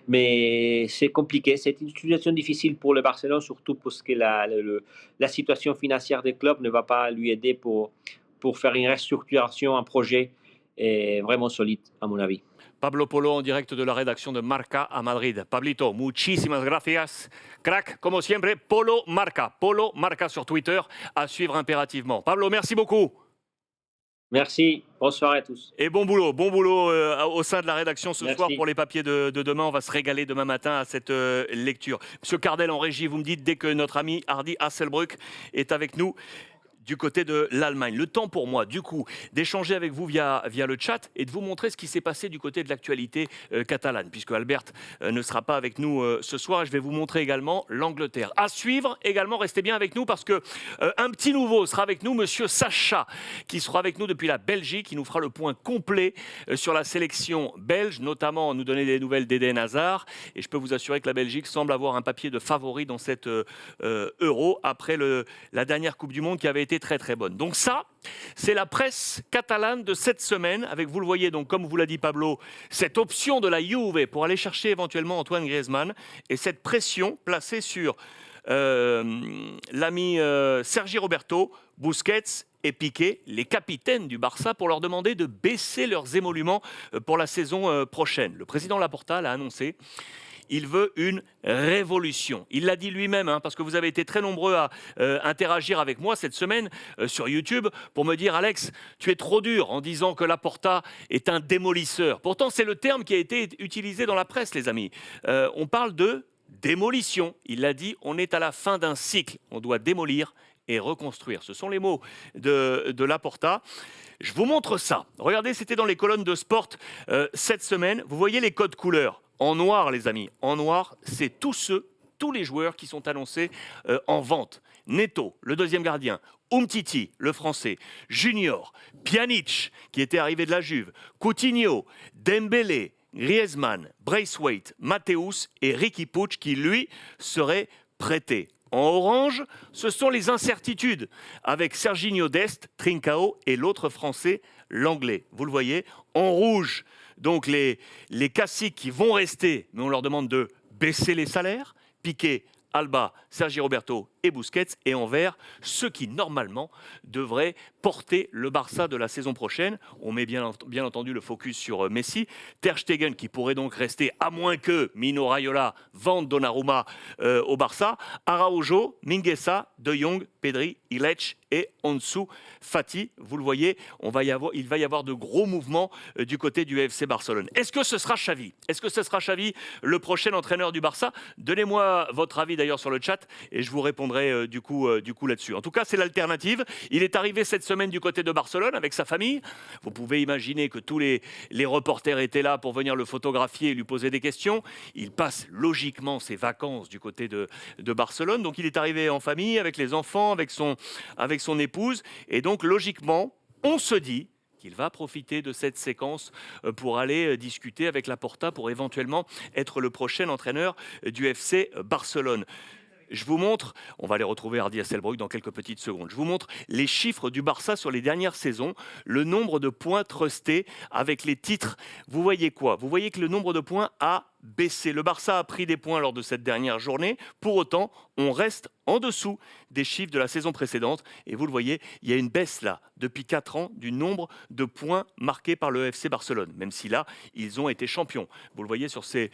S4: Mais c'est compliqué. C'est une situation difficile pour le Barcelone, surtout parce que la situation financière des clubs ne va pas lui aider pour faire une restructuration, un projet vraiment solide, à mon avis.
S1: Pablo Polo en direct de la rédaction de Marca à Madrid. Pablito, muchísimas gracias. Crack, como siempre, Polo Marca sur Twitter, à suivre impérativement. Pablo, merci beaucoup.
S4: Merci, bonsoir à tous.
S1: Et bon boulot au sein de la rédaction ce soir pour les papiers de demain. On va se régaler demain matin à cette lecture. Monsieur Cardel en régie, vous me dites dès que notre ami Hardy Hasselbruck est avec nous du côté de l'Allemagne. Le temps pour moi, du coup, d'échanger avec vous via le chat et de vous montrer ce qui s'est passé du côté de l'actualité catalane, puisque Albert ne sera pas avec nous ce soir. Et je vais vous montrer également l'Angleterre. À suivre également, restez bien avec nous parce que un petit nouveau sera avec nous, monsieur Sacha, qui sera avec nous depuis la Belgique, qui nous fera le point complet sur la sélection belge, notamment nous donner des nouvelles d'Eden Hazard. Et je peux vous assurer que la Belgique semble avoir un papier de favori dans cette Euro après la dernière Coupe du Monde qui avait été très très bonne. Donc ça, c'est la presse catalane de cette semaine, avec, vous le voyez, donc comme vous l'a dit Pablo, cette option de la Juve pour aller chercher éventuellement Antoine Griezmann et cette pression placée sur l'ami Sergi Roberto, Busquets et Piqué, les capitaines du Barça, pour leur demander de baisser leurs émoluments pour la saison prochaine. Le président Laporta l'a annoncé. Il veut une révolution. Il l'a dit lui-même, parce que vous avez été très nombreux à interagir avec moi cette semaine sur YouTube pour me dire « Alex, tu es trop dur en disant que Laporta est un démolisseur ». Pourtant, c'est le terme qui a été utilisé dans la presse, les amis. On parle de démolition. Il l'a dit, on est à la fin d'un cycle. On doit démolir et reconstruire. Ce sont les mots de Laporta. Je vous montre ça. Regardez, c'était dans les colonnes de Sport cette semaine. Vous voyez les codes couleurs. En noir, les amis. En noir, c'est tous les joueurs qui sont annoncés en vente. Neto, le deuxième gardien. Umtiti, le français. Junior. Pjanic, qui était arrivé de la Juve. Coutinho. Dembélé. Griezmann. Braithwaite. Matthäus et Riqui Puig, qui, lui, serait prêté. En orange, ce sont les incertitudes, avec Serginho Dest, Trincao et l'autre français, l'anglais. Vous le voyez. En rouge, donc les classiques qui vont rester, mais on leur demande de baisser les salaires. Piqué, Alba, Sergi Roberto et Busquets, et en vert, ceux qui normalement devraient porter le Barça de la saison prochaine. On met bien entendu le focus sur Messi, Ter Stegen qui pourrait donc rester, à moins que Mino Raiola vende Donnarumma au Barça, Araujo, Mingueza, De Jong, Pedri, Illich et Ansu Fati. Vous le voyez, il va y avoir de gros mouvements du côté du FC Barcelone. Est-ce que ce sera Xavi? Est-ce que ce sera Xavi, le prochain entraîneur du Barça? Donnez-moi votre avis d'ailleurs sur le chat et je vous répondrai du coup là-dessus. En tout cas, c'est l'alternative. Il est arrivé cette semaine du côté de Barcelone avec sa famille. Vous pouvez imaginer que tous les reporters étaient là pour venir le photographier et lui poser des questions. Il passe logiquement ses vacances du côté de Barcelone. Donc il est arrivé en famille, avec les enfants, avec son épouse. Et donc logiquement, on se dit qu'il va profiter de cette séquence pour aller discuter avec Laporta pour éventuellement être le prochain entraîneur du FC Barcelone. Je vous montre, on va les retrouver Hardy Hasselbroek dans quelques petites secondes, je vous montre les chiffres du Barça sur les dernières saisons, le nombre de points trustés avec les titres. Vous voyez quoi? Vous voyez que le nombre de points a baissé. Le Barça a pris des points lors de cette dernière journée. Pour autant, on reste en dessous des chiffres de la saison précédente. Et vous le voyez, il y a une baisse là, depuis 4 ans, du nombre de points marqués par le FC Barcelone. Même si là, ils ont été champions. Vous le voyez sur ces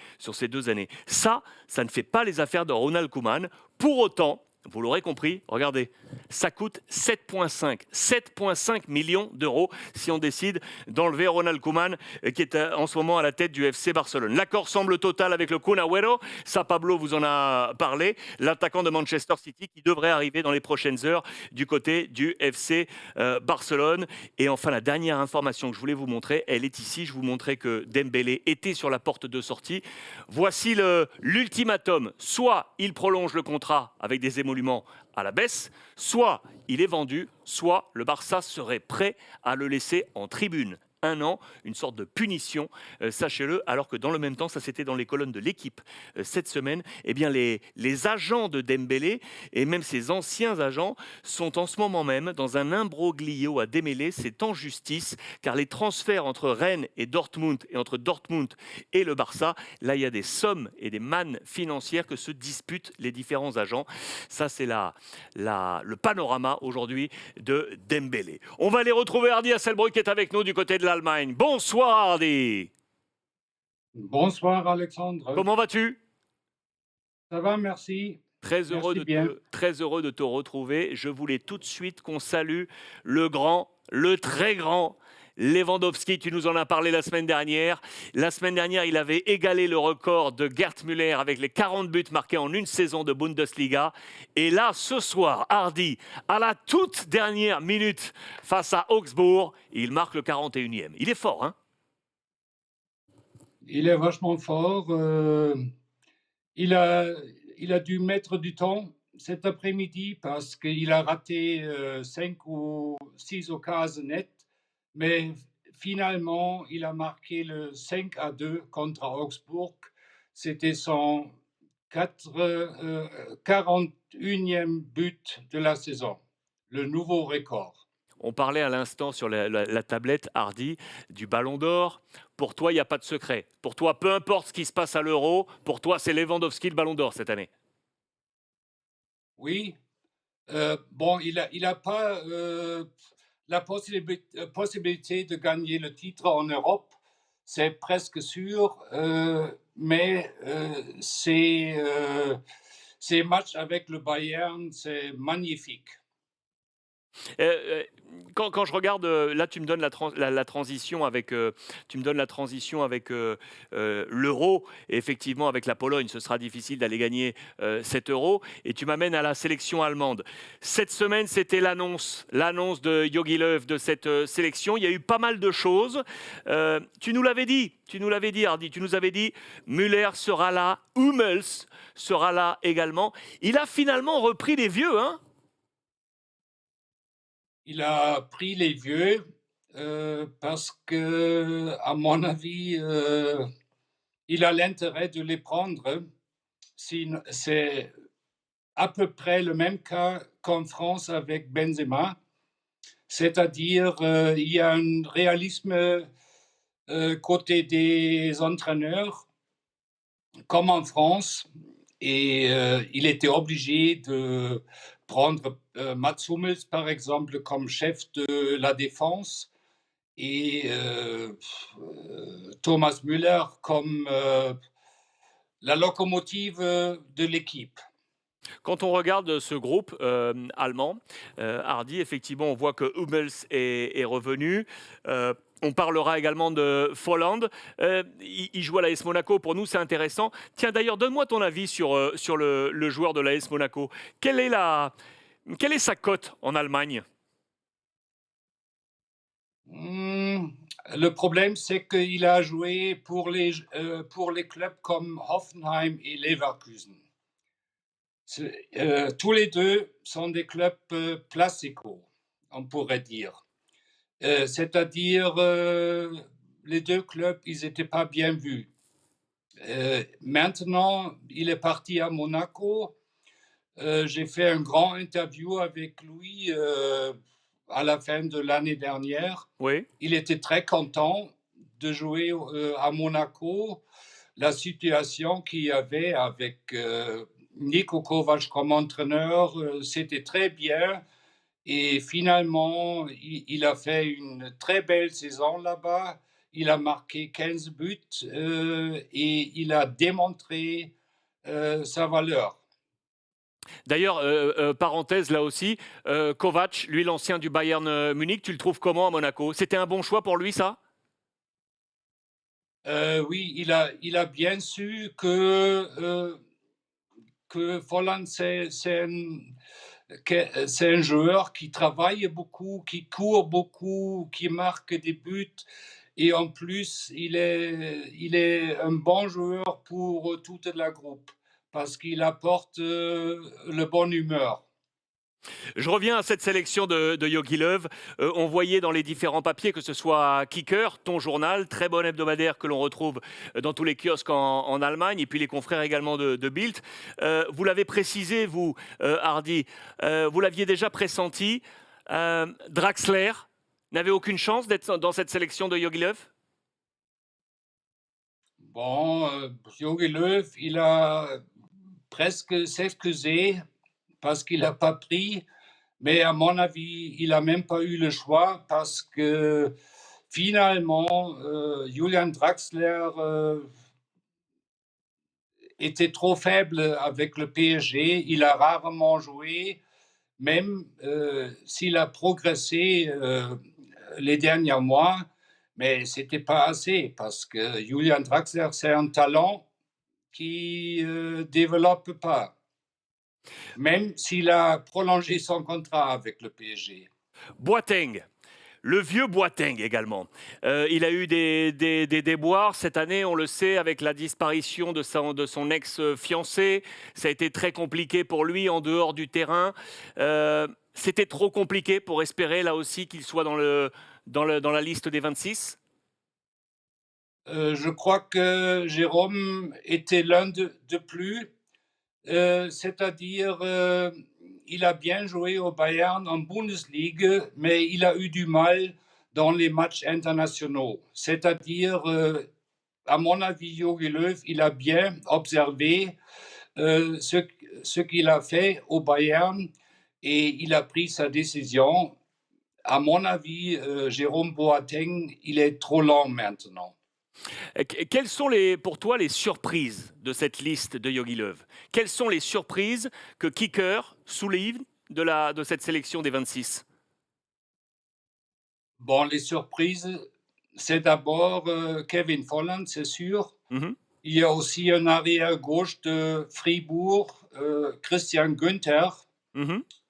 S1: 2 années. Ça ne fait pas les affaires de Ronald Koeman. Pour autant, vous l'aurez compris, regardez, ça coûte 7,5 millions d'euros si on décide d'enlever Ronald Koeman qui est en ce moment à la tête du FC Barcelone. L'accord semble total avec le Kun Agüero, ça Pablo vous en a parlé, l'attaquant de Manchester City qui devrait arriver dans les prochaines heures du côté du FC Barcelone. Et enfin, la dernière information que je voulais vous montrer, elle est ici, je vous montrais que Dembélé était sur la porte de sortie. Voici l'ultimatum, soit il prolonge le contrat avec des émoluments à la baisse, soit il est vendu, soit le Barça serait prêt à le laisser en tribune. 1 an, une sorte de punition, sachez-le, alors que dans le même temps, ça c'était dans les colonnes de l'équipe cette semaine, eh bien les agents de Dembélé et même ses anciens agents sont en ce moment même dans un imbroglio à démêler, c'est en justice, car les transferts entre Rennes et Dortmund et entre Dortmund et le Barça, là il y a des sommes et des mannes financières que se disputent les différents agents. Ça c'est le panorama aujourd'hui de Dembélé. On va aller retrouver Hardy Hasselbroek qui est avec nous du côté de l'Allemagne. Bonsoir Hardy.
S5: Bonsoir Alexandre.
S1: Comment vas-tu?
S5: Ça va, merci.
S1: Très heureux de te retrouver. Je voulais tout de suite qu'on salue le grand, le très grand Lewandowski, tu nous en as parlé la semaine dernière. La semaine dernière, il avait égalé le record de Gerd Müller avec les 40 buts marqués en une saison de Bundesliga. Et là, ce soir, Hardy, à la toute dernière minute face à Augsbourg, il marque le 41e. Il est fort, hein?
S5: Il est vachement fort. Il a dû mettre du temps cet après-midi parce qu'il a raté 5 ou 6 occasions nettes. Mais finalement, il a marqué le 5-2 contre Augsbourg. C'était son 41e but de la saison, le nouveau record.
S1: On parlait à l'instant sur la tablette, Hardy, du Ballon d'Or. Pour toi, il n'y a pas de secret. Pour toi, peu importe ce qui se passe à l'Euro, pour toi, c'est Lewandowski le Ballon d'Or cette année.
S5: Oui. Bon, il a pas la possibilité de gagner le titre en Europe, c'est presque sûr, mais ces matchs avec le Bayern, c'est magnifique.
S1: Quand je regarde, là tu me donnes la transition avec, l'euro, et effectivement avec la Pologne, ce sera difficile d'aller gagner cet euro, et tu m'amènes à la sélection allemande. Cette semaine, c'était l'annonce de Jogi Löw de cette sélection. Il y a eu pas mal de choses. Tu nous l'avais dit, Hardy, tu nous avais dit, Müller sera là, Hummels sera là également. Il a finalement repris les vieux, hein?
S5: Il a pris les vieux parce que, à mon avis, il a l'intérêt de les prendre. C'est à peu près le même cas qu'en France avec Benzema. C'est-à-dire, il y a un réalisme côté des entraîneurs, comme en France. Et il était obligé de prendre Mats Hummels, par exemple, comme chef de la défense et Thomas Müller comme la locomotive de l'équipe.
S1: Quand on regarde ce groupe allemand, Hardy, effectivement, on voit que Hummels est revenu. On parlera également de Folland. Il joue à l'AS Monaco. Pour nous, c'est intéressant. Tiens, d'ailleurs, donne-moi ton avis sur le joueur de l'AS Monaco. Quelle est sa cote en Allemagne?
S5: Le problème, c'est qu'il a joué pour les clubs comme Hoffenheim et Leverkusen. Tous les deux sont des clubs classicaux, on pourrait dire. C'est-à-dire, les deux clubs, ils n'étaient pas bien vus. Maintenant, il est parti à Monaco. J'ai fait un grand interview avec lui à la fin de l'année dernière.
S1: Oui.
S5: Il était très content de jouer à Monaco. La situation qu'il y avait avec Niko Kovac comme entraîneur, c'était très bien. Et finalement, il a fait une très belle saison là-bas. Il a marqué 15 buts et il a démontré sa valeur.
S1: D'ailleurs, parenthèse là aussi, Kovac, lui l'ancien du Bayern Munich, tu le trouves comment à Monaco? C'était un bon choix pour lui, ça?
S5: Oui, il a bien su que Folland, c'est un joueur qui travaille beaucoup, qui court beaucoup, qui marque des buts. Et en plus, il est un bon joueur pour toute la groupe parce qu'il apporte le bonne humeur.
S1: Je reviens à cette sélection de Jogi Löw. On voyait dans les différents papiers, que ce soit Kicker, ton journal, très bon hebdomadaire que l'on retrouve dans tous les kiosques en Allemagne, et puis les confrères également de Bild. Vous l'avez précisé, vous, Hardy, vous l'aviez déjà pressenti. Draxler n'avait aucune chance d'être dans cette sélection de Jogi Löw?
S5: Bon, Jogi Löw, il a presque s'excusé parce qu'il n'a pas pris. Mais à mon avis, il n'a même pas eu le choix parce que finalement, Julian Draxler était trop faible avec le PSG. Il a rarement joué, même s'il a progressé les derniers mois. Mais ce n'était pas assez parce que Julian Draxler, c'est un talent qui ne développe pas, même s'il a prolongé son contrat avec le PSG.
S1: Boateng, le vieux Boateng également. Il a eu des déboires cette année, on le sait, avec la disparition de son ex-fiancé. Ça a été très compliqué pour lui en dehors du terrain. C'était trop compliqué pour espérer là aussi qu'il soit dans la liste des 26?
S5: Je crois que Jérôme était l'un de plus. C'est-à-dire, il a bien joué au Bayern en Bundesliga, mais il a eu du mal dans les matchs internationaux. C'est-à-dire, à mon avis, Jogi Löw, il a bien observé ce qu'il a fait au Bayern et il a pris sa décision. À mon avis, Jérôme Boateng, il est trop lent maintenant.
S1: Quelles sont pour toi les surprises de cette liste de Jogi Löw? Quelles sont les surprises que Kicker souligne de cette sélection des 26?
S5: Bon, les surprises, c'est d'abord Kevin Folland, c'est sûr. Il y a aussi un arrière gauche de Fribourg, Christian Günther,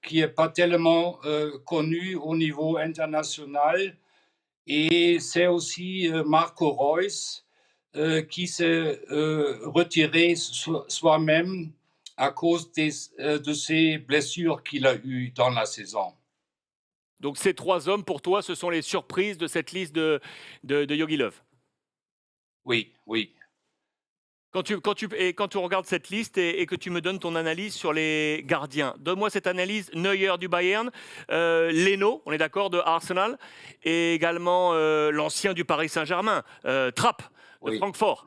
S5: qui n'est pas tellement connu au niveau international. Et c'est aussi Marco Reus qui s'est retiré soi-même à cause de ses blessures qu'il a eues dans la saison.
S1: Donc ces trois hommes, pour toi, ce sont les surprises de cette liste de Jogi Löw?
S5: Oui, oui.
S1: Quand tu regardes cette liste et que tu me donnes ton analyse sur les gardiens, donne-moi cette analyse. Neuer du Bayern, Leno, on est d'accord, de Arsenal, et également l'ancien du Paris Saint-Germain, Trapp de Francfort.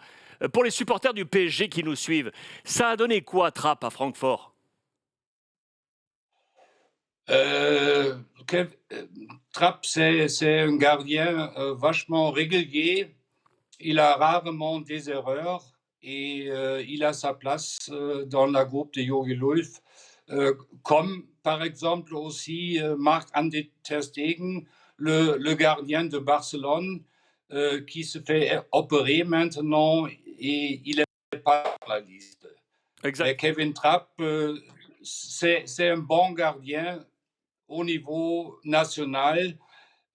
S1: Pour les supporters du PSG qui nous suivent, ça a donné quoi Trapp à Francfort?
S5: Trapp, c'est un gardien vachement régulier. Il a rarement des erreurs et il a sa place dans la groupe de Jogi Löw, comme par exemple aussi Marc-André ter Stegen, le gardien de Barcelone, qui se fait opérer maintenant et il n'est pas dans la liste.
S1: Exact.
S5: Mais Kevin Trapp, c'est un bon gardien au niveau national.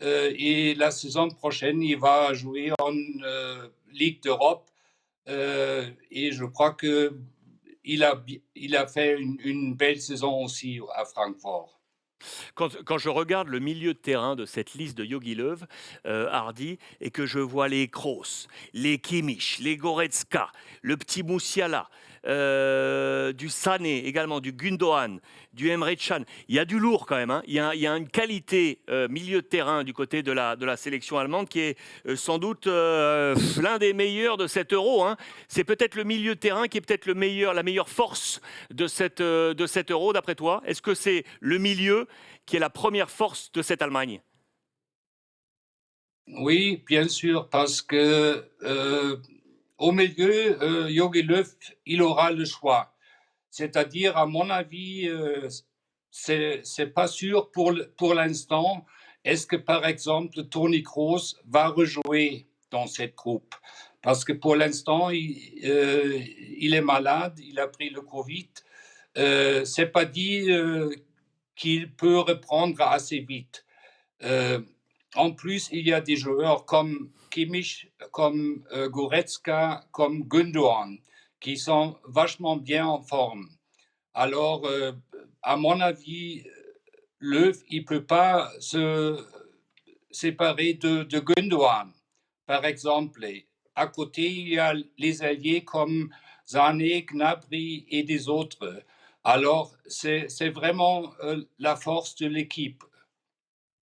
S5: Et la saison prochaine, il va jouer en Ligue d'Europe. Et je crois qu'il a fait une belle saison aussi à Francfort.
S1: Quand je regarde le milieu de terrain de cette liste de Jogi Löw, Hardy, et que je vois les Kroos, les Kimmich, les Goretzka, le petit Moussiala, du Sané également, du Gundogan, du Emre Can, il y a du lourd quand même. Hein. Il y a une qualité milieu de terrain du côté de la sélection allemande qui est sans doute l'un des meilleurs de cet Euro. Hein. C'est peut-être le milieu de terrain qui est peut-être la meilleure force de cet Euro, d'après toi. Est-ce que c'est le milieu qui est la première force de cette Allemagne?
S5: Oui, bien sûr, parce que au milieu, Jogi Löw, il aura le choix. C'est-à-dire, à mon avis, c'est pas sûr pour l'instant. Est-ce que, par exemple, Toni Kroos va rejouer dans cette groupe? Parce que pour l'instant, il est malade, il a pris le Covid. C'est pas dit qu'il peut reprendre assez vite. En plus, il y a des joueurs comme Kimmich, comme Goretzka, comme Gundogan, qui sont vachement bien en forme. Alors, à mon avis, Löw, il ne peut pas se séparer de Gundogan, par exemple. À côté, il y a les alliés comme Sané, Gnabry et des autres. Alors, c'est vraiment la force de l'équipe.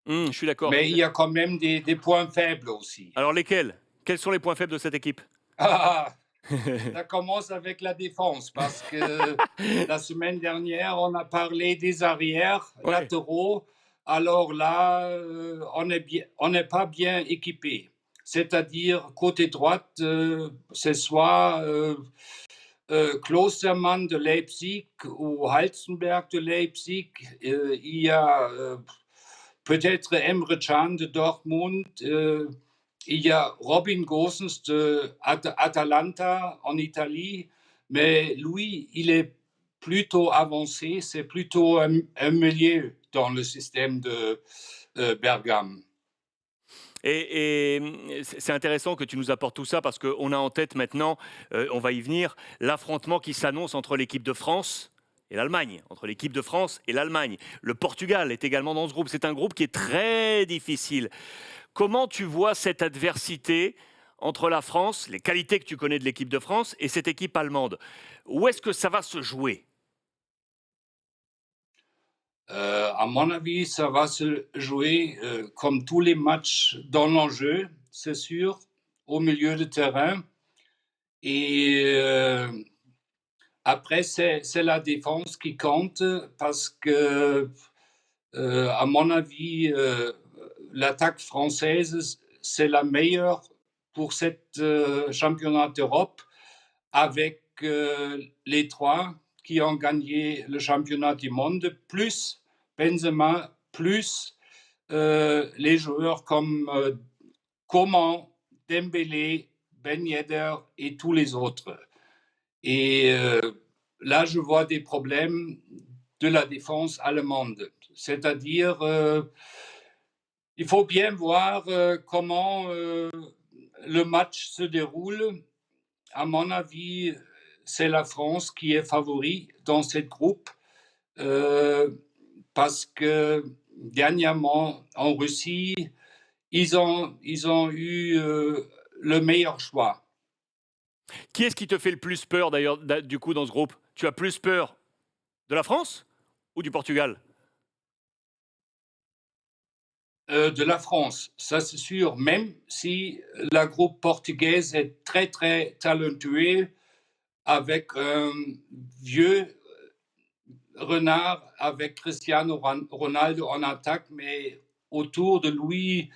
S1: Je suis d'accord.
S5: Mais il y a quand même des points faibles aussi.
S1: Alors lesquels? Quels sont les points faibles de cette équipe?
S5: Ça commence avec la défense, parce que la semaine dernière, on a parlé des arrières latéraux. Alors là, on n'est pas bien équipé. C'est-à-dire, côté droite, c'est soit Klostermann de Leipzig ou Halstenberg de Leipzig. Il y a peut-être Emre Can de Dortmund. Il y a Robin Gosens de Atalanta en Italie, mais lui, il est plutôt avancé, c'est plutôt un milieu dans le système de Bergame.
S1: Et c'est intéressant que tu nous apportes tout ça parce qu'on a en tête maintenant, on va y venir, l'affrontement qui s'annonce entre l'équipe de France et l'Allemagne, entre l'équipe de France et l'Allemagne. Le Portugal est également dans ce groupe. C'est un groupe qui est très difficile. Comment tu vois cette adversité entre la France, les qualités que tu connais de l'équipe de France et cette équipe allemande? Où est-ce que ça va se jouer?
S5: À mon avis, ça va se jouer comme tous les matchs dans l'enjeu, c'est sûr, au milieu de terrain. Et après, c'est la défense qui compte parce que, à mon avis, l'attaque française, c'est la meilleure pour cette championnat d'Europe avec les trois qui ont gagné le championnat du monde, plus Benzema, plus les joueurs comme Coman, Dembélé, Ben Yedder et tous les autres. Et là, je vois des problèmes de la défense allemande. C'est-à-dire, il faut bien voir comment le match se déroule. À mon avis, c'est la France qui est favori dans cette groupe parce que dernièrement, en Russie, ils ont eu le meilleur choix.
S1: Qui est-ce qui te fait le plus peur d'ailleurs, du coup, dans ce groupe? Tu as plus peur de la France ou du Portugal?
S5: De la France, ça c'est sûr, même si la groupe portugaise est très très talentueux avec un vieux renard avec Cristiano Ronaldo en attaque, mais autour de lui,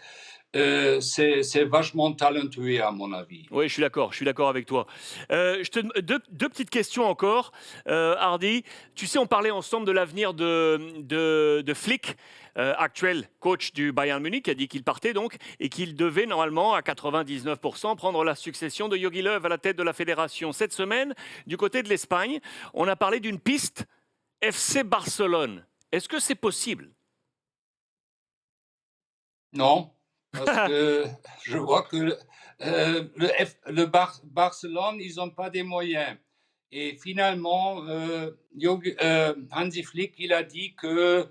S5: c'est vachement talentueux à mon avis.
S1: Oui, je suis d'accord avec toi. Deux petites questions encore, Hardy. Tu sais, on parlait ensemble de l'avenir de Flick, actuel coach du Bayern Munich, qui a dit qu'il partait donc et qu'il devait normalement à 99% prendre la succession de Jogi Löw à la tête de la fédération. Cette semaine, du côté de l'Espagne, on a parlé d'une piste FC Barcelone. Est-ce que c'est possible?
S5: Non, parce que je vois que Barcelone, ils n'ont pas des moyens. Et finalement, Hansi Flick, il a dit que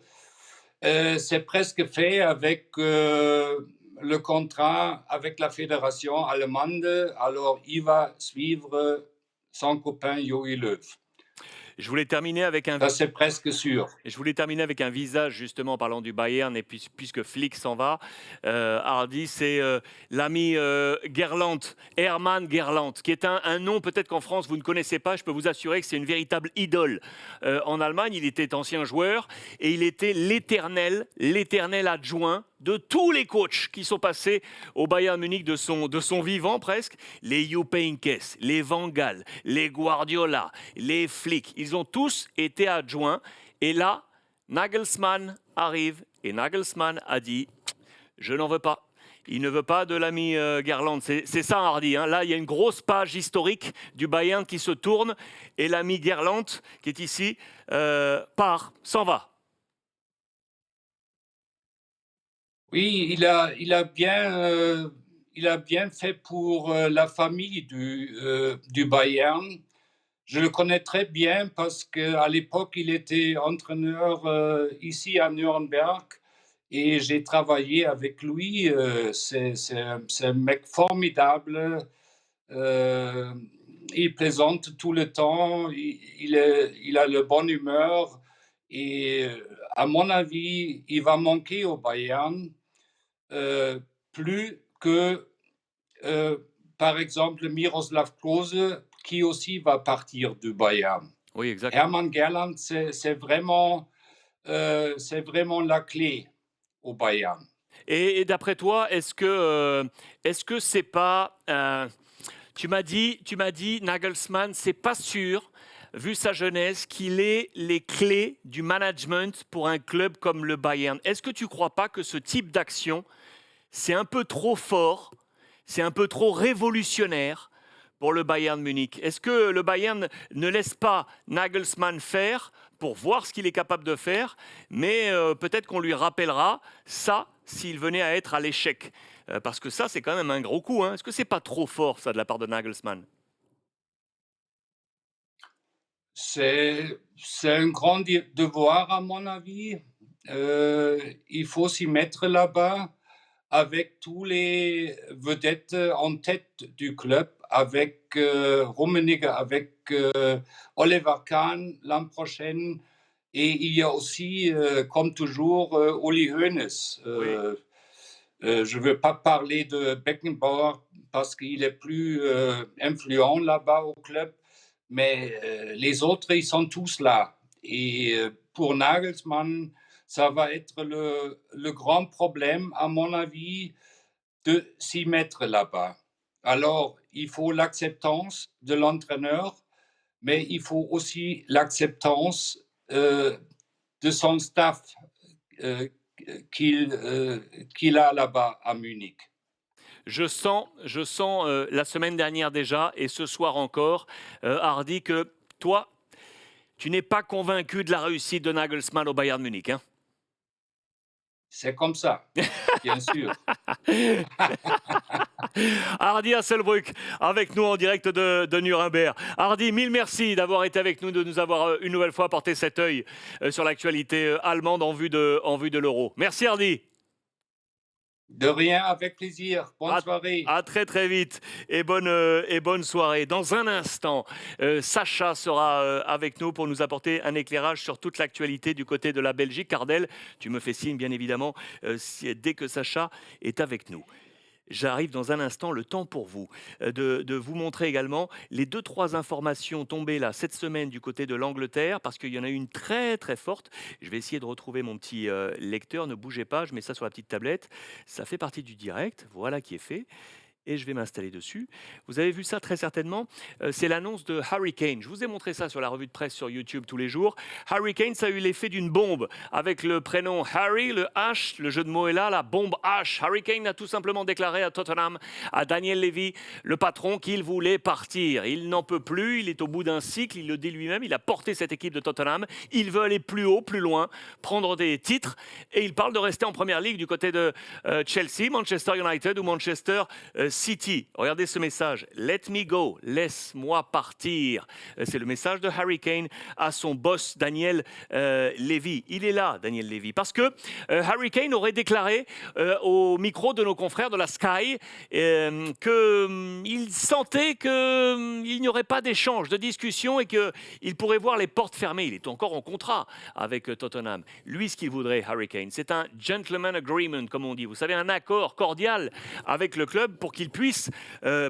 S5: c'est presque fait avec le contrat avec la fédération allemande. Alors, il va suivre son copain Jogi Löw.
S1: Je voulais terminer avec un...
S5: Ça, c'est presque sûr.
S1: Je voulais terminer avec un visage, justement, en parlant du Bayern, et puisque Flick s'en va, Hardy, c'est l'ami Gerland, Hermann Gerland, qui est un nom peut-être qu'en France, vous ne connaissez pas. Je peux vous assurer que c'est une véritable idole. En Allemagne, il était ancien joueur, et il était l'éternel adjoint de tous les coachs qui sont passés au Bayern Munich de son vivant presque. Les Jupp Heynckes, les Van Gaal, les Guardiola, les Flick, ils ont tous été adjoints. Et là, Nagelsmann arrive et Nagelsmann a dit « Je n'en veux pas ». Il ne veut pas de l'ami Gerland. C'est ça, Hardy. Hein. Là, il y a une grosse page historique du Bayern qui se tourne et l'ami Gerland, qui est ici, s'en va.
S5: Oui, il a bien fait pour la famille du Bayern. Je le connais très bien parce qu'à l'époque, il était entraîneur ici à Nuremberg et j'ai travaillé avec lui. C'est un mec formidable. Il plaisante tout le temps. Il a le bonne humeur. Et à mon avis, il va manquer au Bayern plus que, par exemple, Miroslav Klose, qui aussi va partir du Bayern.
S1: Oui, exact.
S5: Hermann Gerland, c'est vraiment la clé au Bayern.
S1: Et d'après toi, est-ce que c'est pas... tu m'as dit, Nagelsmann, c'est pas sûr, vu sa jeunesse, qu'il ait les clés du management pour un club comme le Bayern. Est-ce que tu ne crois pas que ce type d'action, c'est un peu trop fort, c'est un peu trop révolutionnaire pour le Bayern Munich? Est-ce que le Bayern ne laisse pas Nagelsmann faire pour voir ce qu'il est capable de faire, mais peut-être qu'on lui rappellera ça s'il venait à être à l'échec? Parce que ça, c'est quand même un gros coup. Hein. Est-ce que c'est pas trop fort, ça, de la part de Nagelsmann?
S5: C'est un grand devoir, à mon avis. Il faut s'y mettre là-bas avec tous les vedettes en tête du club, avec Rummenigge, avec Oliver Kahn l'an prochain. Et il y a aussi, comme toujours, Uli Hoeneß. Je ne veux pas parler de Beckenbauer parce qu'il est plus influent là-bas au club, mais les autres, ils sont tous là. Et pour Nagelsmann, ça va être le grand problème, à mon avis, de s'y mettre là-bas. Alors, il faut l'acceptance de l'entraîneur, mais il faut aussi l'acceptance de son staff qu'il a là-bas à Munich.
S1: Je sens la semaine dernière déjà, et ce soir encore, Hardy, que toi, tu n'es pas convaincu de la réussite de Nagelsmann au Bayern Munich. Hein?
S5: C'est comme ça, bien sûr.
S1: Hardy Hasselbroek, avec nous en direct de Nuremberg. Hardy, mille merci d'avoir été avec nous, de nous avoir une nouvelle fois porté cet œil sur l'actualité allemande en vue de l'Euro. Merci Hardy.
S5: De rien, avec plaisir. Bonne soirée.
S1: À très très vite et bonne soirée. Dans un instant, Sacha sera avec nous pour nous apporter un éclairage sur toute l'actualité du côté de la Belgique. Cardel, tu me fais signe bien évidemment dès que Sacha est avec nous. J'arrive dans un instant, le temps pour vous, de vous montrer également les 2-3 informations tombées là cette semaine du côté de l'Angleterre, parce qu'il y en a une très très forte. Je vais essayer de retrouver mon petit lecteur, ne bougez pas, je mets ça sur la petite tablette. Ça fait partie du direct, voilà qui est fait. Et je vais m'installer dessus. Vous avez vu ça très certainement, c'est l'annonce de Harry Kane. Je vous ai montré ça sur la revue de presse sur YouTube tous les jours. Harry Kane, ça a eu l'effet d'une bombe avec le prénom Harry, le H, le jeu de mots est là, la bombe H. Harry Kane a tout simplement déclaré à Tottenham, à Daniel Levy, le patron, qu'il voulait partir. Il n'en peut plus, il est au bout d'un cycle, il le dit lui-même, il a porté cette équipe de Tottenham. Il veut aller plus haut, plus loin, prendre des titres et il parle de rester en première ligue du côté de Chelsea, Manchester United ou Manchester City. Regardez ce message. Let me go. Laisse-moi partir. C'est le message de Harry Kane à son boss Daniel Levy. Il est là, Daniel Levy, parce que Harry Kane aurait déclaré au micro de nos confrères de la Sky qu'il sentait qu'il n'y aurait pas d'échange, de discussion et qu'il pourrait voir les portes fermées. Il est encore en contrat avec Tottenham. Lui, ce qu'il voudrait, Harry Kane, c'est un gentleman agreement, comme on dit. Vous savez, un accord cordial avec le club pour qu'il puisse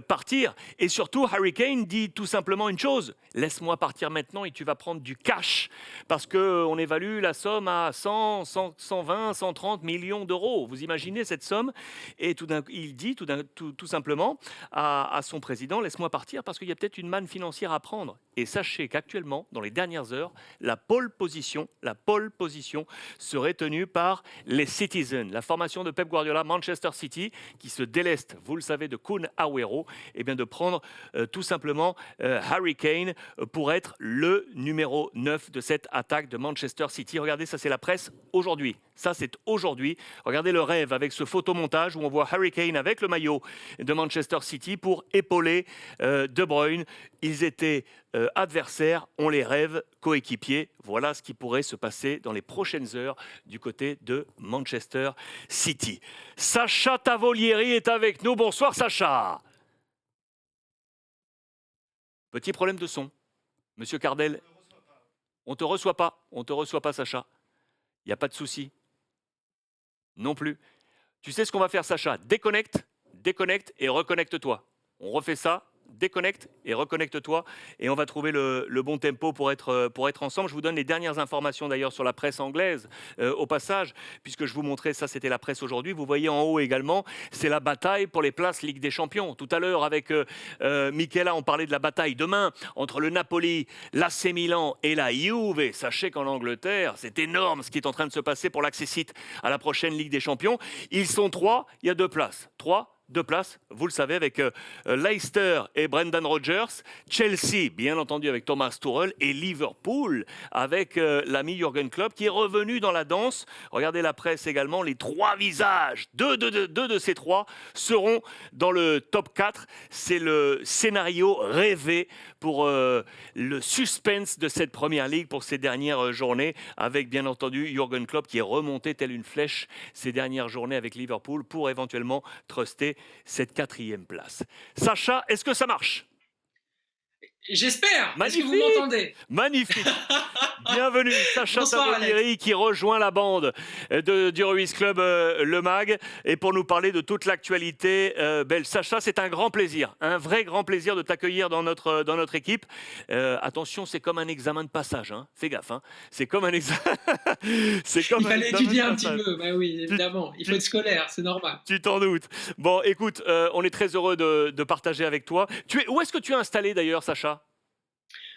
S1: partir. Et surtout, Harry Kane dit tout simplement une chose: laisse-moi partir maintenant et tu vas prendre du cash. Parce qu'on évalue la somme à 100, 120, 130 millions d'euros. Vous imaginez cette somme? Et il dit tout simplement à son président: laisse-moi partir parce qu'il y a peut-être une manne financière à prendre. Et sachez qu'actuellement, dans les dernières heures, la pole position serait tenue par les Citizens, la formation de Pep Guardiola, Manchester City, qui se déleste, vous le savez, de Kun Agüero, et bien de prendre tout simplement Harry Kane pour être le numéro 9 de cette attaque de Manchester City. Regardez, ça c'est la presse aujourd'hui. Ça c'est aujourd'hui. Regardez le rêve avec ce photomontage où on voit Harry Kane avec le maillot de Manchester City pour épauler De Bruyne. Ils étaient adversaires, on les rêve, coéquipiers. Voilà ce qui pourrait se passer dans les prochaines heures du côté de Manchester City. Sacha Tavolieri est avec nous. Bonsoir Sacha. Petit problème de son. Monsieur Cardel, on ne te reçoit pas Sacha. Il n'y a pas de souci. Non plus. Tu sais ce qu'on va faire Sacha? Déconnecte et reconnecte-toi. On refait ça. Déconnecte et reconnecte-toi et on va trouver le bon tempo pour être ensemble. Je vous donne les dernières informations d'ailleurs sur la presse anglaise au passage, puisque je vous montrais ça, c'était la presse aujourd'hui. Vous voyez en haut également, c'est la bataille pour les places Ligue des Champions. Tout à l'heure avec Michela, on parlait de la bataille demain entre le Napoli, l'AC Milan et la Juve. Sachez qu'en Angleterre, c'est énorme ce qui est en train de se passer pour l'accessit à la prochaine Ligue des Champions. Ils sont 3, il y a 2 places. 2 places, vous le savez, avec Leicester et Brendan Rodgers, Chelsea, bien entendu, avec Thomas Tuchel, et Liverpool, avec l'ami Jürgen Klopp, qui est revenu dans la danse. Regardez la presse également, les 3 visages, 2 de ces 3 seront dans le top 4. C'est le scénario rêvé pour le suspense de cette première ligue pour ces dernières journées, avec bien entendu Jürgen Klopp qui est remonté telle une flèche ces dernières journées avec Liverpool pour éventuellement truster cette 4e place. Sacha, est-ce que ça marche?
S6: J'espère.
S1: Magnifique.
S6: Est-ce que vous m'entendez?
S1: Magnifique. Bienvenue, Sacha
S6: Bonsoir,
S1: Tavolieri qui rejoint la bande du Ruiz Club Le Mag et pour nous parler de toute l'actualité belge. Sacha, c'est un grand plaisir, un vrai grand plaisir de t'accueillir dans notre équipe. Attention, c'est comme un examen de passage, hein. Fais gaffe, hein. C'est comme un examen.
S6: Il fallait étudier un petit peu, bah oui, évidemment. Il faut être scolaire, c'est normal.
S1: Tu t'en doutes. Bon, écoute, on est très heureux de partager avec toi. Où est-ce que tu es installé d'ailleurs, Sacha?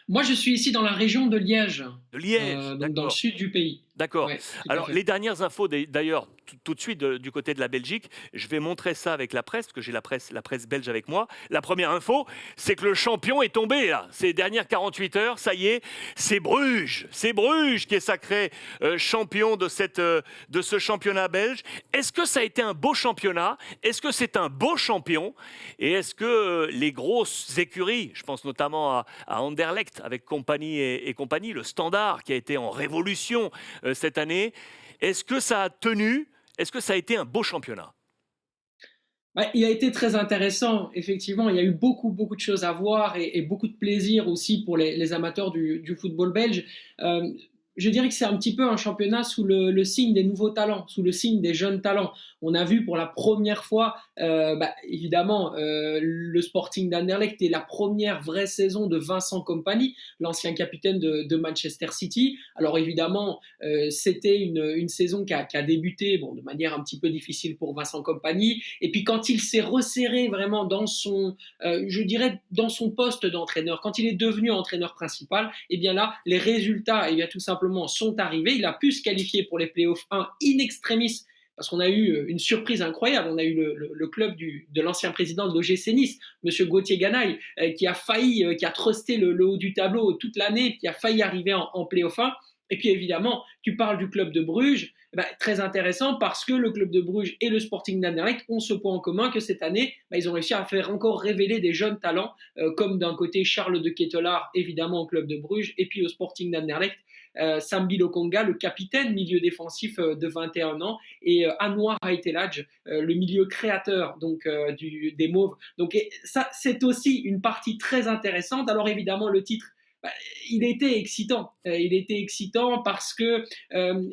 S6: Moi, je suis ici dans la région de Liège.
S1: De Liège,
S6: donc dans le sud du pays.
S1: D'accord.
S6: Ouais,
S1: alors, les dernières infos, d'ailleurs, tout de suite du côté de la Belgique, je vais montrer ça avec la presse, parce que j'ai la presse belge avec moi. La première info, c'est que le champion est tombé, là. Ces dernières 48 heures, ça y est, c'est Bruges. C'est Bruges qui est sacré champion de ce championnat belge. Est-ce que ça a été un beau championnat? Est-ce que c'est un beau champion? Et est-ce que les grosses écuries, je pense notamment à Anderlecht, avec compagnie et compagnie, le Standard qui a été en révolution cette année, est-ce que ça a tenu? Est-ce que ça a été un beau championnat?
S6: Ouais, il a été très intéressant, effectivement. Il y a eu beaucoup, beaucoup de choses à voir et beaucoup de plaisir aussi pour les amateurs du football belge. Euh, je dirais que c'est un petit peu un championnat sous le signe des nouveaux talents, sous le signe des jeunes talents. On a vu pour la première fois, évidemment, le Sporting d'Anderlecht et la première vraie saison de Vincent Kompany, l'ancien capitaine de Manchester City. Alors évidemment, c'était une saison qui a débuté de manière un petit peu difficile pour Vincent Kompany. Et puis quand il s'est resserré vraiment dans son, je dirais, dans son poste d'entraîneur, quand il est devenu entraîneur principal, et bien là, les résultats, eh bien tout simplement, sont arrivés. Il a pu se qualifier pour les playoffs 1 in extremis parce qu'on a eu une surprise incroyable. On a eu le club de l'ancien président de l'OGC Nice, M. Gauthier Ganaille, qui a failli, qui a trusté le haut du tableau toute l'année, qui a failli arriver en play-off 1. Et puis évidemment, tu parles du club de Bruges, très intéressant parce que le club de Bruges et le Sporting d'Anderlecht ont ce point en commun que cette année, ils ont réussi à faire encore révéler des jeunes talents, comme d'un côté Charles de Ketelaar, évidemment au club de Bruges, et puis au Sporting d'Anderlecht, Sambi Lokonga, le capitaine milieu défensif de 21 ans, et Anwar Haiteladj, le milieu créateur donc des Mauves. Donc ça, c'est aussi une partie très intéressante. Alors évidemment, le titre, il était excitant. Il était excitant parce que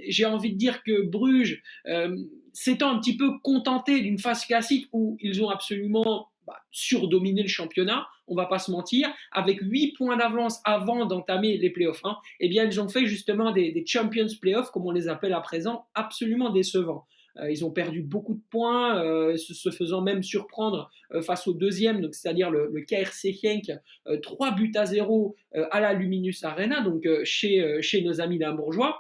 S6: j'ai envie de dire que Bruges s'étant un petit peu contenté d'une phase classique où ils ont absolument surdominé le championnat, on va pas se mentir, avec 8 points d'avance avant d'entamer les playoffs, eh bien ils ont fait justement des Champions Playoffs, comme on les appelle à présent, absolument décevants. Ils ont perdu beaucoup de points, se faisant même surprendre face au deuxième, donc, c'est-à-dire le KRC Genk, 3-0 à la Luminus Arena, donc chez nos amis limbourgeois.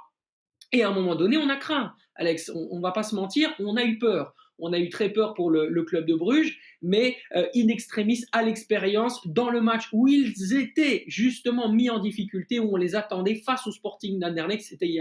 S6: Et à un moment donné, on a craint, Alex, on ne va pas se mentir, on a eu peur. On a eu très peur pour le club de Bruges, mais in extremis, à l'expérience, dans le match où ils étaient justement mis en difficulté, où on les attendait face au Sporting d'Anderlecht, c'était il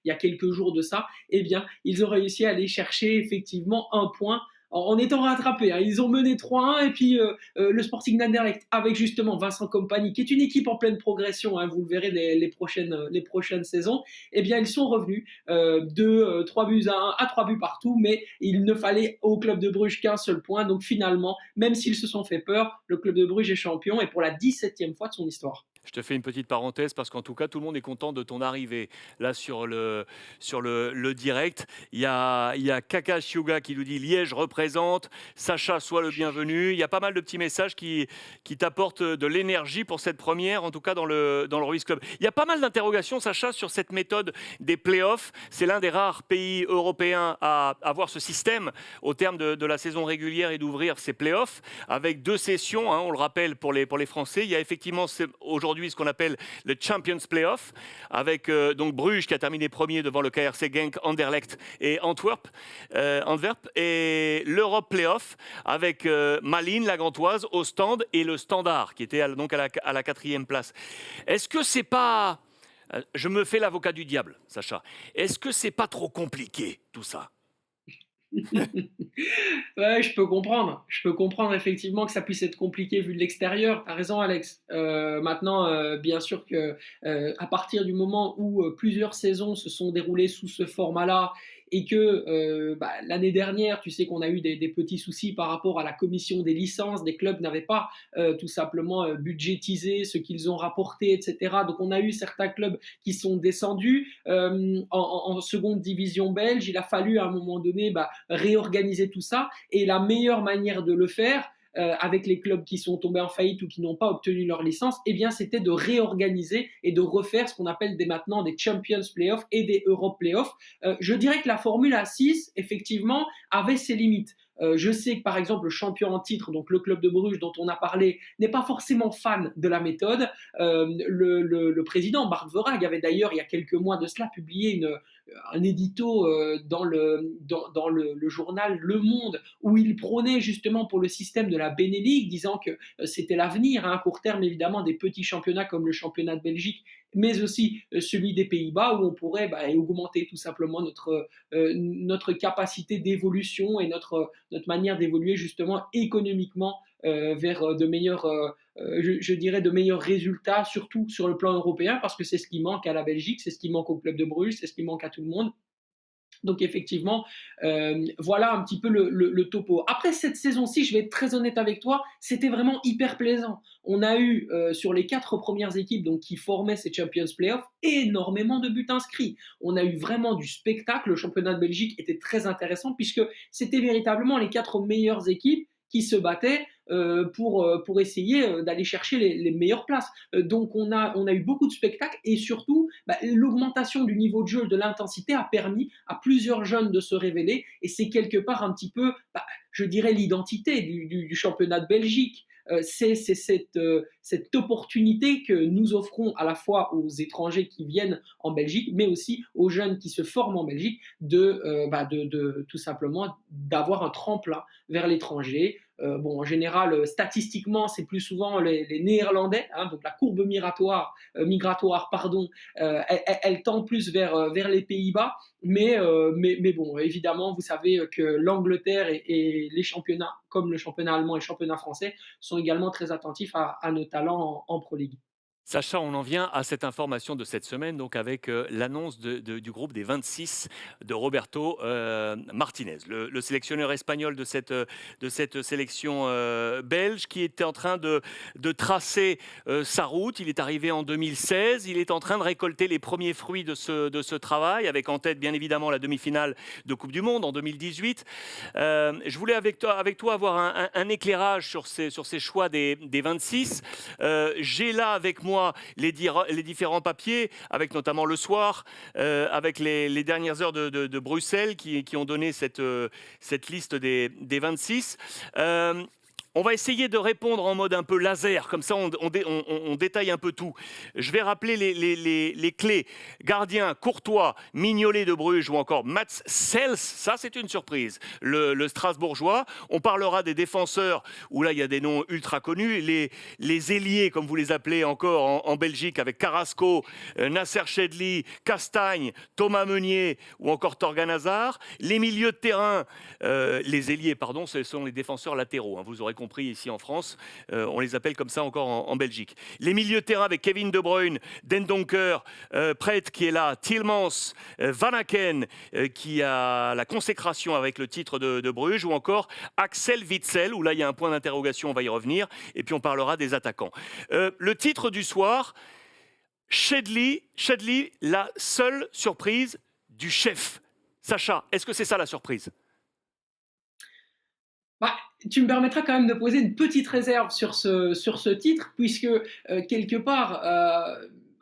S6: y a quelques jours de ça, eh bien, ils ont réussi à aller chercher effectivement un point en étant rattrapés. Ils ont mené 3-1 et puis le Sporting d'Anderlecht avec justement Vincent Kompany, qui est une équipe en pleine progression, vous le verrez les prochaines saisons, eh bien ils sont revenus de 3 buts à 1 à 3 buts partout, mais il ne fallait au club de Bruges qu'un seul point. Donc finalement, même s'ils se sont fait peur, le club de Bruges est champion et pour la 17e fois de son histoire.
S1: Je te fais une petite parenthèse parce qu'en tout cas, tout le monde est content de ton arrivée. Là, sur le direct, il y a Kaka Hyuga qui nous dit Liège représente, Sacha, sois le bienvenu. Il y a pas mal de petits messages qui t'apportent de l'énergie pour cette première, en tout cas dans le Ruiz Club. Il y a pas mal d'interrogations, Sacha, sur cette méthode des playoffs. C'est l'un des rares pays européens à avoir ce système au terme de la saison régulière et d'ouvrir ces playoffs avec 2 sessions, on le rappelle pour les Français. Il y a effectivement aujourd'hui ce qu'on appelle le Champions Playoff, avec donc Bruges qui a terminé premier devant le KRC Genk, Anderlecht et Antwerp, et l'Europe Playoff avec Malines, la Gantoise, Ostende et le Standard qui était donc à la 4e place. Est-ce que c'est pas... Je me fais l'avocat du diable, Sacha. Est-ce que c'est pas trop compliqué, tout ça ?
S6: Ouais, je peux comprendre. Je peux comprendre effectivement que ça puisse être compliqué vu de l'extérieur. T'as raison, Alex. Maintenant, bien sûr que à partir du moment où plusieurs saisons se sont déroulées sous ce format-là et que l'année dernière, tu sais qu'on a eu des petits soucis par rapport à la commission des licences, des clubs n'avaient pas tout simplement budgétisé ce qu'ils ont rapporté, etc. Donc on a eu certains clubs qui sont descendus en seconde division belge. Il a fallu à un moment donné réorganiser tout ça, et la meilleure manière de le faire avec les clubs qui sont tombés en faillite ou qui n'ont pas obtenu leur licence, eh bien, c'était de réorganiser et de refaire ce qu'on appelle maintenant des Champions Playoffs et des Europe Playoffs. Je dirais que la Formule A6, effectivement, avait ses limites. Je sais que par exemple le champion en titre, donc le club de Bruges dont on a parlé, n'est pas forcément fan de la méthode. Le président Bart Verhaeghe avait d'ailleurs il y a quelques mois de cela publié un édito dans le journal Le Monde où il prônait justement pour le système de la Benelux, disant que c'était l'avenir à court terme évidemment des petits championnats comme le championnat de Belgique, mais aussi celui des Pays-Bas, où on pourrait augmenter tout simplement notre capacité d'évolution et notre manière d'évoluer justement économiquement vers de meilleurs, je dirais de meilleurs résultats, surtout sur le plan européen, parce que c'est ce qui manque à la Belgique, c'est ce qui manque au club de Bruges, c'est ce qui manque à tout le monde. Donc effectivement, voilà un petit peu le topo. Après cette saison-ci, je vais être très honnête avec toi, c'était vraiment hyper plaisant. On a eu sur les 4 premières équipes donc, qui formaient ces Champions Playoffs énormément de buts inscrits. On a eu vraiment du spectacle. Le championnat de Belgique était très intéressant puisque c'était véritablement les 4 meilleures équipes qui se battaient pour essayer d'aller chercher les meilleures places. Donc on a eu beaucoup de spectacles et surtout l'augmentation du niveau de jeu, de l'intensité a permis à plusieurs jeunes de se révéler et c'est quelque part un petit peu, je dirais, l'identité du championnat de Belgique. C'est cette opportunité que nous offrons à la fois aux étrangers qui viennent en Belgique, mais aussi aux jeunes qui se forment en Belgique, de tout simplement d'avoir un tremplin vers l'étranger. En général, statistiquement, c'est plus souvent les Néerlandais, hein, donc la courbe migratoire, elle tend plus vers les Pays-Bas, mais bon, évidemment, vous savez que l'Angleterre et les championnats, comme le championnat allemand et le championnat français, sont également très attentifs à nos talents en Pro League.
S1: Sacha, on en vient à cette information de cette semaine, donc avec l'annonce du groupe des 26 de Roberto Martinez, le sélectionneur espagnol de cette sélection belge, qui était en train de tracer sa route. Il est arrivé en 2016, il est en train de récolter les premiers fruits de ce travail, avec en tête bien évidemment la demi-finale de Coupe du Monde en 2018. Je voulais avec toi avoir un éclairage sur ces choix des 26. J'ai là avec moi les différents papiers, avec notamment Le Soir, avec les dernières heures de Bruxelles qui ont donné cette liste des 26. On va essayer de répondre en mode un peu laser, comme ça on détaille un peu tout. Je vais rappeler les clés. Gardien, Courtois, Mignolet de Bruges ou encore Mats Sels, ça c'est une surprise. Le Strasbourgeois. On parlera des défenseurs, où là il y a des noms ultra connus. Les ailiers, comme vous les appelez encore en Belgique, avec Carrasco, Nasser Chedli, Castagne, Thomas Meunier ou encore Torgan Hazard. Les milieux de terrain, les ailiers, pardon, ce sont les défenseurs latéraux, hein, vous aurez compris ici en France, on les appelle comme ça encore en Belgique. Les milieux de terrain avec Kevin De Bruyne, Dendoncker, Pret qui est là, Tielemans, Van Aken qui a la consécration avec le titre de Bruges, ou encore Axel Witsel, où là il y a un point d'interrogation, on va y revenir, et puis on parlera des attaquants. Le titre du soir, Chedli, la seule surprise du chef. Sacha, est-ce que c'est ça la surprise ?
S6: Tu me permettras quand même de poser une petite réserve sur ce titre, puisque quelque part,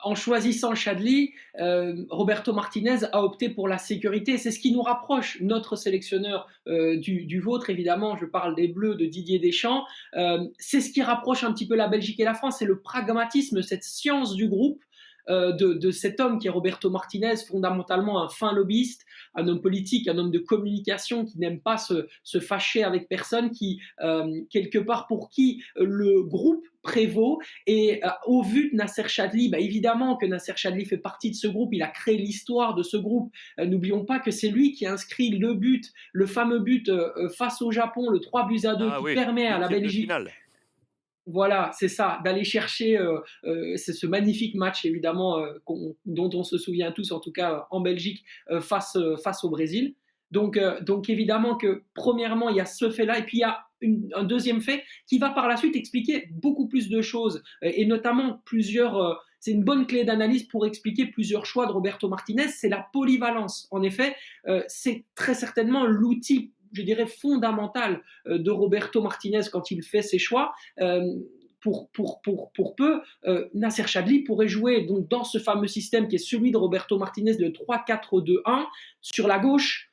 S6: en choisissant Chadli, Roberto Martinez a opté pour la sécurité. C'est ce qui nous rapproche, notre sélectionneur du vôtre, évidemment, je parle des Bleus de Didier Deschamps. C'est ce qui rapproche un petit peu la Belgique et la France, c'est le pragmatisme, cette science du groupe. De cet homme qui est Roberto Martinez, fondamentalement un fin lobbyiste, un homme politique, un homme de communication qui n'aime pas se fâcher avec personne, qui, quelque part, pour qui le groupe prévaut. Et au vu de Nasser Chadli, évidemment que Nasser Chadli fait partie de ce groupe, il a créé l'histoire de ce groupe. N'oublions pas que c'est lui qui a inscrit le fameux but face au Japon, le 3-2 permet à la Belgique... Voilà, c'est ça, d'aller chercher c'est ce magnifique match, évidemment, dont on se souvient tous, en tout cas en Belgique, face au Brésil. Donc évidemment que, premièrement, il y a ce fait-là, et puis il y a un deuxième fait qui va par la suite expliquer beaucoup plus de choses, et notamment c'est une bonne clé d'analyse pour expliquer plusieurs choix de Roberto Martinez, c'est la polyvalence. En effet, c'est très certainement l'outil, je dirais, fondamental de Roberto Martinez quand il fait ses choix. Pour peu, Nasser Chadli pourrait jouer donc dans ce fameux système qui est celui de Roberto Martinez de 3-4-2-1 sur la gauche,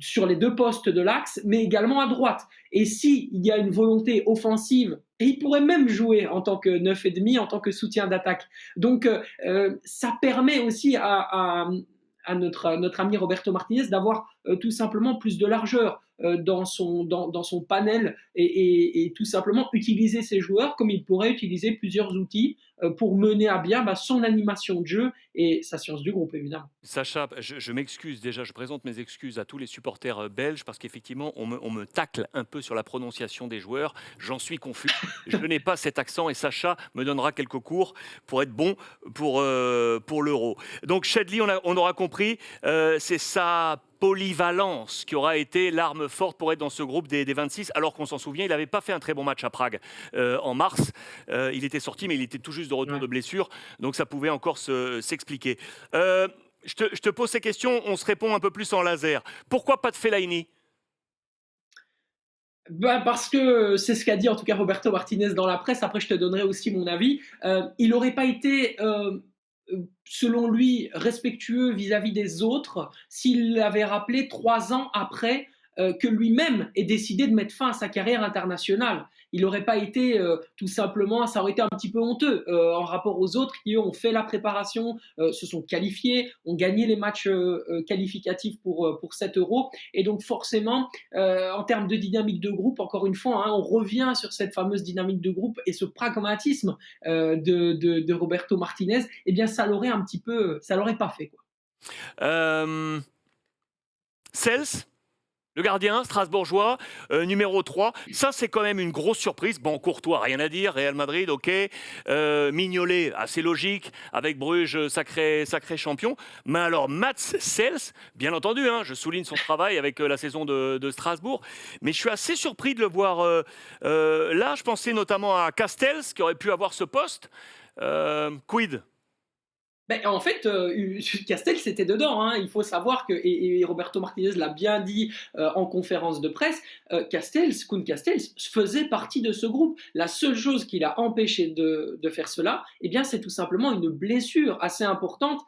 S6: sur les deux postes de l'axe, mais également à droite. Et s'il y a une volonté offensive, et il pourrait même jouer en tant que 9,5, en tant que soutien d'attaque. Donc ça permet aussi à notre ami Roberto Martinez d'avoir tout simplement plus de largeur dans son panel et tout simplement utiliser ses joueurs comme il pourrait utiliser plusieurs outils pour mener à bien son animation de jeu et sa science du groupe, évidemment.
S1: Sacha, je m'excuse déjà, je présente mes excuses à tous les supporters belges parce qu'effectivement, on me tacle un peu sur la prononciation des joueurs. J'en suis confus. Je n'ai pas cet accent et Sacha me donnera quelques cours pour être bon pour l'Euro. Donc, Shedley, on aura compris, c'est sa polyvalence qui aura été l'arme forte pour être dans ce groupe des 26, alors qu'on s'en souvient, il n'avait pas fait un très bon match à Prague en mars. Il était sorti, mais il était tout juste de retour de blessure, donc ça pouvait encore s'expliquer. Je te pose ces questions, on se répond un peu plus en laser. Pourquoi pas de Fellaini ?
S6: Parce que c'est ce qu'a dit en tout cas Roberto Martinez dans la presse. Après, je te donnerai aussi mon avis. Il n'aurait pas été, selon lui, respectueux vis-à-vis des autres s'il l'avait rappelé 3 ans après que lui-même ait décidé de mettre fin à sa carrière internationale. Il n'aurait pas été tout simplement, ça aurait été un petit peu honteux en rapport aux autres qui ont fait la préparation, se sont qualifiés, ont gagné les matchs qualificatifs pour cet Euro. Et donc forcément, en termes de dynamique de groupe, encore une fois, on revient sur cette fameuse dynamique de groupe et ce pragmatisme de Roberto Martinez, eh bien ça l'aurait pas fait, quoi.
S1: Cels, le gardien strasbourgeois, numéro 3. Ça, c'est quand même une grosse surprise. Bon, Courtois, rien à dire. Real Madrid, ok. Mignolet, assez logique. Avec Bruges, sacré champion. Mais alors, Mats Cels, bien entendu, je souligne son travail avec la saison de Strasbourg. Mais je suis assez surpris de le voir là. Je pensais notamment à Castells, qui aurait pu avoir ce poste. Quid ?
S6: En fait, Castells était dedans. Il faut savoir que, et Roberto Martinez l'a bien dit en conférence de presse, Koen Castells faisait partie de ce groupe. La seule chose qui l'a empêché de faire cela, eh bien, c'est tout simplement une blessure assez importante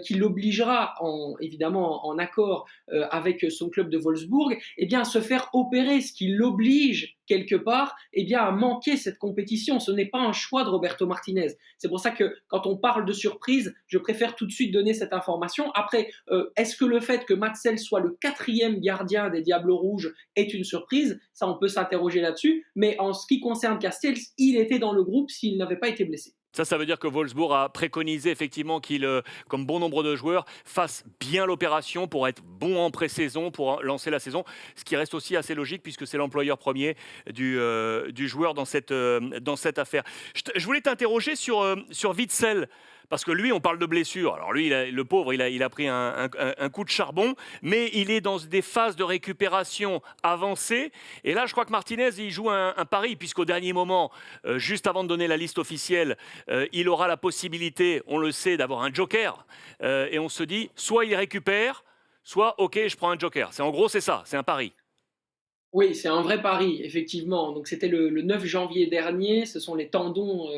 S6: qui l'obligera, évidemment en accord avec son club de Wolfsburg, eh bien, à se faire opérer, ce qui l'oblige quelque part à manquer cette compétition. Ce n'est pas un choix de Roberto Martinez. C'est pour ça que quand on parle de surprise, je préfère tout de suite donner cette information. Après, est-ce que le fait que Mats Cels soit le 4e gardien des Diables Rouges est une surprise ? Ça, on peut s'interroger là-dessus. Mais en ce qui concerne Castells, il était dans le groupe s'il n'avait pas été blessé.
S1: Ça veut dire que Wolfsburg a préconisé effectivement qu'il, comme bon nombre de joueurs, fasse bien l'opération pour être bon en pré-saison, pour lancer la saison. Ce qui reste aussi assez logique puisque c'est l'employeur premier du joueur dans cette affaire. Je voulais t'interroger sur Witsel. Parce que lui, on parle de blessure. Alors lui, le pauvre, il a pris un coup de charbon, mais il est dans des phases de récupération avancées. Et là, je crois que Martinez, il joue un pari, puisqu'au dernier moment, juste avant de donner la liste officielle, il aura la possibilité, on le sait, d'avoir un joker. Et on se dit, soit il récupère, soit, ok, je prends un joker. En gros, c'est ça, c'est un pari.
S6: Oui, c'est un vrai pari, effectivement. Donc, c'était le 9 janvier dernier. Ce sont les tendons,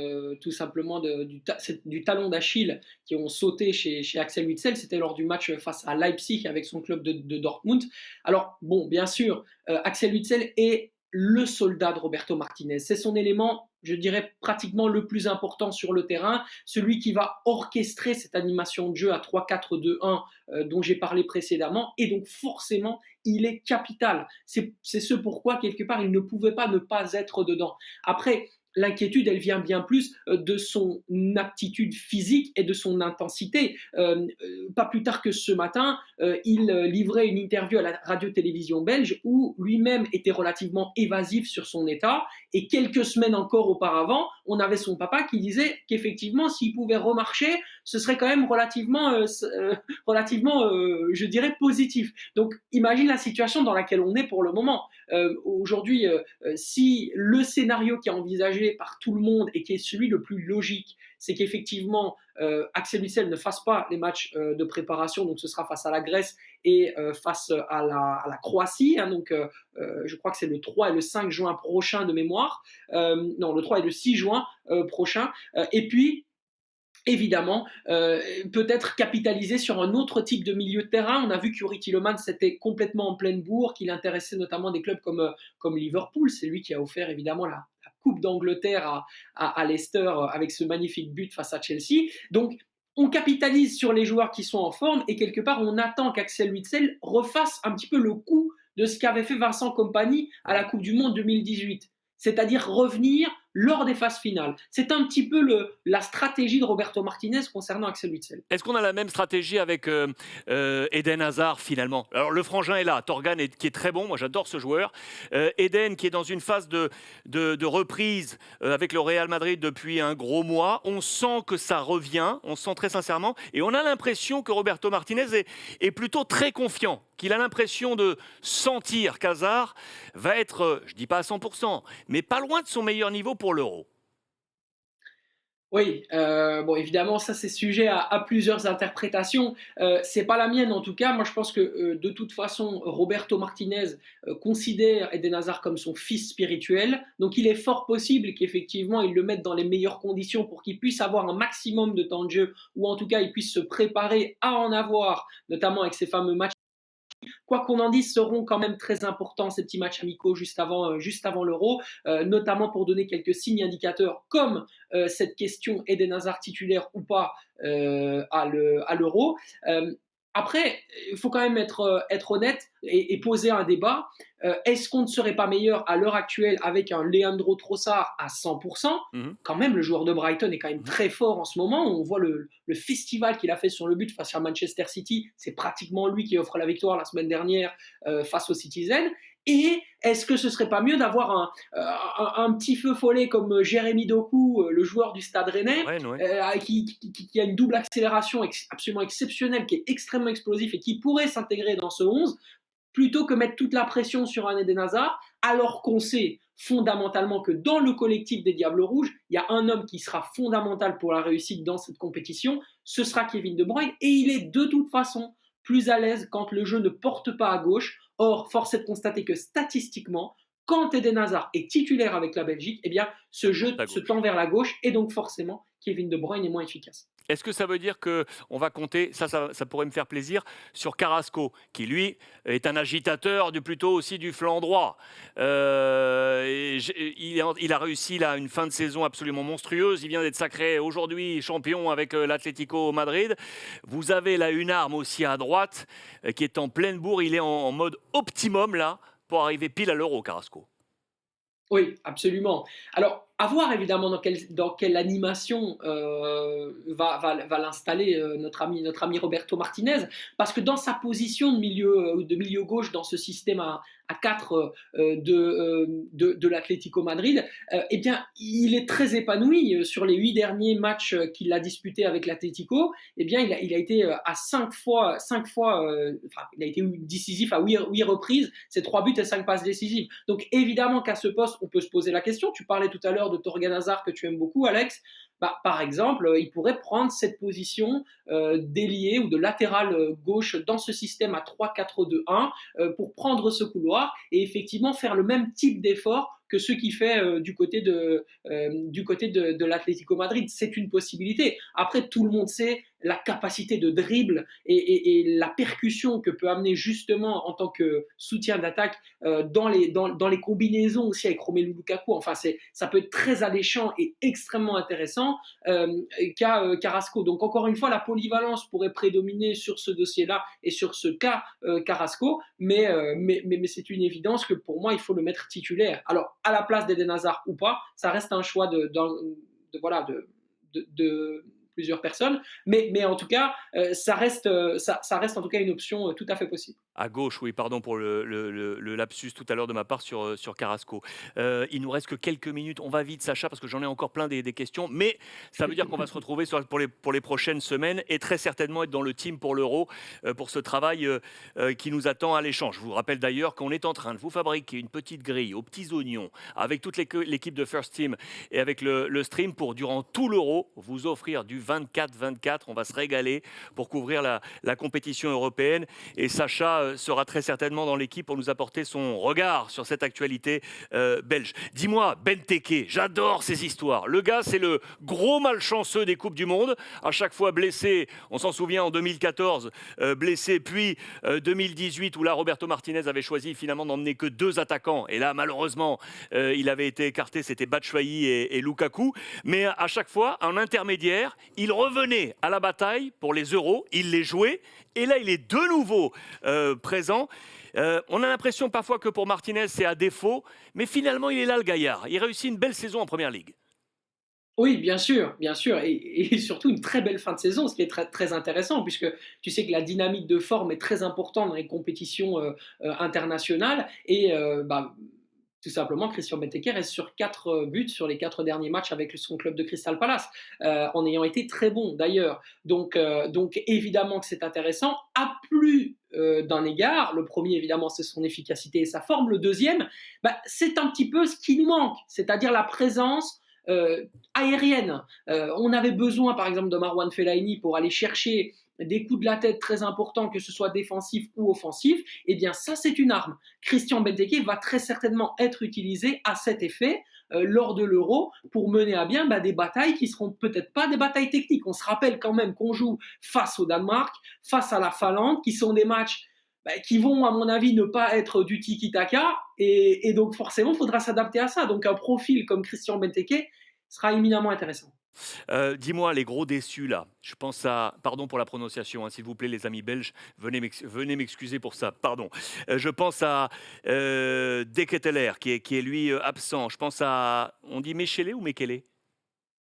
S6: tout simplement, du talon d'Achille qui ont sauté chez Axel Witsel. C'était lors du match face à Leipzig avec son club de Dortmund. Alors, bon, bien sûr, Axel Witsel est le soldat de Roberto Martinez. C'est son élément, je dirais, pratiquement le plus important sur le terrain, celui qui va orchestrer cette animation de jeu à 3-4-2-1 dont j'ai parlé précédemment, et donc forcément, il est capital. C'est ce pourquoi, quelque part, il ne pouvait pas ne pas être dedans. Après, l'inquiétude, elle vient bien plus de son aptitude physique et de son intensité. Pas plus tard que ce matin, il livrait une interview à la radio-télévision belge où lui-même était relativement évasif sur son état. Et quelques semaines encore auparavant, on avait son papa qui disait qu'effectivement, s'il pouvait remarcher, ce serait quand même relativement, je dirais, positif. Donc, imagine la situation dans laquelle on est pour le moment. Aujourd'hui, si le scénario qui est envisagé par tout le monde et qui est celui le plus logique, c'est qu'effectivement Axel Witsel ne fasse pas les matchs de préparation, donc ce sera face à la Grèce et face à la Croatie, donc je crois que c'est le 3 et le 5 juin prochain de mémoire, non, le 3 et le 6 juin prochain, et puis évidemment, peut-être capitaliser sur un autre type de milieu de terrain. On a vu qu'Yuri Tielemans c'était complètement en pleine bourre, qu'il intéressait notamment des clubs comme Liverpool. C'est lui qui a offert évidemment la Coupe d'Angleterre à Leicester avec ce magnifique but face à Chelsea. Donc, on capitalise sur les joueurs qui sont en forme et quelque part, on attend qu'Axel Witsel refasse un petit peu le coup de ce qu'avait fait Vincent Kompany à la Coupe du Monde 2018. C'est-à-dire revenir lors des phases finales. C'est un petit peu la stratégie de Roberto Martinez concernant Axel Witsel.
S1: Est-ce qu'on a la même stratégie avec Eden Hazard finalement? Alors le frangin est là, Torgan qui est très bon, moi j'adore ce joueur. Eden qui est dans une phase de reprise avec le Real Madrid depuis un gros mois. On sent que ça revient, on sent très sincèrement, et on a l'impression que Roberto Martinez est plutôt très confiant, qu'il a l'impression de sentir qu'Hazard va être, je ne dis pas à 100%, mais pas loin de son meilleur niveau pour l'Euro.
S6: Oui, bon évidemment ça c'est sujet à plusieurs interprétations. C'est pas la mienne en tout cas. Moi je pense que de toute façon Roberto Martinez considère Eden Hazard comme son fils spirituel. Donc il est fort possible qu'effectivement il le mette dans les meilleures conditions pour qu'il puisse avoir un maximum de temps de jeu, ou en tout cas il puisse se préparer à en avoir, notamment avec ces fameux matchs. Quoi qu'on en dise, seront quand même très importants ces petits matchs amicaux juste avant l'Euro, notamment pour donner quelques signes indicateurs comme cette question Eden Hazard titulaire ou pas à l'Euro. Après, il faut quand même être honnête et poser un débat. Est-ce qu'on ne serait pas meilleur à l'heure actuelle avec un Leandro Trossard à 100%? Quand même, le joueur de Brighton est quand même très fort en ce moment. On voit le festival qu'il a fait sur le but face à Manchester City. C'est pratiquement lui qui offre la victoire la semaine dernière face aux Citizens. Et est-ce que ce serait pas mieux d'avoir un petit feu follet comme Jérémy Doku, le joueur du Stade Rennais, qui a une double accélération absolument exceptionnelle, qui est extrêmement explosif et qui pourrait s'intégrer dans ce 11, plutôt que mettre toute la pression sur un Eden Hazard, alors qu'on sait fondamentalement que dans le collectif des Diables Rouges, il y a un homme qui sera fondamental pour la réussite dans cette compétition, ce sera Kevin De Bruyne, et il est de toute façon plus à l'aise quand le jeu ne porte pas à gauche. Or, force est de constater que statistiquement, quand Eden Hazard est titulaire avec la Belgique, eh bien, ce jeu se tend vers la gauche et donc forcément, Kevin De Bruyne est moins efficace.
S1: Est-ce que ça veut dire qu'on va compter, ça pourrait me faire plaisir, sur Carrasco, qui lui est un agitateur plutôt aussi du flanc droit. Il a réussi là une fin de saison absolument monstrueuse. Il vient d'être sacré aujourd'hui champion avec l'Atlético Madrid. Vous avez là une arme aussi à droite qui est en pleine bourre. Il est en mode optimum là pour arriver pile à l'Euro, Carrasco.
S6: Oui, absolument. Alors, à voir évidemment dans quelle animation va l'installer notre ami Roberto Martinez, parce que dans sa position de milieu gauche dans ce système à 4 de l'Atlético Madrid, eh bien, il est très épanoui. Sur les 8 derniers matchs qu'il a disputés avec l'Atlético, eh bien, il a été à 5 fois, il a été décisif à 8 reprises, c'est 3 buts et 5 passes décisives. Donc évidemment qu'à ce poste, on peut se poser la question. Tu parlais tout à l'heure de Torgan Hazard que tu aimes beaucoup, Alex. Par exemple, il pourrait prendre cette position d'ailier ou de latéral gauche dans ce système à 3-4-2-1 pour prendre ce couloir et effectivement faire le même type d'effort que ceux qu'il fait du côté de l'Atlético Madrid. C'est une possibilité. Après, tout le monde sait la capacité de dribble et la percussion que peut amener justement en tant que soutien d'attaque dans les combinaisons aussi avec Romelu Lukaku. Enfin, ça peut être très alléchant et extrêmement intéressant qu'a Carrasco. Donc encore une fois, la polyvalence pourrait prédominer sur ce dossier-là et sur ce cas Carrasco, mais c'est une évidence que pour moi, il faut le mettre titulaire. Alors, à la place d'Eden Hazard ou pas, ça reste un choix de plusieurs personnes, mais en tout cas, ça reste en tout cas une option tout à fait possible.
S1: À gauche, oui, pardon pour le lapsus tout à l'heure de ma part sur Carrasco. Il nous reste que quelques minutes. On va vite, Sacha, parce que j'en ai encore plein des questions. Mais ça veut dire qu'on va se retrouver pour les prochaines semaines et très certainement être dans le team pour l'Euro, pour ce travail qui nous attend à l'échange. Je vous rappelle d'ailleurs qu'on est en train de vous fabriquer une petite grille aux petits oignons avec toute l'équipe de First Team et avec le stream pour, durant tout l'Euro, vous offrir du 24-24. On va se régaler pour couvrir la compétition européenne. Et Sacha sera très certainement dans l'équipe pour nous apporter son regard sur cette actualité belge. Dis-moi, Benteke, j'adore ces histoires. Le gars, c'est le gros malchanceux des Coupes du Monde. À chaque fois blessé, on s'en souvient en 2014, blessé, puis 2018 où là, Roberto Martinez avait choisi finalement d'emmener que 2 attaquants. Et là, malheureusement, il avait été écarté, c'était Batshuayi et Lukaku. Mais à chaque fois, en intermédiaire, il revenait à la bataille pour les Euros, il les jouait. Et là, il est de nouveau présent. On a l'impression parfois que pour Martinez, c'est à défaut, mais finalement, il est là le gaillard. Il réussit une belle saison en Première Ligue.
S6: Oui, bien sûr, et surtout une très belle fin de saison, ce qui est très, très intéressant, puisque tu sais que la dynamique de forme est très importante dans les compétitions internationales, et tout simplement, Christian Benteke reste sur 4 buts sur les 4 derniers matchs avec son club de Crystal Palace, en ayant été très bon d'ailleurs. Donc évidemment que c'est intéressant, à plus d'un égard. Le premier, évidemment, c'est son efficacité et sa forme. Le deuxième, c'est un petit peu ce qui nous manque, c'est-à-dire la présence aérienne. On avait besoin, par exemple, de Marwan Fellaini pour aller chercher des coups de la tête très importants, que ce soit défensif ou offensif. Eh bien, ça, c'est une arme. Christian Benteke va très certainement être utilisé à cet effet lors de l'Euro pour mener à bien des batailles qui seront peut-être pas des batailles techniques. On se rappelle quand même qu'on joue face au Danemark, face à la Finlande, qui sont des matchs qui vont, à mon avis, ne pas être du tiki-taka, et donc forcément, il faudra s'adapter à ça. Donc un profil comme Christian Benteke sera éminemment intéressant.
S1: Dis-moi, les gros déçus là, je pense à, pardon pour la prononciation, s'il vous plaît les amis belges, venez m'excuser pour ça, pardon. Je pense à De Ketelaere qui est lui absent. Je pense à, on dit Mechele ou Mekele?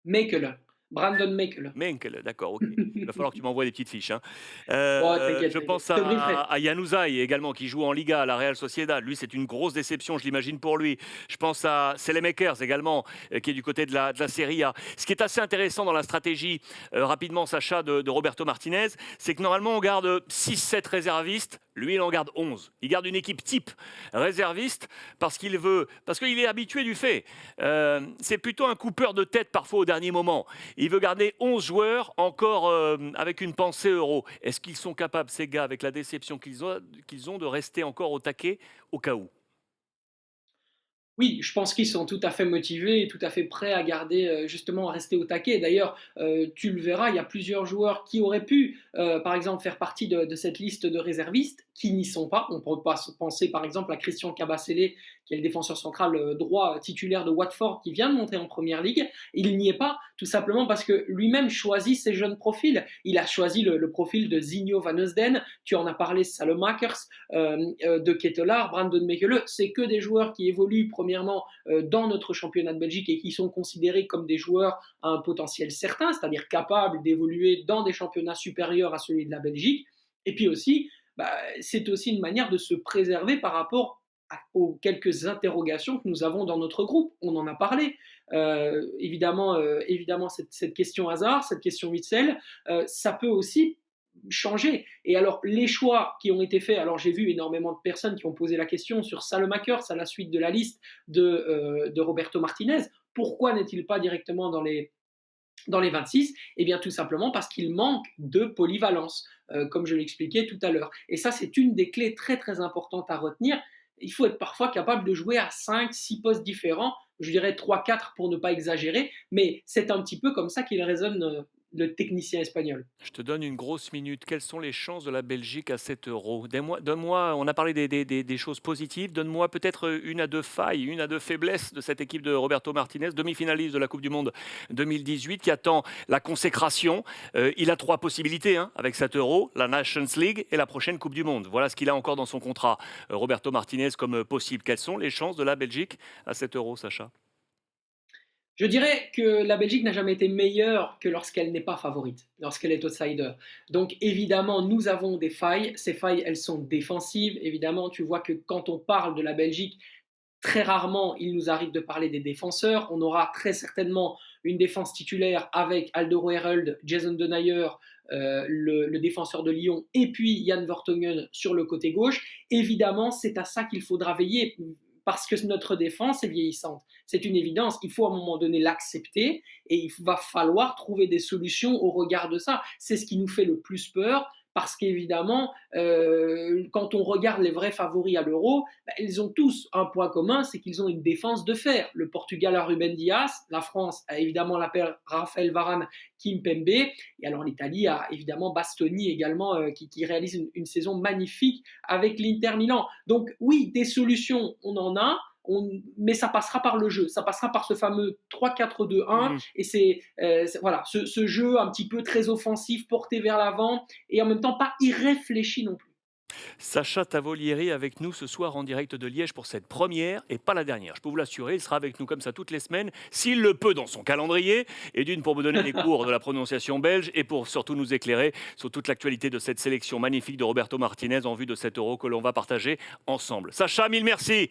S6: Mekele, Brandon Mekele.
S1: Menkele, d'accord, ok. Il va falloir que tu m'envoies des petites fiches.
S6: T'inquiète,
S1: Je pense
S6: je te brieferai.
S1: à Januzaj également, qui joue en Liga à la Real Sociedad. Lui, c'est une grosse déception, je l'imagine, pour lui. Je pense à Selemakers également, qui est du côté de la Serie A. Ce qui est assez intéressant dans la stratégie, rapidement, Sacha, de Roberto Martinez, c'est que normalement, on garde 6-7 réservistes. Lui, il en garde 11. Il garde une équipe type réserviste parce qu'il est habitué du fait. C'est plutôt un coupeur de tête parfois au dernier moment. Il veut garder 11 joueurs encore avec une pensée euro. Est-ce qu'ils sont capables, ces gars, avec la déception qu'ils ont, de rester encore au taquet au cas où?
S6: Oui, je pense qu'ils sont tout à fait motivés et tout à fait prêts à garder, justement, à rester au taquet. D'ailleurs, tu le verras, il y a plusieurs joueurs qui auraient pu, par exemple, faire partie de cette liste de réservistes, qui n'y sont pas. On peut pas penser, par exemple, à Christian Kabasele, qui est le défenseur central droit titulaire de Watford, qui vient de monter en Première Ligue. Il n'y est pas, tout simplement parce que lui-même choisit ses jeunes profils. Il a choisi le profil de Zinho van Eusden, tu en as parlé, Salemakers, de Ketelaere, Brandon Mekele. C'est que des joueurs qui évoluent premièrement dans notre championnat de Belgique et qui sont considérés comme des joueurs à un potentiel certain, c'est-à-dire capables d'évoluer dans des championnats supérieurs à celui de la Belgique. Et puis aussi, c'est aussi une manière de se préserver par rapport aux quelques interrogations que nous avons dans notre groupe. On en a parlé. Évidemment, cette question Hazard, cette question Witsel, ça peut aussi changer. Et alors, les choix qui ont été faits, alors j'ai vu énormément de personnes qui ont posé la question sur Salemakers à la suite de la liste de Roberto Martinez. Pourquoi n'est-il pas directement dans les 26? Eh bien, tout simplement parce qu'il manque de polyvalence, comme je l'expliquais tout à l'heure. Et ça, c'est une des clés très, très importantes à retenir. Il faut être parfois capable de jouer à 5-6 postes différents, je dirais 3-4 pour ne pas exagérer, mais c'est un petit peu comme ça qu'il raisonne le technicien espagnol.
S1: Je te donne une grosse minute. Quelles sont les chances de la Belgique à cet euro? Donne-moi, on a parlé des choses positives, donne-moi peut-être une à deux failles, une à deux faiblesses de cette équipe de Roberto Martinez, demi-finaliste de la Coupe du Monde 2018, qui attend la consécration. Il a 3 possibilités avec cet euro, la Nations League et la prochaine Coupe du Monde. Voilà ce qu'il a encore dans son contrat, Roberto Martinez, comme possible. Quelles sont les chances de la Belgique à cet euro, Sacha?
S6: Je dirais que la Belgique n'a jamais été meilleure que lorsqu'elle n'est pas favorite, lorsqu'elle est outsider. Donc évidemment, nous avons des failles. Ces failles, elles sont défensives. Évidemment, tu vois que quand on parle de la Belgique, très rarement, il nous arrive de parler des défenseurs. On aura très certainement une défense titulaire avec Alderweireld, Jason Denayer, le défenseur de Lyon, et puis Jan Vertonghen sur le côté gauche. Évidemment, c'est à ça qu'il faudra veiller, parce que notre défense est vieillissante. C'est une évidence. Il faut à un moment donné l'accepter et il va falloir trouver des solutions au regard de ça. C'est ce qui nous fait le plus peur, parce qu'évidemment, quand on regarde les vrais favoris à l'Euro, ils ont tous un point commun, c'est qu'ils ont une défense de fer. Le Portugal a Ruben Dias, la France a évidemment la paire Raphaël Varane, Kimpembe, et alors l'Italie a évidemment Bastoni également, qui réalise une saison magnifique avec l'Inter Milan. Donc oui, des solutions, on en a, mais ça passera par le jeu, ça passera par ce fameux 3-4-2-1, et c'est voilà, ce jeu un petit peu très offensif, porté vers l'avant, et en même temps pas irréfléchi non plus.
S1: Sacha Tavolieri avec nous ce soir en direct de Liège pour cette première et pas la dernière. Je peux vous l'assurer, il sera avec nous comme ça toutes les semaines, s'il le peut dans son calendrier, et d'une pour me donner des cours de la prononciation belge et pour surtout nous éclairer sur toute l'actualité de cette sélection magnifique de Roberto Martinez en vue de cet Euro que l'on va partager ensemble. Sacha, mille merci.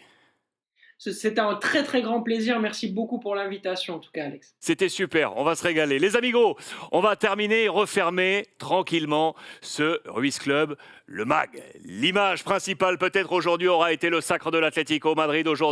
S6: C'était un très très grand plaisir. Merci beaucoup pour l'invitation en tout cas, Alex.
S1: C'était super, on va se régaler. Les amigos, on va terminer et refermer tranquillement ce Ruiz Club, le MAG. L'image principale peut-être aujourd'hui aura été le sacre de l'Atlético Madrid aujourd'hui.